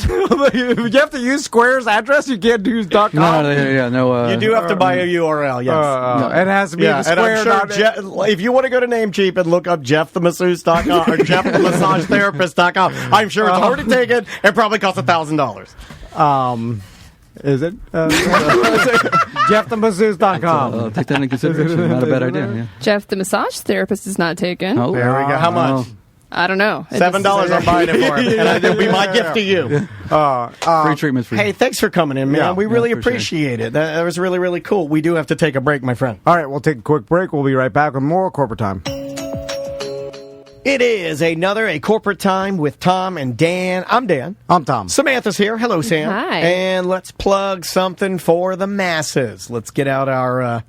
Speaker 2: you have to use Square's address. You can't use .com.
Speaker 6: No.
Speaker 1: You do have to buy a URL. Yes.
Speaker 2: It has to be the Square.
Speaker 1: And I'm sure if you want to go to Namecheap and look up JeffTheMasseuse.com or JeffTheMassageTherapist.com, I'm sure it's already taken and probably costs $1,000.
Speaker 2: Is it? JeffTheMasseuse.com.
Speaker 6: Take that into consideration. Not a bad idea. Yeah.
Speaker 3: Jeff, the massage therapist is not taken.
Speaker 6: Oh,
Speaker 1: there we go. How much?
Speaker 3: I don't know.
Speaker 1: $7 I'm buying it for him. And it'll be my gift to you.
Speaker 6: Free treatment's free.
Speaker 1: Hey, thanks for coming in, man.
Speaker 2: Yeah,
Speaker 1: we really appreciate it. That was really, really cool. We do have to take a break, my friend.
Speaker 2: All right, we'll take a quick break. We'll be right back with more Corporate Time.
Speaker 1: It is a corporate time with Tom and Dan. I'm Dan.
Speaker 2: I'm Tom.
Speaker 1: Samantha's here. Hello, Sam.
Speaker 3: Hi.
Speaker 1: And let's plug something for the masses. Let's get out our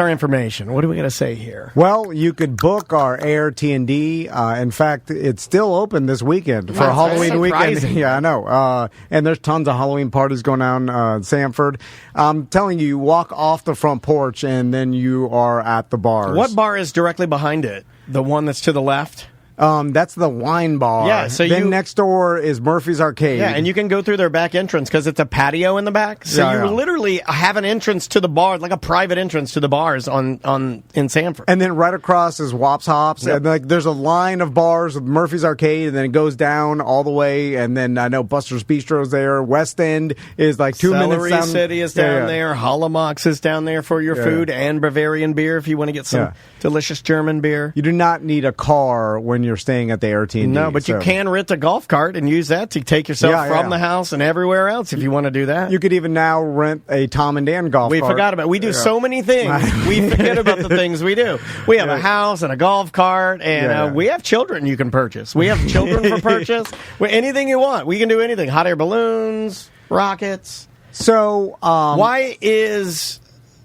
Speaker 1: information. What do we got to say here?
Speaker 2: Well, you could book our Air T&D. In fact, it's still open this weekend for
Speaker 1: Wow,
Speaker 2: Halloween weekend. Yeah, I know. And there's tons of Halloween parties going on in Sanford. I'm telling you, walk off the front porch and then you are at the bars.
Speaker 1: What bar is directly behind it? The one that's to the left?
Speaker 2: That's the wine bar.
Speaker 1: Yeah, so
Speaker 2: then next door is Murphy's Arcade.
Speaker 1: Yeah, and you can go through their back entrance because it's a patio in the back. So you literally have an entrance to the bar, like a private entrance to the bars in Sanford.
Speaker 2: And then right across is Wops Hops, and there's a line of bars with Murphy's Arcade, and then it goes down all the way. And then I know Buster's Bistro's there. West End is like 2 minutes
Speaker 1: Celery
Speaker 2: down.
Speaker 1: City is down there. Holomox is down there for your food and Bavarian beer if you want to get some delicious German beer.
Speaker 2: You do not need a car when you're staying at the Air T&D.
Speaker 1: No, but you can rent a golf cart and use that to take yourself from the house and everywhere else if you want to do that.
Speaker 2: You could even now rent a Tom and Dan golf cart.
Speaker 1: We forgot about it. We do so many things. We forget about the things we do. We have a house and a golf cart, and we have children you can purchase. We have children for purchase. Anything you want. We can do anything. Hot air balloons, rockets.
Speaker 2: So,
Speaker 1: why is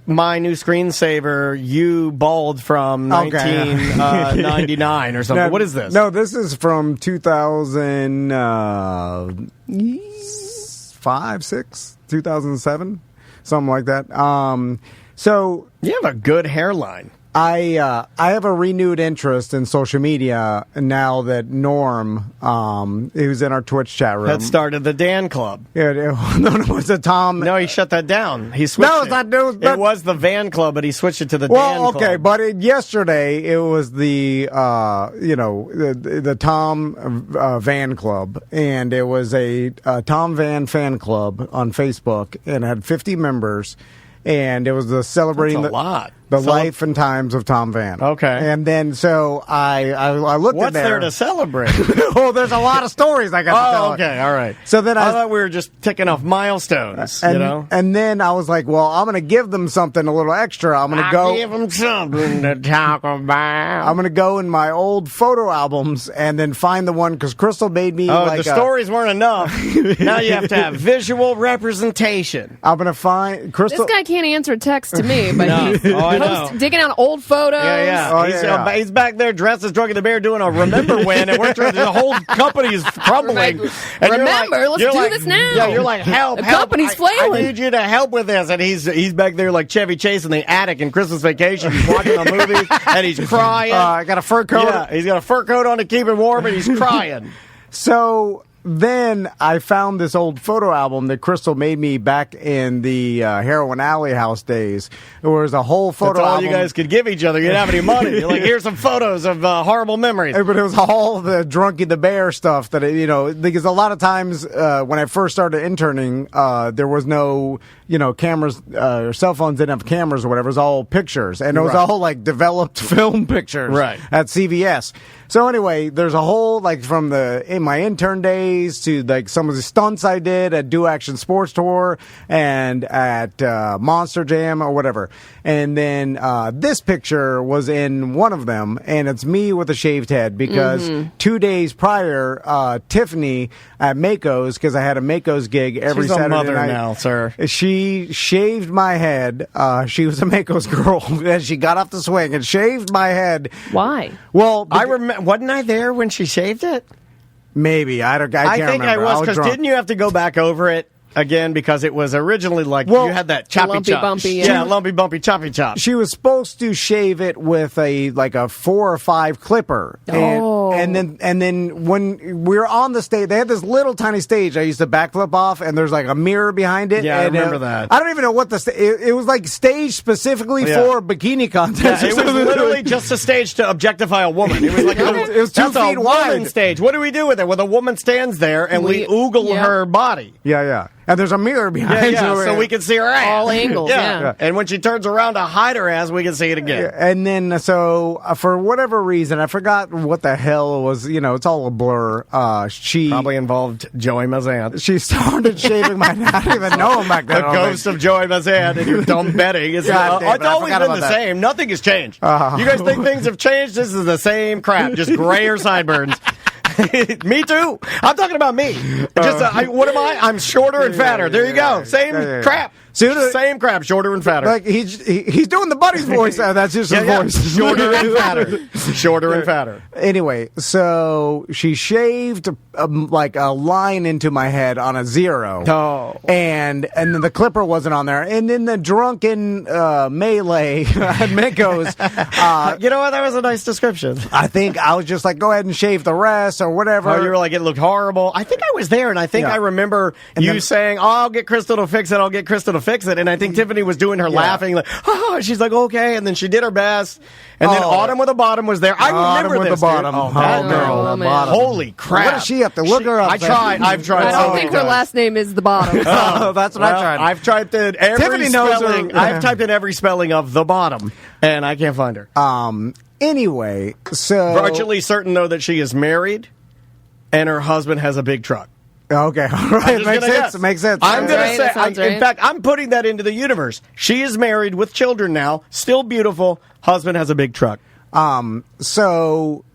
Speaker 1: my new screensaver, you bald from 1999 or something? What is this?
Speaker 2: No, this is from 2005, 6, 2007, something like that. So
Speaker 1: you have a good hairline.
Speaker 2: I have a renewed interest in social media now that Norm, who's in our Twitch chat room,
Speaker 1: had started the Dan Club.
Speaker 2: No, it's a Tom.
Speaker 1: No, he shut that down. He switched.
Speaker 2: No, it's not.
Speaker 1: It was the Van Club, but he switched it to the Dan Club.
Speaker 2: Okay, but yesterday it was the the Tom Van Club, and it was a Tom Van fan club on Facebook, and it had 50 members, and it was celebrating
Speaker 1: That's a lot.
Speaker 2: The life and times of Tom Van.
Speaker 1: Okay.
Speaker 2: And then so I looked
Speaker 1: What's
Speaker 2: at there.
Speaker 1: there to celebrate?
Speaker 2: Oh, there's a lot of stories I got to tell.
Speaker 1: Oh, okay. All right.
Speaker 2: So then
Speaker 1: I thought we were just ticking off milestones,
Speaker 2: And then I was like, well, I'm going to give them something a little extra. I'm going to go.
Speaker 1: Give them something to talk about.
Speaker 2: I'm going to go in my old photo albums and then find the one because Crystal made me
Speaker 1: the stories weren't enough. Now you have to have visual representation.
Speaker 2: I'm going to find Crystal.
Speaker 3: This guy can't answer text to me, but he's digging out old photos.
Speaker 1: He's back there dressed as Drunky the Bear doing a remember when, and we're trying, the whole company is crumbling.
Speaker 3: Let's do this now.
Speaker 1: Yeah, you're like, help,
Speaker 3: the
Speaker 1: help.
Speaker 3: company's flailing.
Speaker 1: I need you to help with this. And he's back there like Chevy Chase in the attic in Christmas Vacation. He's watching a movie, and he's crying.
Speaker 2: I got a fur coat.
Speaker 1: Yeah, he's got a fur coat on to keep him warm, and he's crying.
Speaker 2: So then I found this old photo album that Crystal made me back in the Heroin Alley House days. There was a whole photo
Speaker 1: That's all
Speaker 2: album.
Speaker 1: you guys could give each other. You didn't have any money. You're like, here's some photos of horrible memories.
Speaker 2: But it was all the Drunky the Bear stuff that, because a lot of times when I first started interning, there was no, cameras, or cell phones didn't have cameras or whatever. It was all pictures. And it was all like developed film pictures at CVS. So anyway, there's a whole, like from in my intern days, days to like some of the stunts I did at Do Action Sports Tour and at Monster Jam or whatever. And then this picture was in one of them, and it's me with a shaved head because 2 days prior, Tiffany at Mako's, because I had a Mako's gig every
Speaker 1: She's
Speaker 2: Saturday
Speaker 1: a mother
Speaker 2: night.
Speaker 1: now, sir.
Speaker 2: She shaved my head. She was a Mako's girl, and she got off the swing and shaved my head.
Speaker 3: Why?
Speaker 2: Well,
Speaker 1: I remember. Wasn't I there when she shaved it?
Speaker 2: maybe I can't remember.
Speaker 1: think I was because
Speaker 2: drunk.
Speaker 1: didn't you have to go back over it again because it was originally like
Speaker 2: Well,
Speaker 1: you had that choppy
Speaker 3: lumpy,
Speaker 1: chop,
Speaker 3: bumpy,
Speaker 1: yeah, lumpy bumpy choppy chop.
Speaker 2: She was supposed to shave it with a 4 or 5 clipper, and then when we were on the stage, they had this little tiny stage I used to backflip off, and there's like a mirror behind it.
Speaker 1: Yeah, I
Speaker 2: and,
Speaker 1: remember that.
Speaker 2: I don't even know what it was like staged specifically for bikini contest.
Speaker 1: Yeah, it was literally just a stage to objectify a woman. It was like
Speaker 2: It was 2
Speaker 1: that's a
Speaker 2: feet
Speaker 1: woman
Speaker 2: wide.
Speaker 1: stage. What do we do with it? Well, the woman stands there and we oogle her body.
Speaker 2: Yeah. And there's a mirror behind
Speaker 1: So we can see her ass.
Speaker 3: All angles, yeah.
Speaker 1: And when she turns around to hide her ass, we can see it again.
Speaker 2: And then, for whatever reason, I forgot what the hell it was. It's all a blur. She
Speaker 1: Probably involved Joey Mazan.
Speaker 2: She started shaving my. I didn't even know him back then.
Speaker 1: The ghost of Joey Mazan and your dumb betting. It's
Speaker 2: God damn it, I
Speaker 1: always
Speaker 2: forgot
Speaker 1: been
Speaker 2: about
Speaker 1: the
Speaker 2: that.
Speaker 1: same. Nothing has changed. You guys think things have changed? This is the same crap, just grayer sideburns. Me too. I'm talking about me. What am I? I'm shorter and fatter. There you go. Same crap. Same crap. Shorter and fatter.
Speaker 2: Like he's doing the buddy's voice. That's just his voice.
Speaker 1: Shorter and fatter. Shorter and fatter.
Speaker 2: Anyway, so she shaved like a line into my head on a 0.
Speaker 1: Oh.
Speaker 2: And then the clipper wasn't on there. And then the drunken melee at Mako's.
Speaker 1: You know what? That was a nice description.
Speaker 2: I think I was just like, go ahead and shave the rest or whatever.
Speaker 1: Oh, you were like, it looked horrible. I think I was there, and I think I remember you saying, I'll get Crystal to fix it, I'll get Crystal to fix it. And I think Tiffany was doing her laughing, like, she's like, okay. And then she did her best. And then Autumn with a Bottom was there. I remember
Speaker 2: with
Speaker 1: this,
Speaker 2: the bottom.
Speaker 1: dude. That girl.
Speaker 3: Oh, man.
Speaker 1: Holy crap.
Speaker 2: What is she up to? Look her up.
Speaker 1: I've tried.
Speaker 3: I don't think her last name is the Bottom.
Speaker 2: Oh, that's what I tried.
Speaker 1: I've typed in every
Speaker 2: Tiffany knows
Speaker 1: spelling.
Speaker 2: her.
Speaker 1: I've typed in every spelling of the Bottom, and I can't find her.
Speaker 2: Anyway, so
Speaker 1: Virtually certain, though, that she is married, and her husband has a big truck.
Speaker 2: Okay, all right, makes sense. Makes sense.
Speaker 1: I'm going
Speaker 3: Right,
Speaker 1: to
Speaker 3: that
Speaker 1: say,
Speaker 3: sounds right.
Speaker 1: in fact, I'm putting that into the universe. She is married with children now, still beautiful. Husband has a big truck.
Speaker 2: So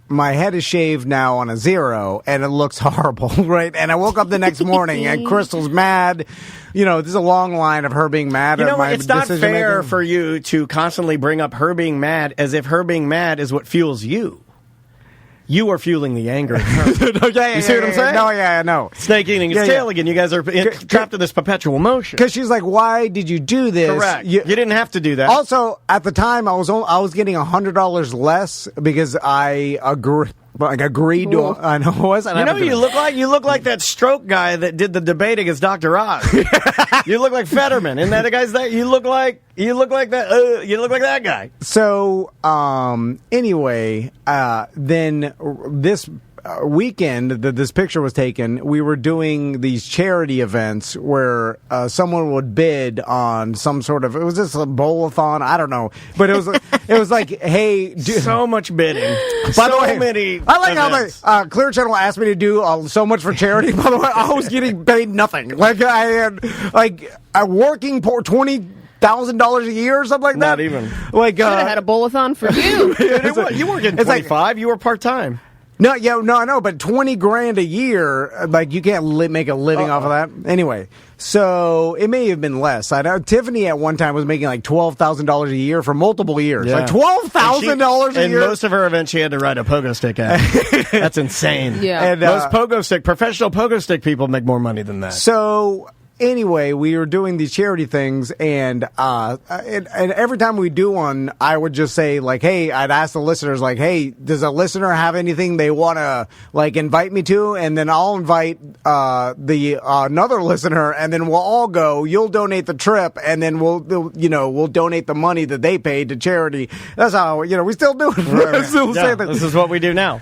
Speaker 2: my head is shaved now on a 0, and it looks horrible, right? And I woke up the next morning, and Crystal's mad. There's a long line of her being mad at my
Speaker 1: it's not
Speaker 2: decision
Speaker 1: fair
Speaker 2: making.
Speaker 1: for you to constantly bring up her being mad as if her being mad is what fuels you. You are fueling the anger in her. You see what I'm saying?
Speaker 2: No, yeah, I know.
Speaker 1: Snake eating its tail again. You guys are trapped in this perpetual motion.
Speaker 2: Because she's like, why did you do this?
Speaker 1: Correct. You didn't have to do that.
Speaker 2: Also, at the time, I was getting $100 less because I agreed to. I know.
Speaker 1: You look like that stroke guy that did the debate against Dr. Oz. You look like Fetterman. Isn't that the guy's that? You look like that guy.
Speaker 2: So, anyway, then this weekend that this picture was taken, we were doing these charity events where someone would bid on some sort of, it was just a bowl-a-thon, I don't know, but it was like, hey,
Speaker 1: so much bidding.
Speaker 2: By the way,
Speaker 1: many
Speaker 2: I like
Speaker 1: events.
Speaker 2: how the Clear Channel asked me to do so much for charity. By the way, I was getting paid nothing. Like I had a working poor $20,000 a year or something like that.
Speaker 1: Not even.
Speaker 2: Like
Speaker 3: Should have had a bowl-a-thon for you.
Speaker 1: You weren't getting 25. You were part-time.
Speaker 2: No, I know, but $20,000 a year, like you can't make a living off of that. Anyway, so it may have been less. I know Tiffany at one time was making like $12,000 a year for multiple years.
Speaker 1: Yeah.
Speaker 2: Like $12,000 a year.
Speaker 1: In most of her events, she had to ride a pogo stick ad. That's insane.
Speaker 3: Yeah.
Speaker 2: And,
Speaker 1: most professional pogo stick people make more money than that.
Speaker 2: So anyway, we were doing these charity things, and every time we do one, I would just say, like, hey, I'd ask the listeners, like, hey, does a listener have anything they want to, like, invite me to? And then I'll invite another listener, and then we'll all go. You'll donate the trip, and then we'll donate the money that they paid to charity. That's how, we still do it.
Speaker 1: Right.
Speaker 2: Still say that.
Speaker 1: This is what we do now.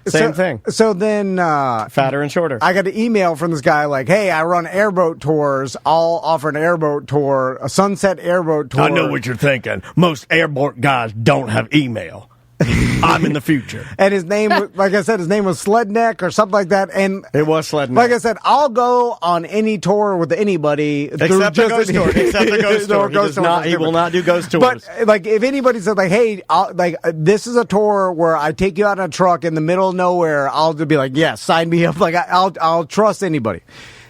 Speaker 1: Same thing.
Speaker 2: So then
Speaker 1: Fatter and shorter.
Speaker 2: I got an email from this guy like, hey, I run airboat tours. I'll offer an airboat tour, a sunset airboat tour.
Speaker 5: I know what you're thinking. Most airboat guys don't have email.
Speaker 1: I'm in the future.
Speaker 2: And his name, like I said, his name was Sledneck or something like that. And
Speaker 1: it was Sledneck.
Speaker 2: Like I said, I'll go on any tour with anybody.
Speaker 1: Except the ghost tour. Except the ghost tour. He will not do ghost tours.
Speaker 2: But like, if anybody said like, hey, this is a tour where I take you out in a truck in the middle of nowhere, I'll be like, yes, sign me up. Like I'll trust anybody.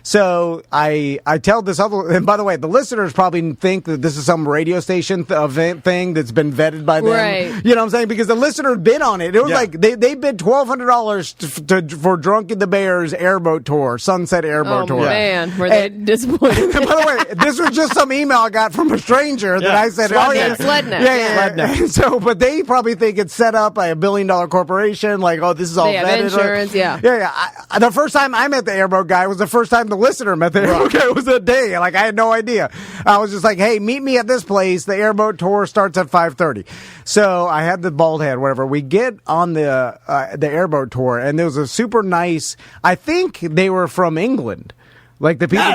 Speaker 2: So I tell this other, and by the way, the listeners probably think that this is some radio station event thing that's been vetted by them.
Speaker 3: Right.
Speaker 2: You know what I'm saying? Because the listener bid on it. It was like they bid $1,200 for Drunken the Bears airboat tour, Sunset Airboat tour.
Speaker 3: Oh man, were they disappointed?
Speaker 2: And by the way, this was just some email I got from a stranger that I said,
Speaker 3: Sledneck.
Speaker 2: Yeah. So, but they probably think it's set up by $1 billion corporation. Like, oh, this is all
Speaker 3: they have
Speaker 2: vetted.
Speaker 3: Insurance, yeah.
Speaker 2: The first time I met the airboat guy was the first time the listener met the airboat guy. It was a day. Like, I had no idea. I was just like, hey, meet me at this place. The airboat tour starts at 5:30. So I had the bald head, whatever. We get on the airboat tour, and there was a super nice, I think they were from England. Like the people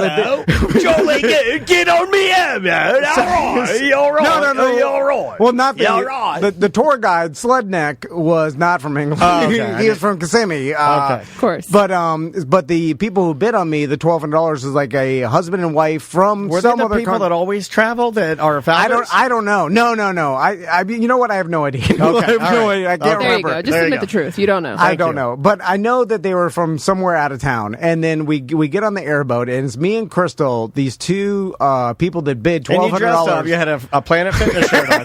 Speaker 5: Jolly, get on me airboat. All right. You're right.
Speaker 2: No.
Speaker 5: You're right.
Speaker 2: Well, not
Speaker 5: the
Speaker 2: the tour guide, Sledneck, was not from England.
Speaker 1: Oh, okay.
Speaker 2: He was from Kissimmee.
Speaker 1: Okay.
Speaker 3: Of course.
Speaker 2: But the people who bid on me, the $1,200 is like a husband and wife from
Speaker 1: Were
Speaker 2: some
Speaker 1: they the
Speaker 2: other
Speaker 1: people that always travel that are founders?
Speaker 2: I don't know. No. I you know what? I have no idea.
Speaker 1: Okay.
Speaker 2: I have no idea. I can't
Speaker 3: There
Speaker 2: remember.
Speaker 3: you go. Just admit the truth. You don't know.
Speaker 2: I don't know, but I know that they were from somewhere out of town. And then we get on the airboat, and it's me and Crystal, these two people that bid $1,200.
Speaker 1: And you dressed up. You had a Planet Fitness shirt on.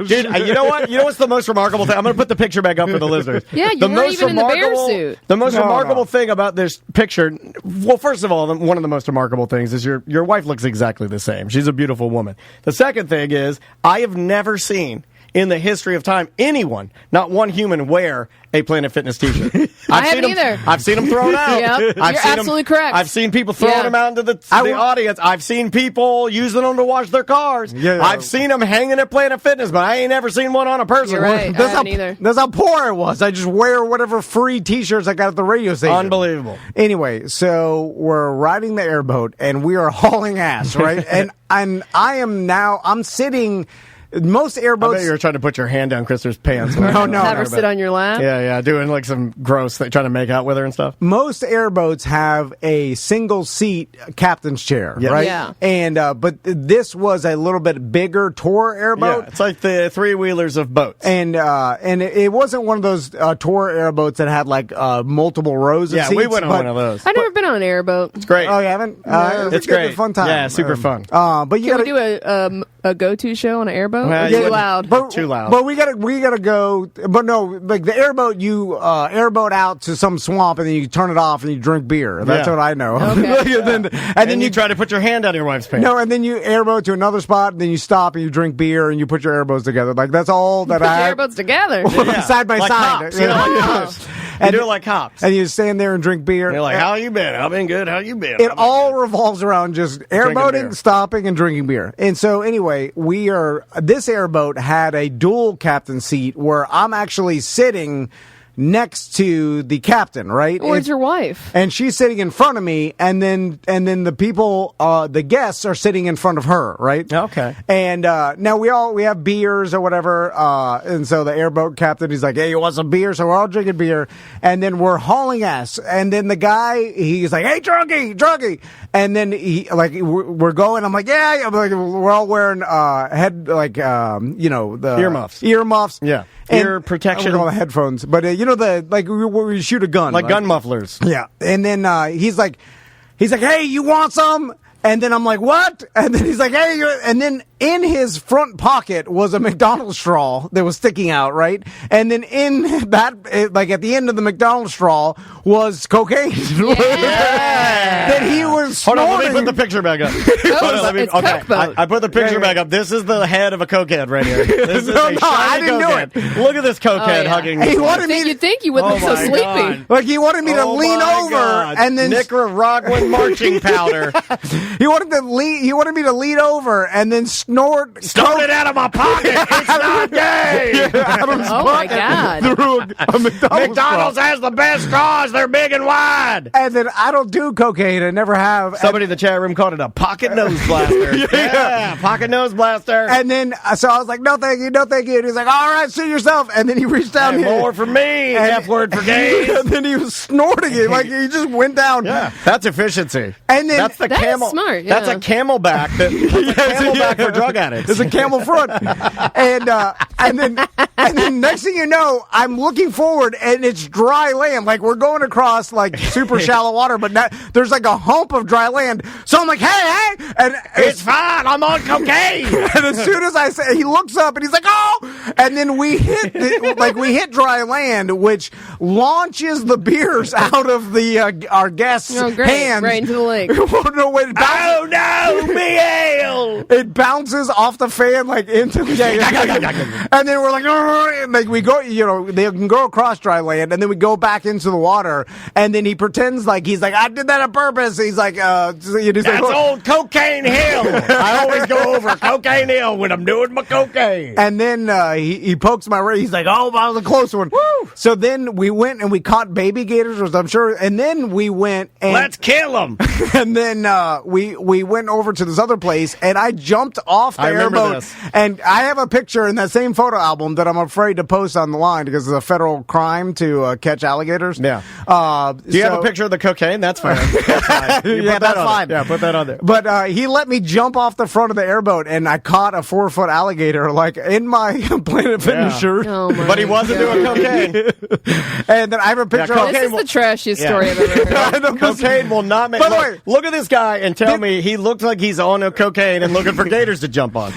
Speaker 1: Dude, you know what? You know what's the most remarkable thing? I'm going to put the picture back up for the listeners.
Speaker 3: Yeah, you weren't even in the bear suit.
Speaker 1: The most remarkable thing about this picture, well, first of all, one of the most remarkable things is your wife looks exactly the same. She's a beautiful woman. The second thing is, I have never seen in the history of time anyone, not one human, wear a Planet Fitness t-shirt.
Speaker 3: I haven't either.
Speaker 1: I've seen them thrown out.
Speaker 3: Yep, you're absolutely correct.
Speaker 1: I've seen people throwing them out into the audience. I've seen people using them to wash their cars.
Speaker 2: Yeah.
Speaker 1: I've seen them hanging at Planet Fitness, but I ain't ever seen one on a person.
Speaker 3: You're right.
Speaker 2: That's how poor I was. I just wear whatever free t-shirts I got at the radio station.
Speaker 1: Unbelievable.
Speaker 2: Anyway, so we're riding the airboat, and we are hauling ass, right? and I'm sitting... Most airboats.
Speaker 1: I bet you were trying to put your hand down Krister's pants.
Speaker 2: No.
Speaker 3: Have her sit on your lap.
Speaker 1: Yeah, doing like some gross thing, trying to make out with her and stuff.
Speaker 2: Most airboats have a single seat captain's chair, right?
Speaker 3: Yeah.
Speaker 2: And but this was a little bit bigger tour airboat.
Speaker 1: Yeah, it's like the three-wheelers of boats.
Speaker 2: And it wasn't one of those tour airboats that had like multiple rows of seats.
Speaker 1: Yeah, we went on one of those.
Speaker 3: I've never been on an airboat.
Speaker 1: It's great.
Speaker 2: Oh, you haven't?
Speaker 3: No.
Speaker 1: It's great.
Speaker 2: It's a fun time.
Speaker 1: Yeah, super fun.
Speaker 2: But you
Speaker 3: Can
Speaker 2: gotta
Speaker 3: we do a go-to show on an airboat?
Speaker 1: Well,
Speaker 3: Too loud.
Speaker 1: Too loud.
Speaker 2: But we gotta go. But no, like the airboat, you airboat out to some swamp and then you turn it off and you drink beer. That's what I know.
Speaker 3: Okay.
Speaker 2: and
Speaker 1: then you try to put your hand down your wife's pants.
Speaker 2: No, and then you airboat to another spot and then you stop and you drink beer and you put your airboats together. Like that's all that
Speaker 3: Put
Speaker 2: I.
Speaker 3: your airboats together.
Speaker 2: Side by
Speaker 1: like
Speaker 2: side.
Speaker 1: Cops, you know, like cops. And do it like cops.
Speaker 2: And you stand there and drink beer.
Speaker 1: And you're like, how you been? I've been good. How you been?
Speaker 2: It all revolves around just airboating, stopping, and drinking beer. And so, anyway, this airboat had a dual captain seat where I'm actually sitting next to the captain, right?
Speaker 3: Where's your wife?
Speaker 2: And she's sitting in front of me, and then the people, the guests are sitting in front of her, right?
Speaker 1: Okay.
Speaker 2: And now we have beers or whatever, and so the airboat captain, he's like, hey, you want some beer? So we're all drinking beer, and then we're hauling ass, and then the guy, he's like, hey, drunkie, and then we're going, I'm like, yeah, I'm like, we're all wearing the earmuffs,
Speaker 1: yeah. Ear protection.
Speaker 2: We're calling headphones, but where you shoot a gun,
Speaker 1: like gun mufflers.
Speaker 2: Yeah, and then he's like, hey, you want some? And then I'm like, what? And then he's like, hey, and then in his front pocket was a McDonald's straw that was sticking out, right? And then in that, like at the end of the McDonald's straw was cocaine.
Speaker 3: Yeah.
Speaker 2: That he was snorting.
Speaker 1: Hold on, let me put the picture back up. I put the picture back up. This is the head of a cokehead right here. This is a
Speaker 2: I
Speaker 1: shiny
Speaker 2: didn't
Speaker 1: cokehead.
Speaker 2: do it.
Speaker 1: Look at this cokehead hugging.
Speaker 2: He wanted me.
Speaker 3: You'd think you wouldn't look so sleepy.
Speaker 1: God.
Speaker 2: Like he wanted me to lean over and then
Speaker 1: Nicaraguan marching powder.
Speaker 2: He wanted me to lean over and then snort
Speaker 1: it out of my pocket. It's not gay.
Speaker 3: Oh my God.
Speaker 2: Through a McDonald's
Speaker 1: has the best straws. They're big and wide.
Speaker 2: And then I don't do cocaine. I never have.
Speaker 1: Somebody in the chat room called it a pocket nose blaster. Yeah, pocket nose blaster.
Speaker 2: And then, so I was like, no, thank you, no, thank you. And he's like, all right, suit yourself. And then he reached down here.
Speaker 1: More for me. F word for gays.
Speaker 2: And then he was snorting it. Like, he just went down.
Speaker 1: Yeah, that's efficiency.
Speaker 2: And then,
Speaker 1: that's the
Speaker 3: that
Speaker 1: camel.
Speaker 3: is smart. Yeah.
Speaker 1: That's a camelback. Camelback for drug addicts.
Speaker 2: It's a camel front. And then next thing you know, I'm looking forward and it's dry land. Like, we're going across like super shallow water, but there's like a hump of dry land. So I'm like, hey, and
Speaker 1: it's fine. I'm on cocaine.
Speaker 2: And as soon as I say, he looks up and he's like, oh, and then we hit dry land, which launches the beers out of the our guests' hands
Speaker 3: right into the lake.
Speaker 2: Oh
Speaker 1: no, meal!
Speaker 2: It bounces off the fan like into the and then we're like, and like we go, they can go across dry land, and then we go back into the water, and then he pretends like he's like, I did that on purpose. He's like,
Speaker 1: that's old Cocaine Hill. I always go over Cocaine Hill when I'm doing my cocaine.
Speaker 2: And then he pokes my ring. He's like, oh, that was a close one. Woo! So then we went and we caught baby gators, which I'm sure, and then we went and
Speaker 1: let's kill them.
Speaker 2: And then we went over to this other place, and I jumped off the airboat. And I have a picture in that same photo album that I'm afraid to post on the line because it's a federal crime to catch alligators.
Speaker 1: Yeah. Do you have a picture of the cocaine? That's fine. That's fine.
Speaker 2: That's fine.
Speaker 1: Yeah, put that on there.
Speaker 2: But he let me jump off the front of the airboat, and I caught a 4-foot alligator like in my Planet Fitness shirt.
Speaker 3: Oh
Speaker 1: but he wasn't doing cocaine.
Speaker 2: And then I have a picture.
Speaker 3: This is the trashiest story I've ever heard.
Speaker 1: Cocaine will not make.
Speaker 2: By the way,
Speaker 1: look at this guy and tell me he looks like he's on a cocaine and looking for gators to jump on.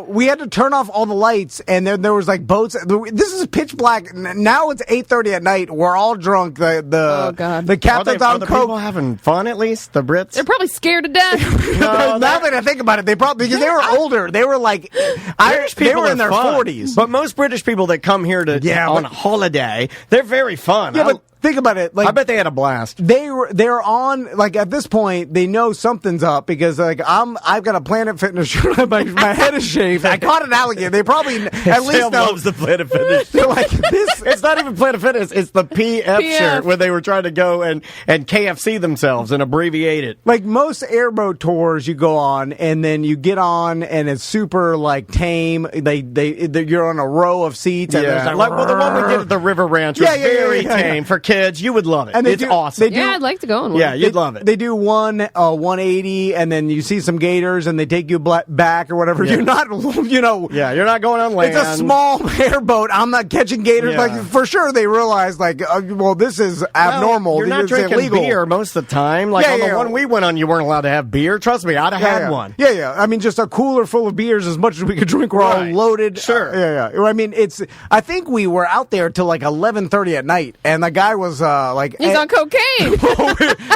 Speaker 2: We had to turn off all the lights, and there was like boats. This is pitch black. Now it's 8:30 at night. We're all drunk. The captain's on coke.
Speaker 1: People having fun at least? The Brits?
Speaker 3: They're probably scared to death.
Speaker 2: Now that I think about it, they probably because they were older. They were like Irish people. They were in their 40s.
Speaker 1: But most British people that come here on holiday, they're very fun.
Speaker 2: Yeah, but think about it. Like,
Speaker 1: I bet they had a blast.
Speaker 2: They're on like at this point they know something's up because like I've got a Planet Fitness shirt. my head is shaved. I caught an alligator. They probably at least know.
Speaker 1: Loves the Planet Fitness.
Speaker 2: They're like this.
Speaker 1: It's not even Planet Fitness. It's the PF shirt where they were trying to go and KFC themselves and abbreviate it.
Speaker 2: Like most airboat tours, you go on and then you get on and it's super like tame. You're on a row of seats. And
Speaker 1: yeah, the one we did at the River Ranch was very tame for kids. You would love it.
Speaker 2: And
Speaker 1: it's awesome.
Speaker 3: I'd like to go on one.
Speaker 1: Yeah, you'd love it.
Speaker 2: They do 180, and then you see some gators, and they take you back or whatever. Yeah. You're not,
Speaker 1: Yeah, you're not going on land.
Speaker 2: It's a small airboat. I'm not catching gators. Yeah. Like for sure, they realize like, this is abnormal.
Speaker 1: You're not drinking
Speaker 2: illegal.
Speaker 1: Beer most of the time. Like on the one we went on, you weren't allowed to have beer. Trust me, I'd have had one.
Speaker 2: Yeah. I mean, just a cooler full of beers, as much as we could drink. We're all loaded.
Speaker 1: Sure.
Speaker 2: Yeah. I mean, I think we were out there till like 11:30 at night, and the guy was like.
Speaker 3: He's on cocaine.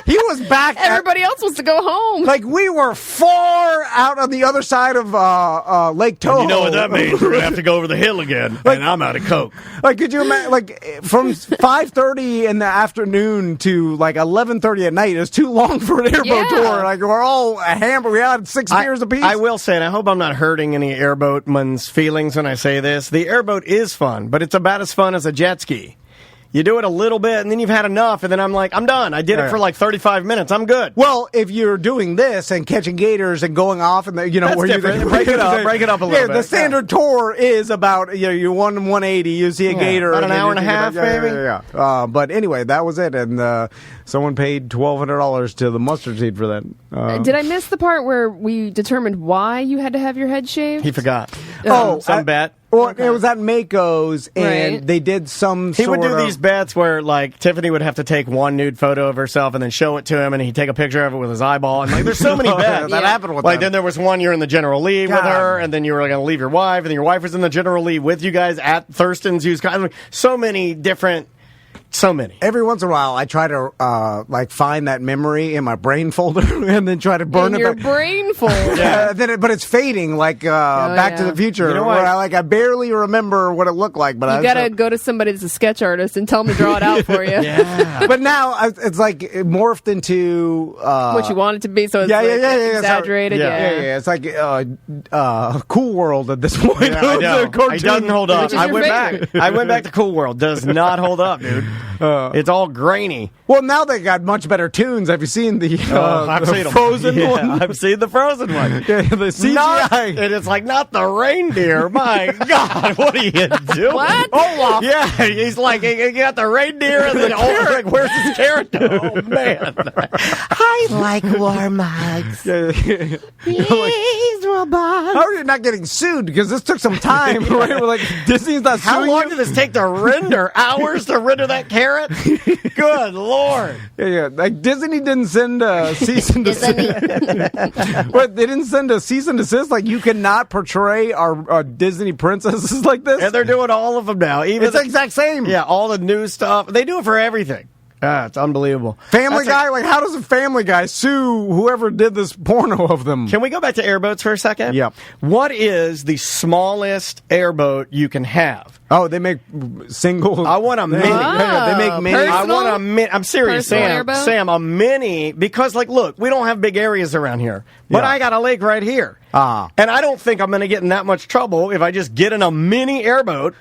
Speaker 2: He was back.
Speaker 3: Everybody else wants to go home.
Speaker 2: Like we were far out on the other side of Lake Toho.
Speaker 1: And you know what that means? We're gonna have to go over the hill again, and I'm out of coke.
Speaker 2: Like, could you imagine? Like from 5:30 in the afternoon to like 11:30 at night is too long for an airboat tour. Like we're all hammered. We had 6 beers apiece.
Speaker 1: I will say, and I hope I'm not hurting any airboatmen's feelings when I say this. The airboat is fun, but it's about as fun as a jet ski. You do it a little bit, and then you've had enough, and then I'm like, I'm done. I did it for like 35 minutes. I'm good.
Speaker 2: Well, if you're doing this and catching gators and going off, and
Speaker 1: that's
Speaker 2: where
Speaker 1: different. Break it up a little bit.
Speaker 2: The standard tour is about you 180. You see a gator,
Speaker 1: about an hour and a half, maybe.
Speaker 2: Yeah. But anyway, that was it, and someone paid $1,200 to the mustard seed for that.
Speaker 3: Did I miss the part where we determined why you had to have your head shaved?
Speaker 1: He forgot.
Speaker 2: Some
Speaker 1: bet.
Speaker 2: Well, it was at Mako's, and they did some
Speaker 1: He would do these bets where, like, Tiffany would have to take one nude photo of herself and then show it to him, and he'd take a picture of it with his eyeball. And, like, there's so many bets.
Speaker 2: That happened with
Speaker 1: then there was one you're in the general leave with her, and then you were going to leave your wife, and then your wife was in the general leave with you guys at Thurston's used car. So many different So many.
Speaker 2: Every once in a while, I try to like find that memory in my brain folder and then try to burn
Speaker 3: in
Speaker 2: it.
Speaker 3: your brain folder.
Speaker 2: But it's fading, like Back to the Future.
Speaker 1: You know
Speaker 2: where
Speaker 1: what?
Speaker 2: I barely remember what it looked like. But
Speaker 3: You gotta go to somebody that's a sketch artist and tell them to draw it out for you.
Speaker 1: Yeah.
Speaker 2: But now it's like it morphed into
Speaker 3: What you want it to be, so it's exaggerated.
Speaker 2: Yeah. It's like Cool World at this point.
Speaker 1: Yeah, I know. It doesn't hold up.
Speaker 3: Which is your favorite.
Speaker 1: I went back to Cool World. Does not hold up, dude. It's all grainy.
Speaker 2: Well, now they got much better tunes. Have you seen the
Speaker 1: I've seen 'em.
Speaker 2: Frozen
Speaker 1: Yeah,
Speaker 2: one?
Speaker 1: I've seen the Frozen one.
Speaker 2: Yeah, the CGI.
Speaker 1: And it's like, not the reindeer. My God, what are you doing?
Speaker 3: What?
Speaker 1: Olaf. Yeah, he's like, you got the reindeer and then Olaf, like, where's his character? Oh, man. I like warm hugs. Please, robot.
Speaker 2: How are you not getting sued? Because this took some time. Right? We're like, Disney's not
Speaker 1: How
Speaker 2: suing
Speaker 1: long
Speaker 2: you?
Speaker 1: did this take to render? Hours to render that carrot? Good Lord.
Speaker 2: Yeah. Like Disney didn't send a cease and desist. But they didn't send a cease and desist. Like you cannot portray our Disney princesses like this.
Speaker 1: And they're doing all of them now. Even
Speaker 2: It's the exact same.
Speaker 1: Yeah, all the new stuff. They do it for everything. It's unbelievable.
Speaker 2: Family
Speaker 1: That's
Speaker 2: Guy. Like how does a Family Guy sue whoever did this porno of them?
Speaker 1: Can we go back to airboats for a second?
Speaker 2: Yep.
Speaker 1: What is the smallest airboat you can have?
Speaker 2: Oh, they make single.
Speaker 1: I want a mini.
Speaker 2: They make mini.
Speaker 3: personal?
Speaker 1: I want a mini. I'm serious,
Speaker 3: Personal
Speaker 1: Sam.
Speaker 3: airboat?
Speaker 1: Sam, a mini, because, like, look, we don't have big areas around here, but
Speaker 2: Yeah.
Speaker 1: I got a lake right here. And I don't think I'm going to get in that much trouble if I just get in a mini airboat,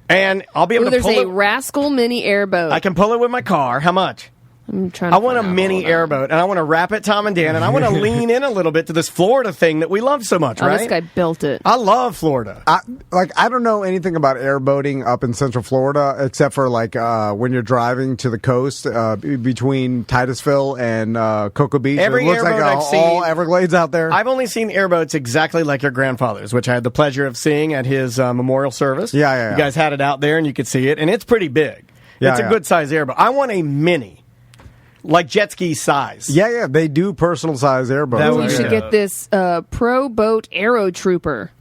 Speaker 1: and I'll be able to
Speaker 3: There's
Speaker 1: pull
Speaker 3: a
Speaker 1: it.
Speaker 3: Rascal mini airboat.
Speaker 1: I can pull it with my car. How much?
Speaker 3: I'm trying to
Speaker 1: I want a
Speaker 3: find out.
Speaker 1: mini
Speaker 3: Hold on.
Speaker 1: airboat, and I want to wrap it Tom and Dan, and I want to lean in a little bit to this Florida thing that we love so much,
Speaker 3: Oh,
Speaker 1: right?
Speaker 3: this guy built it.
Speaker 1: I love Florida.
Speaker 2: I don't know anything about airboating up in Central Florida except for like when you're driving to the coast between Titusville and Cocoa Beach.
Speaker 1: Every
Speaker 2: it looks like
Speaker 1: airboat I've seen-
Speaker 2: all Everglades out there.
Speaker 1: I've only seen airboats exactly like your grandfather's, which I had the pleasure of seeing at his memorial service.
Speaker 2: Yeah.
Speaker 1: You guys had it out there, and you could see it, and it's pretty big.
Speaker 2: Yeah,
Speaker 1: It's a
Speaker 2: yeah.
Speaker 1: good size airboat. I want a mini, like jet ski size.
Speaker 2: Yeah, they do personal size airboats.
Speaker 1: That
Speaker 3: Ooh,
Speaker 1: would
Speaker 3: you
Speaker 1: be
Speaker 3: should
Speaker 1: good.
Speaker 3: get this Pro Boat Aero Trooper.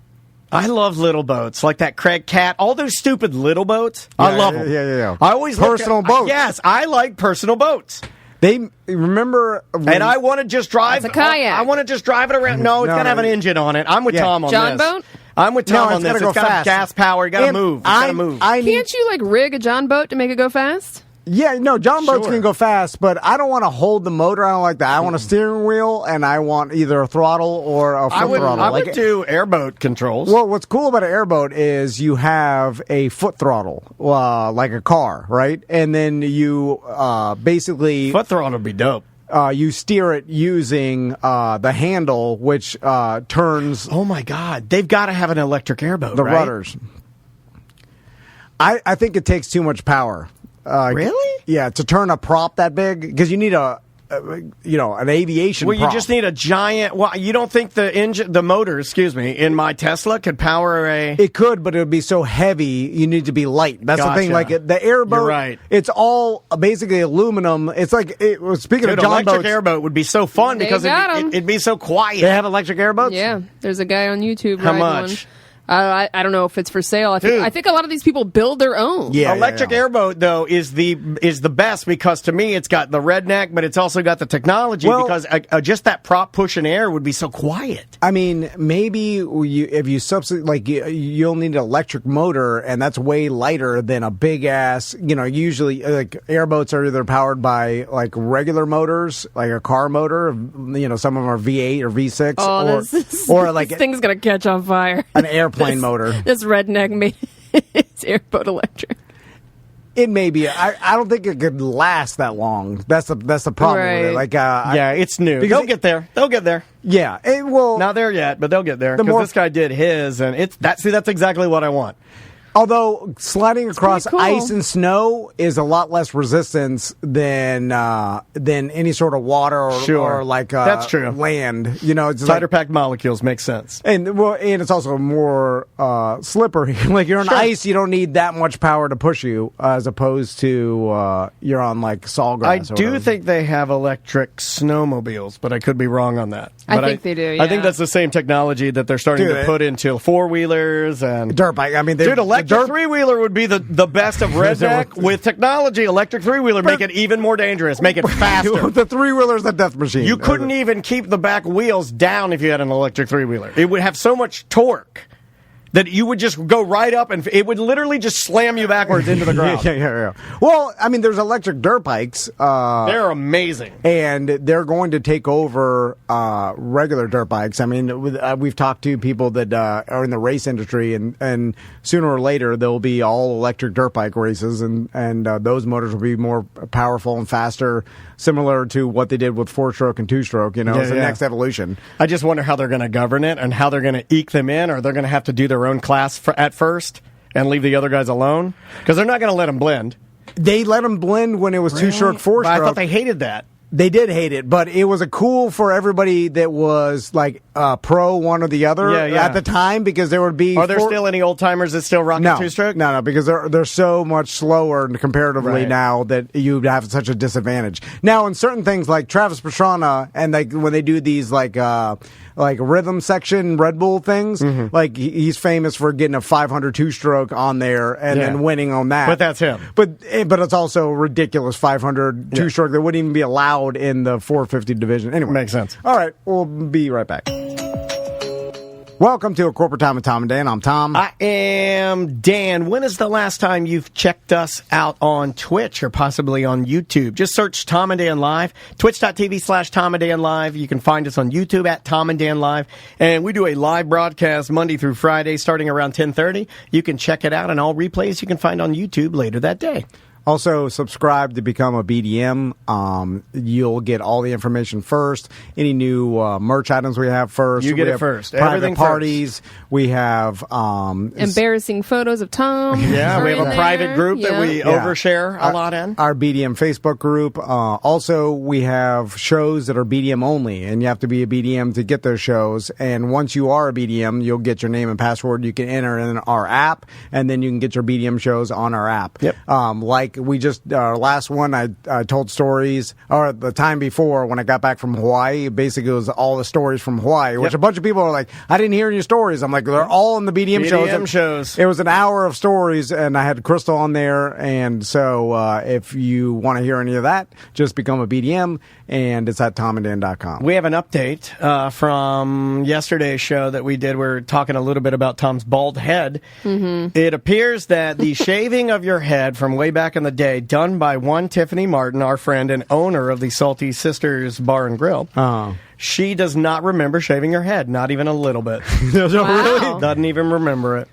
Speaker 1: I love little boats, like that Craig Cat. All those stupid little boats. I love them.
Speaker 2: Yeah.
Speaker 1: I always look
Speaker 2: Personal
Speaker 1: at-
Speaker 2: boats.
Speaker 1: Yes, I like personal boats.
Speaker 2: They remember, when-
Speaker 1: And I want to just drive.
Speaker 3: That's a kayak.
Speaker 1: I want to just drive it around. No, it's
Speaker 2: No,
Speaker 1: got to have an
Speaker 2: no.
Speaker 1: engine on it. I'm with
Speaker 2: Yeah.
Speaker 1: Tom on
Speaker 3: John
Speaker 1: this.
Speaker 3: boat?
Speaker 1: I'm with Tom
Speaker 2: No,
Speaker 1: on
Speaker 2: it's
Speaker 1: this.
Speaker 2: gotta go
Speaker 1: It's got
Speaker 2: fast.
Speaker 1: gas power. You got to
Speaker 2: And
Speaker 1: move. It's got to move.
Speaker 3: Can't you like rig a John boat to make it go fast?
Speaker 2: Yeah, no, John boats
Speaker 1: Sure.
Speaker 2: can go fast, but I don't want to hold the motor. I don't like that. I want a steering wheel, and I want either a throttle or a foot throttle.
Speaker 1: I would do airboat controls.
Speaker 2: Well, what's cool about an airboat is you have a foot throttle, like a car, right? And then you basically
Speaker 1: Foot throttle would be dope.
Speaker 2: you steer it using the handle, which turns
Speaker 1: Oh my God, they've got to have an electric airboat.
Speaker 2: the
Speaker 1: right?
Speaker 2: rudders. I think it takes too much power.
Speaker 1: Really?
Speaker 2: Yeah, to turn a prop that big, because you need an aviation
Speaker 1: Well,
Speaker 2: prop.
Speaker 1: you just need a giant. Well, you don't think the motor, in my Tesla could power a?
Speaker 2: It could, but it would be so heavy. You need to be light. That's the thing.
Speaker 1: Gotcha.
Speaker 2: Like the airboat,
Speaker 1: You're right.
Speaker 2: It's all basically aluminum. It's like speaking
Speaker 1: Dude,
Speaker 2: of John
Speaker 1: electric
Speaker 2: boats.
Speaker 1: airboat would be so fun
Speaker 3: They
Speaker 1: because
Speaker 3: got 'em.
Speaker 1: it'd be so quiet.
Speaker 2: They have electric airboats.
Speaker 3: Yeah, there's a guy on YouTube.
Speaker 1: How
Speaker 3: riding
Speaker 1: much?
Speaker 3: One. I don't know if it's for sale.
Speaker 1: Dude.
Speaker 3: I think a lot of these people build their own.
Speaker 2: Yeah.
Speaker 1: Electric airboat though is the best because to me it's got the redneck, but it's also got the technology
Speaker 2: Well-
Speaker 1: because just that prop pushing air would be so quiet.
Speaker 2: I mean, maybe if you substitute, like you'll need an electric motor, and that's way lighter than a big ass. Usually like airboats are either powered by like regular motors, like a car motor. Some of them are V8 or V6,
Speaker 3: Oh,
Speaker 2: or like
Speaker 3: this thing's gonna catch on fire.
Speaker 2: an airplane motor.
Speaker 3: This redneck made his airboat electric.
Speaker 2: It may be. I don't think it could last that long. That's the problem with it.
Speaker 3: Right.
Speaker 2: Like,
Speaker 1: Yeah, it's new.
Speaker 2: because
Speaker 1: They'll get there. They'll get there.
Speaker 2: yeah. It will.
Speaker 1: Not there yet, but they'll get there
Speaker 2: The
Speaker 1: because
Speaker 2: more-
Speaker 1: this guy did his, and that's exactly what I want.
Speaker 2: Although sliding across
Speaker 3: pretty cool.
Speaker 2: ice and snow is a lot less resistance than any sort of water or,
Speaker 1: Sure.
Speaker 2: or like
Speaker 1: That's true.
Speaker 2: land. It's
Speaker 1: Tighter
Speaker 2: like,
Speaker 1: packed molecules make sense.
Speaker 2: and it's also more slippery. Like you're on
Speaker 1: Sure.
Speaker 2: ice, you don't need that much power to push you, as opposed to you're on like sawgrass.
Speaker 1: I
Speaker 2: or
Speaker 1: do
Speaker 2: whatever.
Speaker 1: think they have electric snowmobiles, but I could be wrong on that.
Speaker 3: I
Speaker 1: But
Speaker 3: think they do,
Speaker 1: I think
Speaker 3: yeah.
Speaker 1: that's the same technology that they're starting
Speaker 2: Dude,
Speaker 1: to put into 4-wheelers and
Speaker 2: dirt bike. I mean,
Speaker 1: Dude, electric electric three-wheeler would be the best of redneck. With technology, electric three-wheeler make it even more dangerous, make it faster.
Speaker 2: The three-wheeler's a death machine.
Speaker 1: You couldn't even keep the back wheels down if you had an electric three-wheeler. It would have so much torque that you would just go right up and it would literally just slam you backwards into the ground.
Speaker 2: Yeah. Well, I mean, there's electric dirt bikes.
Speaker 1: They're amazing.
Speaker 2: And they're going to take over regular dirt bikes. I mean, we've talked to people that are in the race industry, and sooner or later there'll be all electric dirt bike races, and those motors will be more powerful and faster, similar to what they did with 4-stroke and 2-stroke. It's the next evolution.
Speaker 1: I just wonder how they're going to govern it and how they're going to eke them in, or they're going to have to do their own class at first and leave the other guys alone, because they're not going to let them blend.
Speaker 2: They let them blend when it was 2-stroke, 4-stroke.
Speaker 1: But I thought they hated that.
Speaker 2: They did hate it, but it was a cool for everybody that was like pro one or the other at the time, because there would be.
Speaker 1: Are there still any old timers that still rock the 2-stroke?
Speaker 2: No, because they're so much slower comparatively now that you'd have such a disadvantage. Now, in certain things like Travis Pastrana, and like when they do these like rhythm section Red Bull things, like he's famous for getting a 500 2-stroke on there and then winning on that.
Speaker 1: But that's him.
Speaker 2: But it's also ridiculous 500 2-stroke that wouldn't even be allowed in the 450 division. Anyway,
Speaker 1: makes sense.
Speaker 2: All right, we'll be right back. Welcome to A Corporate Time with Tom and Dan. I'm Tom.
Speaker 1: I am Dan. When is the last time you've checked us out on Twitch or possibly on YouTube? Just search Tom and Dan Live, twitch.tv/Tom and Dan Live. You can find us on YouTube at Tom and Dan Live. And we do a live broadcast Monday through Friday starting around 10:30. You can check it out, and all replays you can find on YouTube later that day.
Speaker 2: Also, subscribe to become a BDM. You'll get all the information first. Any new merch items we have first.
Speaker 1: You get it first.
Speaker 2: Private
Speaker 1: Everything
Speaker 2: parties.
Speaker 1: First.
Speaker 2: We have
Speaker 3: embarrassing photos of Tom.
Speaker 1: Yeah, we have a private group that we overshare a lot in.
Speaker 2: Our BDM Facebook group. Also, we have shows that are BDM only, and you have to be a BDM to get those shows. And once you are a BDM, you'll get your name and password. You can enter in our app, and then you can get your BDM shows on our app.
Speaker 1: Yep.
Speaker 2: Like we just, our last one, I told stories, or the time before when I got back from Hawaii, basically it was all the stories from Hawaii, which a bunch of people are like, I didn't hear any stories. I'm like, they're all in the BDM shows. It was an hour of stories, and I had Crystal on there, and so if you want to hear any of that, just become a BDM, and it's at tomanddan.com.
Speaker 1: We have an update from yesterday's show that we did. We're talking a little bit about Tom's bald head. Mm-hmm. It appears that the shaving of your head from way back in the day, done by one Tiffany Martin, our friend and owner of the Salty Sisters Bar and Grill. She does not remember shaving her head, not even a little bit.
Speaker 3: Wow.
Speaker 1: Doesn't even remember it.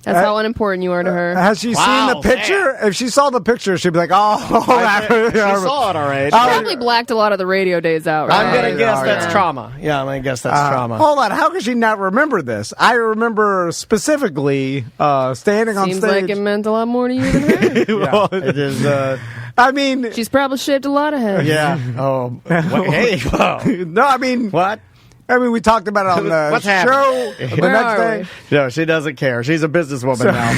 Speaker 3: That's how unimportant you are to her.
Speaker 2: Has she seen the picture? Man. If she saw the picture, she'd be like,
Speaker 1: she saw it already.
Speaker 3: She probably blacked a lot of the radio days out, right?
Speaker 1: I'm going to guess that's trauma. Yeah, I'm going to guess that's trauma.
Speaker 2: Hold on. How could she not remember this? I remember specifically standing on stage.
Speaker 3: Seems like it meant a lot more to you than her.
Speaker 1: Well, it is...
Speaker 2: I mean...
Speaker 3: She's probably shaved a lot of heads.
Speaker 1: Yeah. Oh. Hey. Whoa.
Speaker 2: No, I mean...
Speaker 1: What?
Speaker 2: I mean, we talked about it on the show the next day.
Speaker 1: No, she doesn't care. She's a businesswoman now.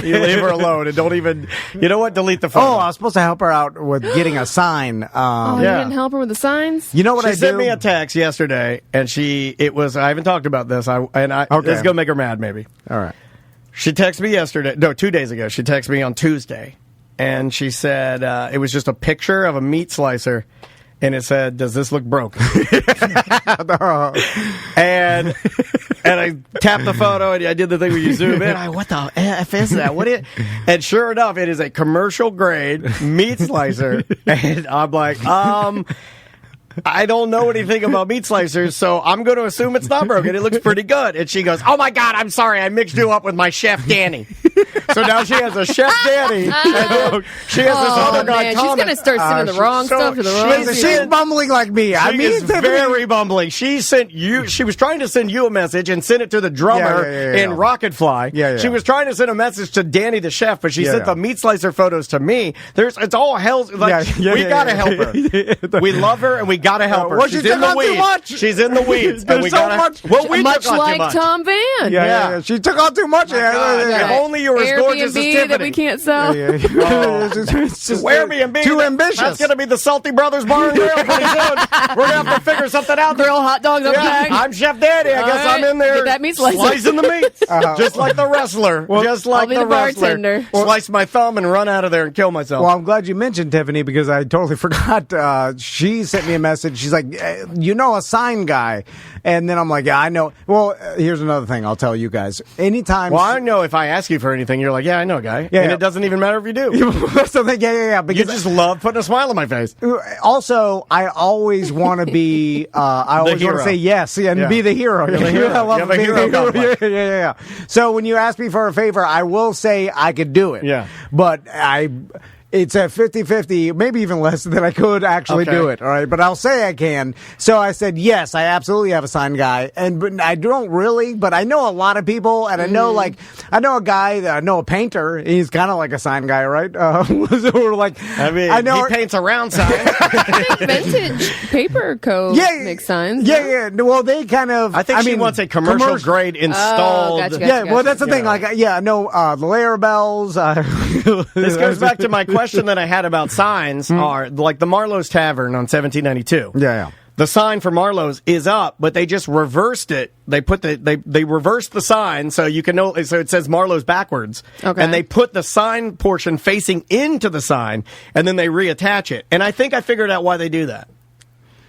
Speaker 1: You leave her alone and don't even... You know what? Delete the phone.
Speaker 2: Oh, I was supposed to help her out with getting a sign.
Speaker 3: You didn't help her with the signs?
Speaker 2: You know what
Speaker 1: she sent me a text yesterday, and I haven't talked about this, this is going to make her mad, maybe.
Speaker 2: All right.
Speaker 1: She texted me yesterday. No, 2 days ago. She texted me on Tuesday, and she said it was just a picture of a meat slicer. And it said, "Does this look broken?" and I tapped the photo, and I did the thing where you zoom in. What the F is that? And sure enough, it is a commercial grade meat slicer. And I'm like, I don't know anything about meat slicers, so I'm going to assume it's not broken. It looks pretty good. And she goes, "Oh my God, I'm sorry, I mixed you up with my Chef Danny." So now she has a Chef Danny, and then she has this other guy, Thomas.
Speaker 3: She's going to start sending the wrong stuff to the wrong people.
Speaker 2: She's bumbling like me.
Speaker 1: She is very bumbling. She was trying to send you a message and send it to the drummer in Rocket Fly. She was trying to send a message to Danny the chef, but she sent the meat slicer photos to me. It's all hell. We got to help her. We love her, and we got to help her.
Speaker 2: Well,
Speaker 1: she's in the weeds. She's in the weeds.
Speaker 2: There's so much.
Speaker 3: Much like Tom Van.
Speaker 2: Yeah. She took on too much.
Speaker 1: If only you were as gorgeous as
Speaker 3: Airbnb
Speaker 1: Tiffany.
Speaker 3: that we can't sell.
Speaker 2: It's just
Speaker 1: Airbnb.
Speaker 2: too ambitious.
Speaker 1: That's going to be the Salty Brothers Bar and Grill pretty soon. We're going to have to figure something out.
Speaker 3: Grill hot dogs on the
Speaker 1: Yeah,
Speaker 3: back.
Speaker 1: I'm Chef Daddy. I guess
Speaker 3: right.
Speaker 1: I'm in there
Speaker 3: Get that meat slicer.
Speaker 1: slicing the meats. Just like the wrestler. Just like
Speaker 3: I'll be
Speaker 1: the
Speaker 3: the
Speaker 1: wrestler.
Speaker 3: bartender.
Speaker 1: Slice my thumb and run out of there and kill myself.
Speaker 2: Well, I'm glad you mentioned Tiffany because I totally forgot. She sent me a message. She's like, you know, a sign guy. And then I'm like, yeah, I know. Well, here's another thing I'll tell you guys. Anytime.
Speaker 1: Well, I know if I ask you for anything, you're like, yeah, I know a guy.
Speaker 2: Yeah,
Speaker 1: and
Speaker 2: yeah.
Speaker 1: it doesn't even matter if you do.
Speaker 2: That's the thing. Yeah.
Speaker 1: You
Speaker 2: Because
Speaker 1: just love putting a smile on my face.
Speaker 2: also, I always want to be. I always want
Speaker 1: hero.
Speaker 2: to say yes and
Speaker 1: Yeah.
Speaker 2: be the hero.
Speaker 1: You're the hero.
Speaker 2: I love
Speaker 1: You have a
Speaker 2: being
Speaker 1: hero
Speaker 2: the hero.
Speaker 1: complex.
Speaker 2: Yeah. So when you ask me for a favor, I will say I could do it.
Speaker 1: Yeah.
Speaker 2: But it's a 50-50, maybe even less than I could actually
Speaker 1: Okay.
Speaker 2: do it. All right, but I'll say I can. So I said yes, I absolutely have a sign guy, but I don't really. But I know a lot of people, and I know I know a guy, I know a painter. He's kind of like a sign guy, right? So we're like,
Speaker 1: I mean,
Speaker 2: I know
Speaker 1: he paints around signs.
Speaker 3: I think Vintage Paper Co. makes signs.
Speaker 2: Yeah. Well, they kind of.
Speaker 1: I think she wants a commercial grade installed.
Speaker 3: gotcha.
Speaker 2: Yeah, well, that's the thing.
Speaker 1: Yeah.
Speaker 2: Like, I know the layer bells.
Speaker 1: This goes back to my question that I had about signs. Are like the Marlowe's Tavern on 1792.
Speaker 2: Yeah.
Speaker 1: The sign for Marlowe's is up, but they just reversed it. They put they reversed the sign so you can know. So it says Marlowe's backwards,
Speaker 3: Okay.
Speaker 1: and they put the sign portion facing into the sign, and then they reattach it. And I think I figured out why they do that.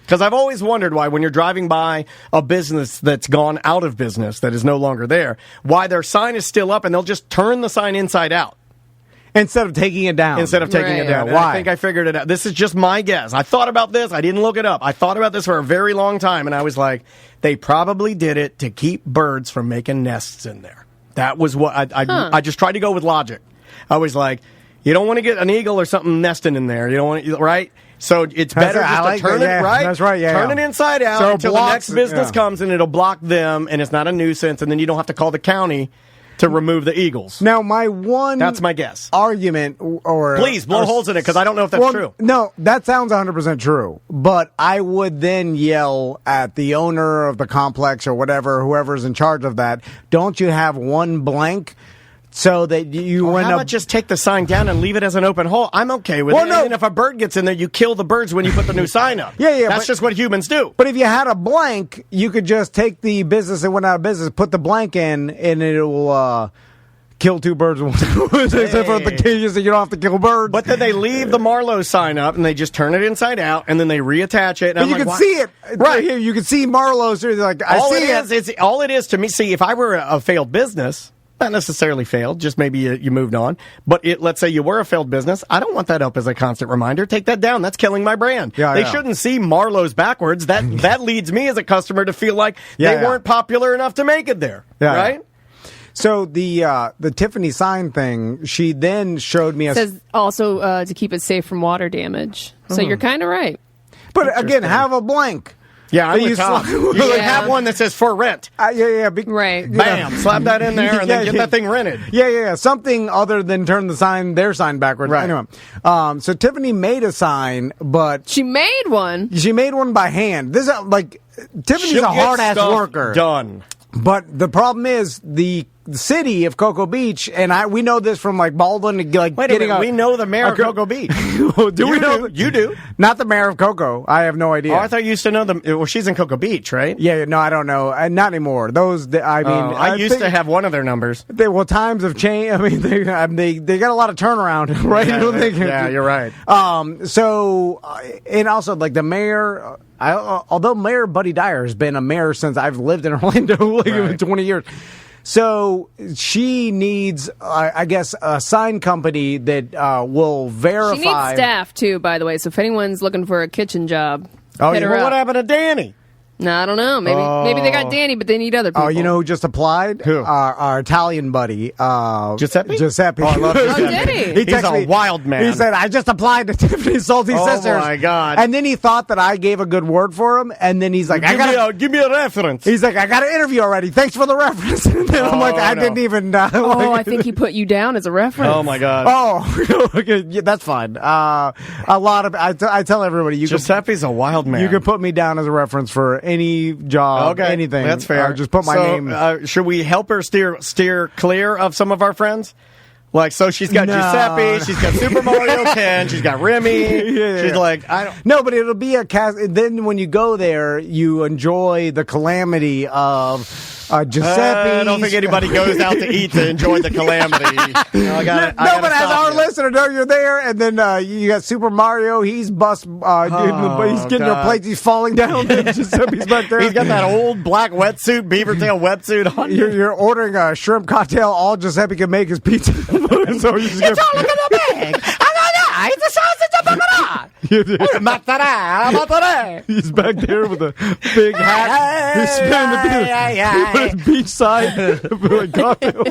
Speaker 1: Because I've always wondered why, when you're driving by a business that's gone out of business, that is no longer there, why their sign is still up, and they'll just turn the sign inside out.
Speaker 2: Instead of taking it down.
Speaker 1: Instead of taking it
Speaker 3: Right.
Speaker 1: down.
Speaker 2: Yeah,
Speaker 1: And I
Speaker 2: why?
Speaker 1: think I figured it out. This is just my guess. I thought about this. I didn't look it up. I thought about this for a very long time, and I was like, they probably did it to keep birds from making nests in there. That was what I just tried to go with logic. I was like, you don't want to get an eagle or something nesting in there. You don't want to, right? So it's better
Speaker 2: I
Speaker 1: just
Speaker 2: like
Speaker 1: to turn
Speaker 2: that,
Speaker 1: it
Speaker 2: yeah.
Speaker 1: right.
Speaker 2: That's right, yeah,
Speaker 1: Turn
Speaker 2: yeah.
Speaker 1: it inside out
Speaker 2: So it
Speaker 1: until the
Speaker 2: blocks
Speaker 1: next
Speaker 2: it,
Speaker 1: business
Speaker 2: yeah.
Speaker 1: comes, and it'll block them, and it's not a nuisance, and then you don't have to call the county to remove the eagles.
Speaker 2: Now, my one.
Speaker 1: That's my guess.
Speaker 2: Argument, or
Speaker 1: Please blow
Speaker 2: or-
Speaker 1: holes in it, because I don't know if that's
Speaker 2: well,
Speaker 1: true.
Speaker 2: No, that sounds 100% true. But I would then yell at the owner of the complex or whatever, whoever's in charge of that. Don't you have one blank? So that you
Speaker 1: Or
Speaker 2: end
Speaker 1: how
Speaker 2: up
Speaker 1: about just take the sign down and leave it as an open hole? I'm okay with
Speaker 2: Well,
Speaker 1: it.
Speaker 2: no.
Speaker 1: And if a bird gets in there, you kill the birds when you put the new sign up.
Speaker 2: Yeah,
Speaker 1: That's
Speaker 2: but-
Speaker 1: just what humans do.
Speaker 2: But if you had a blank, you could just take the business that went out of business, put the blank in, and it'll kill two birds with one stone. Except for the cages that you don't have to kill birds.
Speaker 1: But then they leave the Marlowe sign up and they just turn it inside out and then they reattach it. And
Speaker 2: But
Speaker 1: I'm
Speaker 2: you
Speaker 1: like,
Speaker 2: can
Speaker 1: why?
Speaker 2: see it
Speaker 1: Right.
Speaker 2: here. You can see Marlowe's. Like I
Speaker 1: All
Speaker 2: see
Speaker 1: it is all it is to me. See, if I were a failed business, not necessarily failed, just maybe you moved on. But let's say you were a failed business. I don't want that up as a constant reminder. Take that down. That's killing my brand.
Speaker 2: Yeah,
Speaker 1: they
Speaker 2: yeah.
Speaker 1: shouldn't see Marlowe's backwards. That leads me as a customer to feel like they
Speaker 2: Yeah.
Speaker 1: weren't popular enough to make it there.
Speaker 2: Yeah,
Speaker 1: right?
Speaker 2: So the Tiffany sign thing, she then showed me a.
Speaker 3: It says also to keep it safe from water damage. So you're kind of right.
Speaker 2: But again, have a blank.
Speaker 1: Yeah, I'm
Speaker 2: That
Speaker 1: with
Speaker 2: you
Speaker 1: Tom.
Speaker 2: slap-
Speaker 1: You should
Speaker 3: Yeah.
Speaker 1: have one that says for rent.
Speaker 2: Yeah.
Speaker 3: Right.
Speaker 1: Bam, slap that in there and then
Speaker 2: Yeah,
Speaker 1: get
Speaker 2: yeah.
Speaker 1: that thing rented.
Speaker 2: Yeah. Something other than turn their sign backwards.
Speaker 1: Right.
Speaker 2: Anyway, so Tiffany made a sign, but
Speaker 3: She made one.
Speaker 2: she made one by hand. This is Tiffany's
Speaker 1: She'll
Speaker 2: a
Speaker 1: get
Speaker 2: hard ass
Speaker 1: stuff
Speaker 2: worker.
Speaker 1: Done.
Speaker 2: But the problem is the city of Cocoa Beach, and we know this from Baldwin,
Speaker 1: Wait a
Speaker 2: getting
Speaker 1: minute, we know the mayor of Cocoa Beach.
Speaker 2: do we know?
Speaker 1: You do.
Speaker 2: Not the mayor of Cocoa. I have no idea.
Speaker 1: Oh, I thought you used to know them. Well, she's in Cocoa Beach, right?
Speaker 2: Yeah, no, I don't know. Not anymore. Those, I mean,
Speaker 1: I used
Speaker 2: think
Speaker 1: to have one of their numbers.
Speaker 2: times have changed. I mean, they got a lot of turnaround, right?
Speaker 1: Yeah, you're right.
Speaker 2: So, and also the mayor. Although Mayor Buddy Dyer has been a mayor since I've lived in Orlando,
Speaker 1: Right.
Speaker 2: 20 years. So she needs, I guess, a sign company that will verify.
Speaker 3: She needs staff too, by the way. So if anyone's looking for a kitchen job, hit her
Speaker 1: Well,
Speaker 3: up.
Speaker 1: what happened to Danny?
Speaker 3: No, I don't know. Maybe they got Danny, but they need other people.
Speaker 2: Oh, you know who just applied?
Speaker 1: Who?
Speaker 2: Our Italian buddy.
Speaker 1: Giuseppe?
Speaker 2: Giuseppe.
Speaker 1: Oh, I love
Speaker 3: Oh,
Speaker 1: Giuseppe.
Speaker 3: did he?
Speaker 2: He
Speaker 1: He's
Speaker 2: texted
Speaker 1: a
Speaker 2: me.
Speaker 1: wild man.
Speaker 2: He said, I just applied to Tiffany's Salty
Speaker 1: Oh,
Speaker 2: Sisters.
Speaker 1: my God.
Speaker 2: And then he thought that I gave a good word for him. And then he's like,
Speaker 1: Give me a reference.
Speaker 2: He's like, I got an interview already. Thanks for the reference. And then I'm like, I
Speaker 1: no.
Speaker 2: didn't even.
Speaker 3: Oh, I think he put you down as a reference.
Speaker 1: Oh, my God.
Speaker 2: Oh, okay, yeah, that's fine. A lot of I tell everybody you
Speaker 1: Giuseppe's a wild man.
Speaker 2: can put me down as a reference for any job, anything.
Speaker 1: That's fair.
Speaker 2: Just put my name.
Speaker 1: Should we help her steer clear of some of our friends? Like, so she's got Giuseppe, she's got Super Mario Ken, she's got Remy. She's like, I don't.
Speaker 2: No, but it'll be a cast. Then when you go there, you enjoy the calamity of Giuseppe.
Speaker 1: I don't think anybody goes out to eat to enjoy the calamity.
Speaker 2: But as our listener, know you're there, and then you got Super Mario. He's he's getting your plates. He's falling down. Giuseppe's back there.
Speaker 1: He's got that old black wetsuit, beaver tail wetsuit on.
Speaker 2: You're ordering a shrimp cocktail. All Giuseppe can make is pizza. So you just
Speaker 1: it's all in the bag. It's a sausage of mozzarella.
Speaker 2: He's back there with a big hat. He's spinning the beachside cocktail.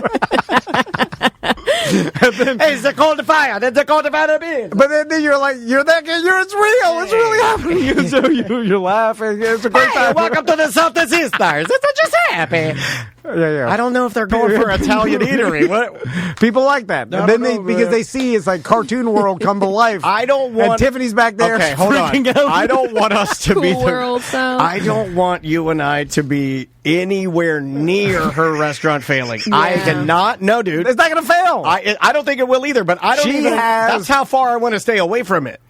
Speaker 1: Hey, it's called the fire. That's the called the fire beer.
Speaker 2: But then you're like, it's real. It's really happening. So you're laughing. It's a great time.
Speaker 1: Welcome to the Salty Sisters. It's just happy.
Speaker 2: Yeah.
Speaker 1: I don't know if they're going for Italian eatery. What?
Speaker 2: People like that. And then because they see it's like cartoon world come to life.
Speaker 1: I don't want.
Speaker 2: And Tiffany's back there.
Speaker 1: Okay, hold on.
Speaker 2: Out.
Speaker 1: I don't want us to be.
Speaker 3: World sound.
Speaker 1: I don't want you and I to be anywhere near her restaurant failing. Yeah. I cannot. No, dude.
Speaker 2: It's not going to fail.
Speaker 1: I don't think it will either. But I don't. That's how far I want to stay away from it.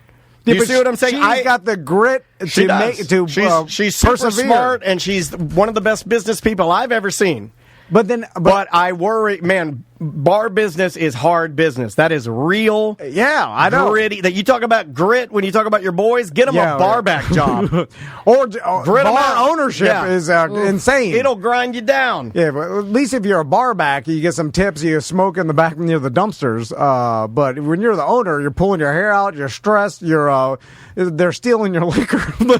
Speaker 1: Do you see what I'm saying?
Speaker 2: She's got the grit to make
Speaker 1: she's super
Speaker 2: persevere.
Speaker 1: Smart, and she's one of the best business people I've ever seen. But I worry, man. Bar business is hard business. That is real.
Speaker 2: Yeah, I know.
Speaker 1: Gritty. That you talk about grit when you talk about your boys. Get them a bar back job.
Speaker 2: or bar ownership is insane.
Speaker 1: It'll grind you down.
Speaker 2: Yeah, but at least if you're a bar back, you get some tips. You smoke in the back near the dumpsters. But when you're the owner, you're pulling your hair out. You're stressed. They're stealing your liquor. Your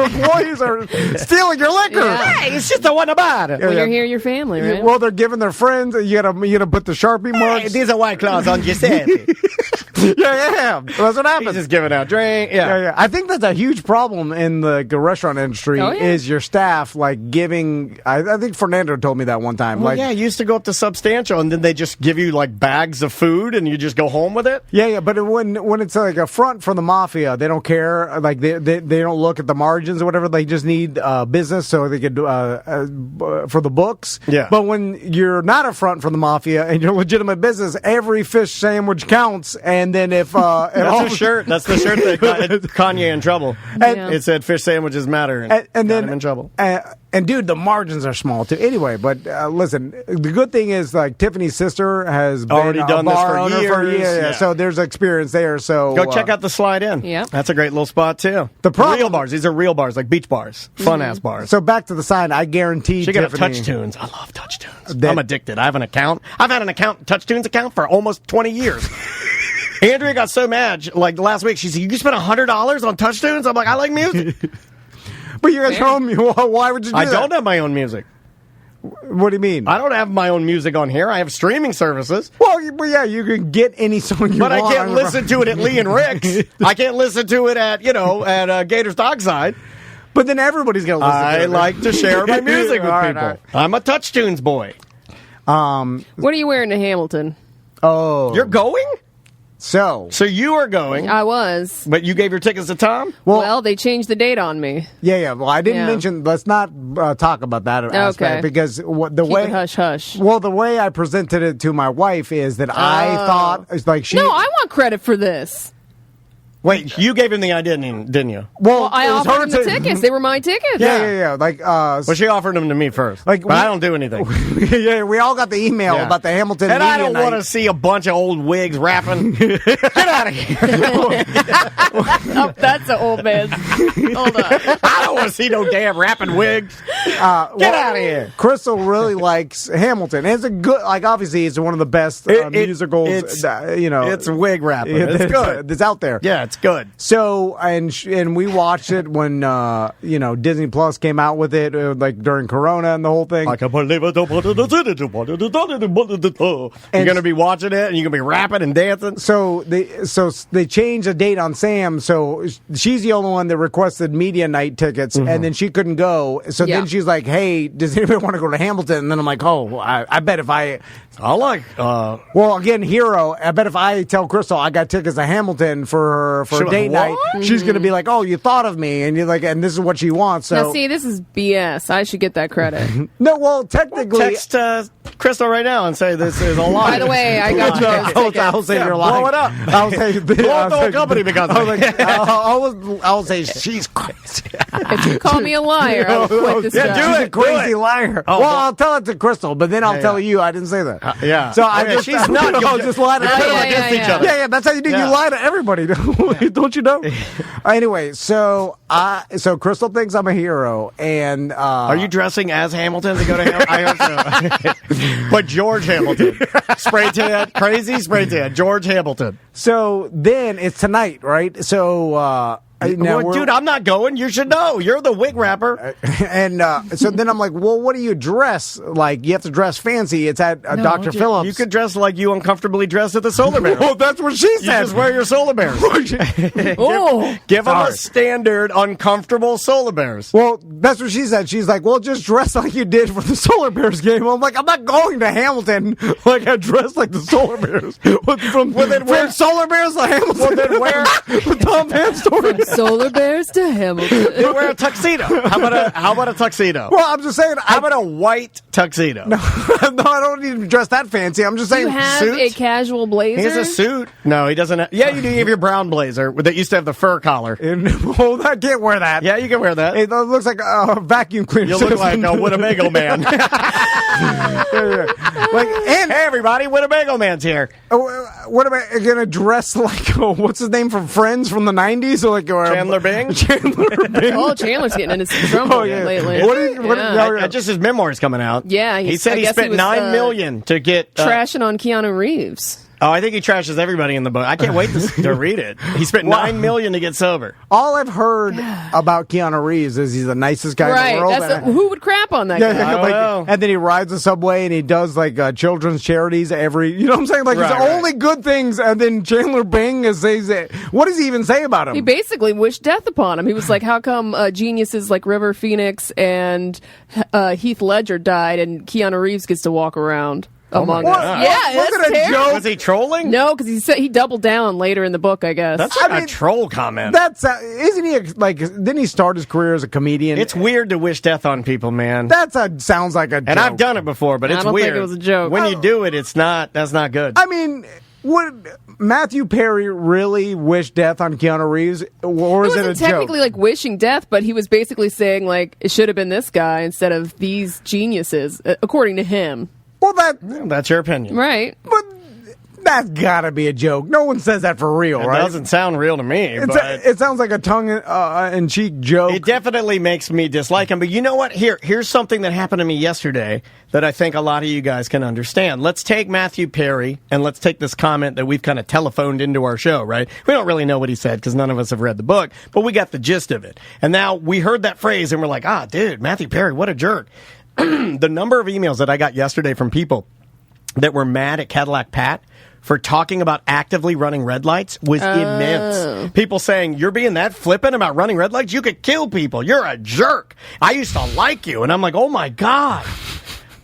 Speaker 2: employees are stealing your liquor.
Speaker 3: Yeah.
Speaker 1: Hey, it's just the one about it.
Speaker 3: Well, you're here, your family, right?
Speaker 2: Well, they're giving their friends. You gotta put the Sharpie marks.
Speaker 1: Hey, these are White Claws on Giuseppe.
Speaker 2: yeah. That's what happens.
Speaker 1: He's just giving out drink.
Speaker 2: Yeah. I think that's a huge problem in the restaurant industry. Is your staff like giving? I think Fernando told me that one time.
Speaker 1: Well, I used to go up to Substantial, and then they just give you like bags of food, and you just go home with it.
Speaker 2: Yeah. But when it's like a front for the mafia, they don't care. Like they don't look at the margins or whatever. They just need business so they could for the books.
Speaker 1: Yeah.
Speaker 2: But when you're not a front for the mafia and you're legitimate business, every fish sandwich counts. And then if
Speaker 1: that's the shirt that got Kanye in trouble. It said fish sandwiches matter, and then him in trouble.
Speaker 2: And dude, the margins are small too. Anyway, but listen, the good thing is like Tiffany's sister has
Speaker 1: already done this for years.
Speaker 2: Yeah. So there's experience there. So
Speaker 1: go check out the Slide In.
Speaker 3: Yeah,
Speaker 1: that's a great little spot too.
Speaker 2: The
Speaker 1: real bars. These are real bars, like beach bars, fun ass bars.
Speaker 2: So back to the sign. I guarantee
Speaker 1: she got
Speaker 2: Tiffany,
Speaker 1: Touch Tunes. I love Touch Tunes. I'm addicted. I have an account. I've had an Touch Tunes account for almost 20 years. Andrea got so mad like last week. She said, "You spent $100 on Touch Tunes?" I'm like, "I like music."
Speaker 2: But you guys home. Why would you do that?
Speaker 1: I don't have my own music.
Speaker 2: What do you mean?
Speaker 1: I don't have my own music on here. I have streaming services.
Speaker 2: Well, yeah, you can get any song you want.
Speaker 1: But I can't listen to it at Lee and Rick's. I can't listen to it at Gators Dockside.
Speaker 2: But then everybody's going to listen to it.
Speaker 1: I like to share my music with people. Right. I'm a Touch Tunes boy.
Speaker 3: What are you wearing to Hamilton?
Speaker 2: Oh.
Speaker 1: You're going?
Speaker 2: So
Speaker 1: you are going.
Speaker 3: I was.
Speaker 1: But you gave your tickets to Tom?
Speaker 3: Well, they changed the date on me.
Speaker 2: Yeah. Well, I didn't mention, let's not talk about that aspect because
Speaker 3: Keep it hush hush.
Speaker 2: Well, the way I presented it to my wife is that I thought, it's like she.
Speaker 3: No, I want credit for this.
Speaker 1: Wait, you gave him the idea, didn't you?
Speaker 3: Well, I offered him the tickets. They were my tickets.
Speaker 2: Yeah. Like,
Speaker 1: well, she offered them to me first. But I don't do anything.
Speaker 2: Yeah, we all got the email about the Hamilton.
Speaker 1: And
Speaker 2: media
Speaker 1: I don't want to see a bunch of old wigs rapping. Get out of here!
Speaker 3: That's an old man. Hold on.
Speaker 1: I don't want to see no damn rapping wigs. Get out of here!
Speaker 2: Crystal really likes Hamilton. It's a good, like, obviously, it's one of the best musicals.
Speaker 1: It's wig rapping. It's good.
Speaker 2: It's out there.
Speaker 1: Yeah. It's good.
Speaker 2: So and we watched it when Disney Plus came out with it like during Corona and the whole thing.
Speaker 1: I can't believe it. You're gonna be watching it and you're gonna be rapping and dancing.
Speaker 2: So they changed the date on Sam. So she's the only one that requested media night tickets, and then she couldn't go. So then she's like, "Hey, does anybody want to go to Hamilton?" And then I'm like, "Oh, I bet if I
Speaker 1: like."
Speaker 2: Well, again, Hero. I bet if I tell Crystal I got tickets to Hamilton for her. her for
Speaker 1: She
Speaker 2: a
Speaker 1: was,
Speaker 2: date night,
Speaker 1: "What?"
Speaker 2: she's going to be like, "Oh, you thought of me," and you're like, and this is what she wants. So
Speaker 3: Now, see, this is BS. I should get that credit.
Speaker 2: no, well, technically,
Speaker 1: Text Crystal right now and say this is a lie.
Speaker 3: By the way, I got you guys
Speaker 2: I'll say you're lying.
Speaker 1: blow it up.
Speaker 2: I'll say
Speaker 1: Blow up the whole company because of it.
Speaker 2: I'll say she's crazy.
Speaker 3: If you call me a liar, I will quit this
Speaker 1: Yeah,
Speaker 3: job.
Speaker 1: do
Speaker 2: She's
Speaker 1: it.
Speaker 2: a crazy liar.
Speaker 1: Oh,
Speaker 2: well,
Speaker 1: but-
Speaker 2: I'll tell it to Crystal, but then I'll tell you I didn't say that.
Speaker 1: Yeah.
Speaker 2: So I
Speaker 1: Okay,
Speaker 2: just
Speaker 1: she's not.
Speaker 2: I'll just lie to
Speaker 1: You're putting them
Speaker 2: everybody.
Speaker 1: against
Speaker 3: Yeah,
Speaker 1: each
Speaker 3: yeah.
Speaker 1: other.
Speaker 2: Yeah, that's how you do.
Speaker 1: Yeah.
Speaker 2: You lie to everybody, don't you know? Anyway, so Crystal thinks I'm a hero, and
Speaker 1: Are you dressing as Hamilton to go to Hamilton? I hope so. But George Hamilton. Spray tan. Crazy spray tan. George Hamilton.
Speaker 2: So then it's tonight, right? So
Speaker 1: Well, dude, I'm not going. You should know. You're the wig rapper.
Speaker 2: and so then I'm like, well, what do you dress like? You have to dress fancy. It's at Dr. Phillips.
Speaker 1: You could dress like you uncomfortably dressed at the Solar Bear.
Speaker 2: Well, that's what she
Speaker 1: You
Speaker 2: said.
Speaker 1: just wear your Solar Bears.
Speaker 3: Oh,
Speaker 1: Give them a
Speaker 2: Sorry.
Speaker 1: standard uncomfortable Solar Bears.
Speaker 2: Well, that's what she said. She's like, well, just dress like you did for the Solar Bears game. I'm like, I'm not going to Hamilton like I dressed like the Solar Bears. From Solar Bears to Hamilton.
Speaker 1: Well, then wear
Speaker 2: with Tom Hanks story.
Speaker 3: Solar Bears to Hamilton.
Speaker 1: Then wear a tuxedo. How about a tuxedo?
Speaker 2: Well, I'm just saying.
Speaker 1: How about a white tuxedo?
Speaker 2: No, I don't need to dress that fancy. I'm just
Speaker 3: Do
Speaker 2: saying.
Speaker 3: you have
Speaker 1: suit?
Speaker 3: a casual blazer?
Speaker 1: He has a suit. No, he doesn't. Yeah, you do. You have your brown blazer that used to have the fur collar.
Speaker 2: Well, I can't wear that.
Speaker 1: Yeah, you can wear that.
Speaker 2: It looks like a vacuum cleaner.
Speaker 1: You look like a Winnebago man.
Speaker 2: Like, and
Speaker 1: Hey, everybody, Winnebago man's here.
Speaker 2: what am I gonna dress like? What's his name from Friends from the '90s? Or like
Speaker 1: Chandler Bing?
Speaker 2: Chandler Bing.
Speaker 3: Oh, Chandler's getting into some trouble
Speaker 2: Oh, yeah.
Speaker 3: lately.
Speaker 1: Just his memoir's coming out.
Speaker 3: Yeah,
Speaker 1: he said
Speaker 3: I
Speaker 1: he
Speaker 3: guess
Speaker 1: spent
Speaker 3: was,
Speaker 1: $9 million to get
Speaker 3: trashing on Keanu Reeves.
Speaker 1: Oh, I think he trashes everybody in the book. I can't wait to read it. He spent $9 million to get sober.
Speaker 2: All I've heard about Keanu Reeves is he's the nicest guy in
Speaker 3: Right.
Speaker 2: the world.
Speaker 3: That's who would crap on that
Speaker 2: Yeah,
Speaker 3: guy?
Speaker 1: I don't know.
Speaker 2: and then he rides the subway and he does like children's charities every. You know what I'm saying? Like
Speaker 1: Right,
Speaker 2: it's
Speaker 1: right.
Speaker 2: only good things. And then Chandler Bing says, "What does he even say about him?"
Speaker 3: He basically wished death upon him. He was like, how come geniuses like River Phoenix and Heath Ledger died and Keanu Reeves gets to walk around among
Speaker 2: What?
Speaker 3: us? Yeah,
Speaker 2: Look
Speaker 3: that's
Speaker 2: at a
Speaker 3: terrible.
Speaker 2: joke.
Speaker 1: Was he trolling?
Speaker 3: No, because he said he doubled down later in the book, I guess.
Speaker 1: That's
Speaker 2: I
Speaker 1: like
Speaker 2: mean,
Speaker 1: a troll comment.
Speaker 2: That's isn't he like? Didn't he start his career as a comedian?
Speaker 1: It's weird to wish death on people, man.
Speaker 2: That's sounds like a.
Speaker 1: And
Speaker 2: joke.
Speaker 1: I've done it before, but
Speaker 3: I
Speaker 1: it's
Speaker 3: don't
Speaker 1: weird.
Speaker 3: think it was a joke.
Speaker 1: When you do it, it's not. That's not good.
Speaker 2: I mean, would Matthew Perry really wish death on Keanu Reeves, or
Speaker 3: It
Speaker 2: is it
Speaker 3: wasn't
Speaker 2: a joke?
Speaker 3: technically like wishing death, but he was basically saying like it should have been this guy instead of these geniuses, according to him.
Speaker 2: Well,
Speaker 1: That's your opinion.
Speaker 3: Right.
Speaker 2: but that's gotta be a joke. No one says that for real,
Speaker 1: It
Speaker 2: right?
Speaker 1: doesn't sound real to me, but
Speaker 2: It sounds like a tongue-in-cheek joke.
Speaker 1: it definitely makes me dislike him. But you know what? Here's something that happened to me yesterday that I think a lot of you guys can understand. Let's take Matthew Perry and let's take this comment that we've kind of telephoned into our show, right? We don't really know what he said because none of us have read the book, but we got the gist of it. And now we heard that phrase and we're like, dude, Matthew Perry, what a jerk. The number of emails that I got yesterday from people that were mad at Cadillac Pat for talking about actively running red lights was immense. People saying, you're being that flippant about running red lights? You could kill people. You're a jerk. I used to like you. And I'm like, oh my God.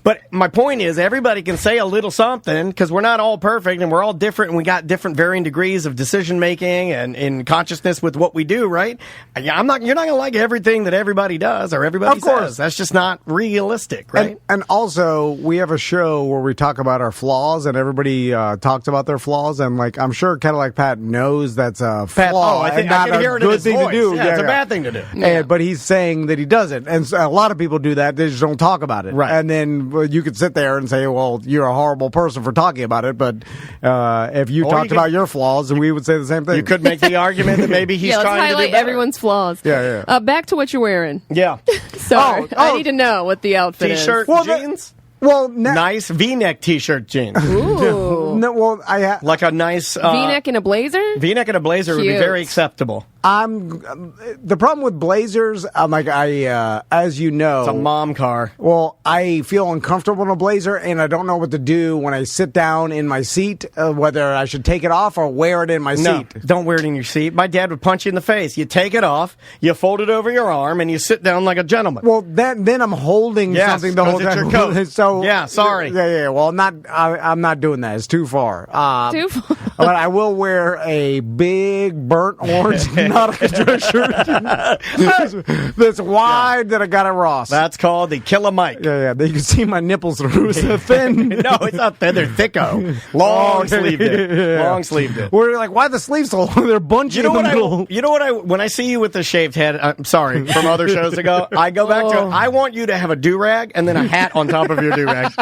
Speaker 1: But my point is, everybody can say a little something because we're not all perfect and we're all different and we got different varying degrees of decision making and in consciousness with what we do, right? You're not going to like everything that everybody does or everybody
Speaker 2: Of course.
Speaker 1: says. That's just not realistic, right?
Speaker 2: And also, we have a show where we talk about our flaws, and everybody talks about their flaws. And like, I'm sure Cadillac Pat knows that's a flaw.
Speaker 1: I think
Speaker 2: and
Speaker 1: I
Speaker 2: not
Speaker 1: can
Speaker 2: a
Speaker 1: hear it in
Speaker 2: good
Speaker 1: his
Speaker 2: thing
Speaker 1: voice.
Speaker 2: to do.
Speaker 1: Yeah, it's a bad thing to do.
Speaker 2: But he's saying that he doesn't, and so a lot of people do that. They just don't talk about it.
Speaker 1: Right.
Speaker 2: And then you could sit there and say, "Well, you're a horrible person for talking about it." But if you
Speaker 1: Or
Speaker 2: talked
Speaker 1: you could-
Speaker 2: about your flaws, then we would say the same thing.
Speaker 1: You could make the argument that maybe he's
Speaker 3: Yeah, let's
Speaker 1: trying to do
Speaker 3: highlight
Speaker 1: better.
Speaker 3: everyone's flaws.
Speaker 2: Yeah.
Speaker 3: Back to what you're wearing.
Speaker 1: Yeah.
Speaker 3: Sorry,
Speaker 2: Oh,
Speaker 3: I need to know what the outfit
Speaker 1: T-shirt,
Speaker 2: Well,
Speaker 1: jeans.
Speaker 2: Well,
Speaker 1: Nice V-neck T-shirt jeans.
Speaker 3: is. Ooh.
Speaker 2: no, well,
Speaker 1: Like a nice
Speaker 3: V-neck and a blazer?
Speaker 1: V-neck and a blazer would be
Speaker 3: Cute.
Speaker 1: very acceptable.
Speaker 2: the problem with blazers. I'm like as you know,
Speaker 1: It's a mom car.
Speaker 2: Well, I feel uncomfortable in a blazer, and I don't know what to do when I sit down in my seat, whether I should take it off or wear it in my
Speaker 1: No,
Speaker 2: seat.
Speaker 1: don't wear it in your seat. My dad would punch you in the face. You take it off, you fold it over your arm, and you sit down like a gentleman.
Speaker 2: Well, then I'm holding
Speaker 1: Yes,
Speaker 2: something the whole
Speaker 1: 'cause it's
Speaker 2: time.
Speaker 1: your coat.
Speaker 2: So
Speaker 1: Yeah, sorry.
Speaker 2: Yeah. Well, I'm not doing that. It's too far.
Speaker 3: Too far.
Speaker 2: But I will wear a big burnt orange Nautica dress shirt that's wide that I got at Ross.
Speaker 1: That's called the Killer Mike.
Speaker 2: Yeah. You can see my nipples through. It's thin.
Speaker 1: No, it's not thin. They're thicko. Long sleeved it. Long sleeved it.
Speaker 2: We're like, why are the sleeves so long? They're bunchy.
Speaker 1: You know what? When I see you with the shaved head, I'm sorry, from other shows ago, I go back to it. I want you to have a do-rag and then a hat on top of your do-rag.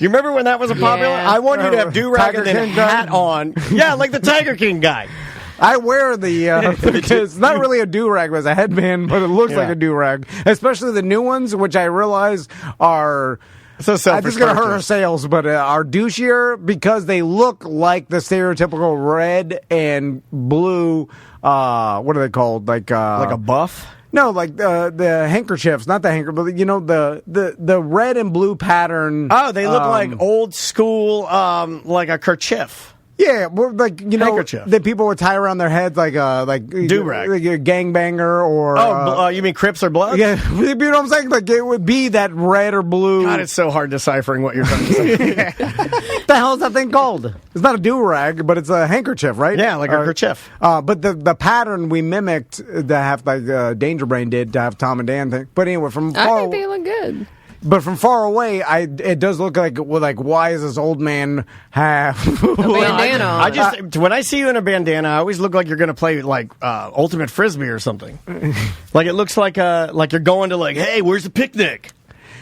Speaker 1: You remember when that was a popular?
Speaker 3: Yeah.
Speaker 1: I want you to have do-rag and then a hat on. Yeah, like the Tiger King guy.
Speaker 2: I wear it's not really a do-rag, but it's a headband, but it looks like a do-rag. Especially the new ones, which I realize are...
Speaker 1: So
Speaker 2: I just going to hurt our sales, but are douchier because they look like the stereotypical red and blue, what are they called? Like
Speaker 1: a buff?
Speaker 2: No, like the handkerchiefs, not the handkerchief, but the red and blue pattern.
Speaker 1: Oh, they look like old school, like a kerchief.
Speaker 2: Yeah, well, like
Speaker 1: handkerchief
Speaker 2: that people would tie around their heads like
Speaker 1: do-rag,
Speaker 2: like a gangbanger or
Speaker 1: you mean Crips or Bloods?
Speaker 2: Yeah, you know what I'm saying? Like it would be that red or blue.
Speaker 1: God, it's so hard deciphering what you're trying to say.
Speaker 2: What the hell is that thing called? It's not a do-rag, but it's a handkerchief, right?
Speaker 1: Yeah, like a kerchief.
Speaker 2: But the pattern we mimicked to have like Danger Brain did to have Tom and Dan thing. But anyway,
Speaker 3: I think they look good.
Speaker 2: But from far away, it does look like why is this old man have
Speaker 3: a bandana?
Speaker 1: I just when I see you in a bandana, I always look like you're going to play like ultimate frisbee or something. Like it looks like you're going to like, hey, where's the picnic?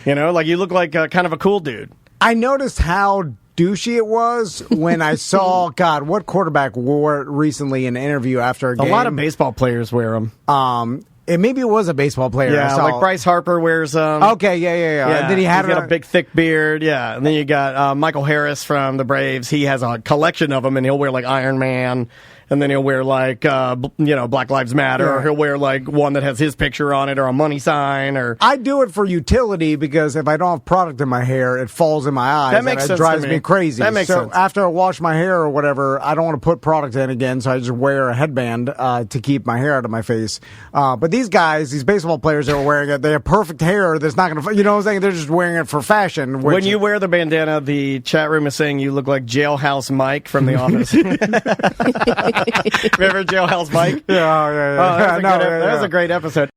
Speaker 1: You know, like you look like kind of a cool dude.
Speaker 2: I noticed how douchey it was when I saw what quarterback wore it recently in an interview after a game.
Speaker 1: A lot of baseball players wear them.
Speaker 2: Maybe it was a baseball player.
Speaker 1: Yeah, like Bryce Harper wears them.
Speaker 2: Okay, yeah. And then
Speaker 1: he's got a big, thick beard. Yeah, and then you got Michael Harris from the Braves. He has a collection of them, and he'll wear like Iron Man. And then he'll wear like, Black Lives Matter, or he'll wear like one that has his picture on it, or a money sign, or.
Speaker 2: I do it for utility because if I don't have product in my hair, it falls in my eyes.
Speaker 1: That makes sense.
Speaker 2: It drives me crazy.
Speaker 1: That makes sense.
Speaker 2: After I wash my hair or whatever, I don't want to put product in again, so I just wear a headband to keep my hair out of my face. But these guys, these baseball players that are wearing it, they have perfect hair that's not going to, you know what I'm saying? They're just wearing it for fashion.
Speaker 1: When you wear the bandana, the chat room is saying you look like Jailhouse Mike from The Office. Remember Jailhouse Mike?
Speaker 2: Yeah.
Speaker 1: That was a great episode.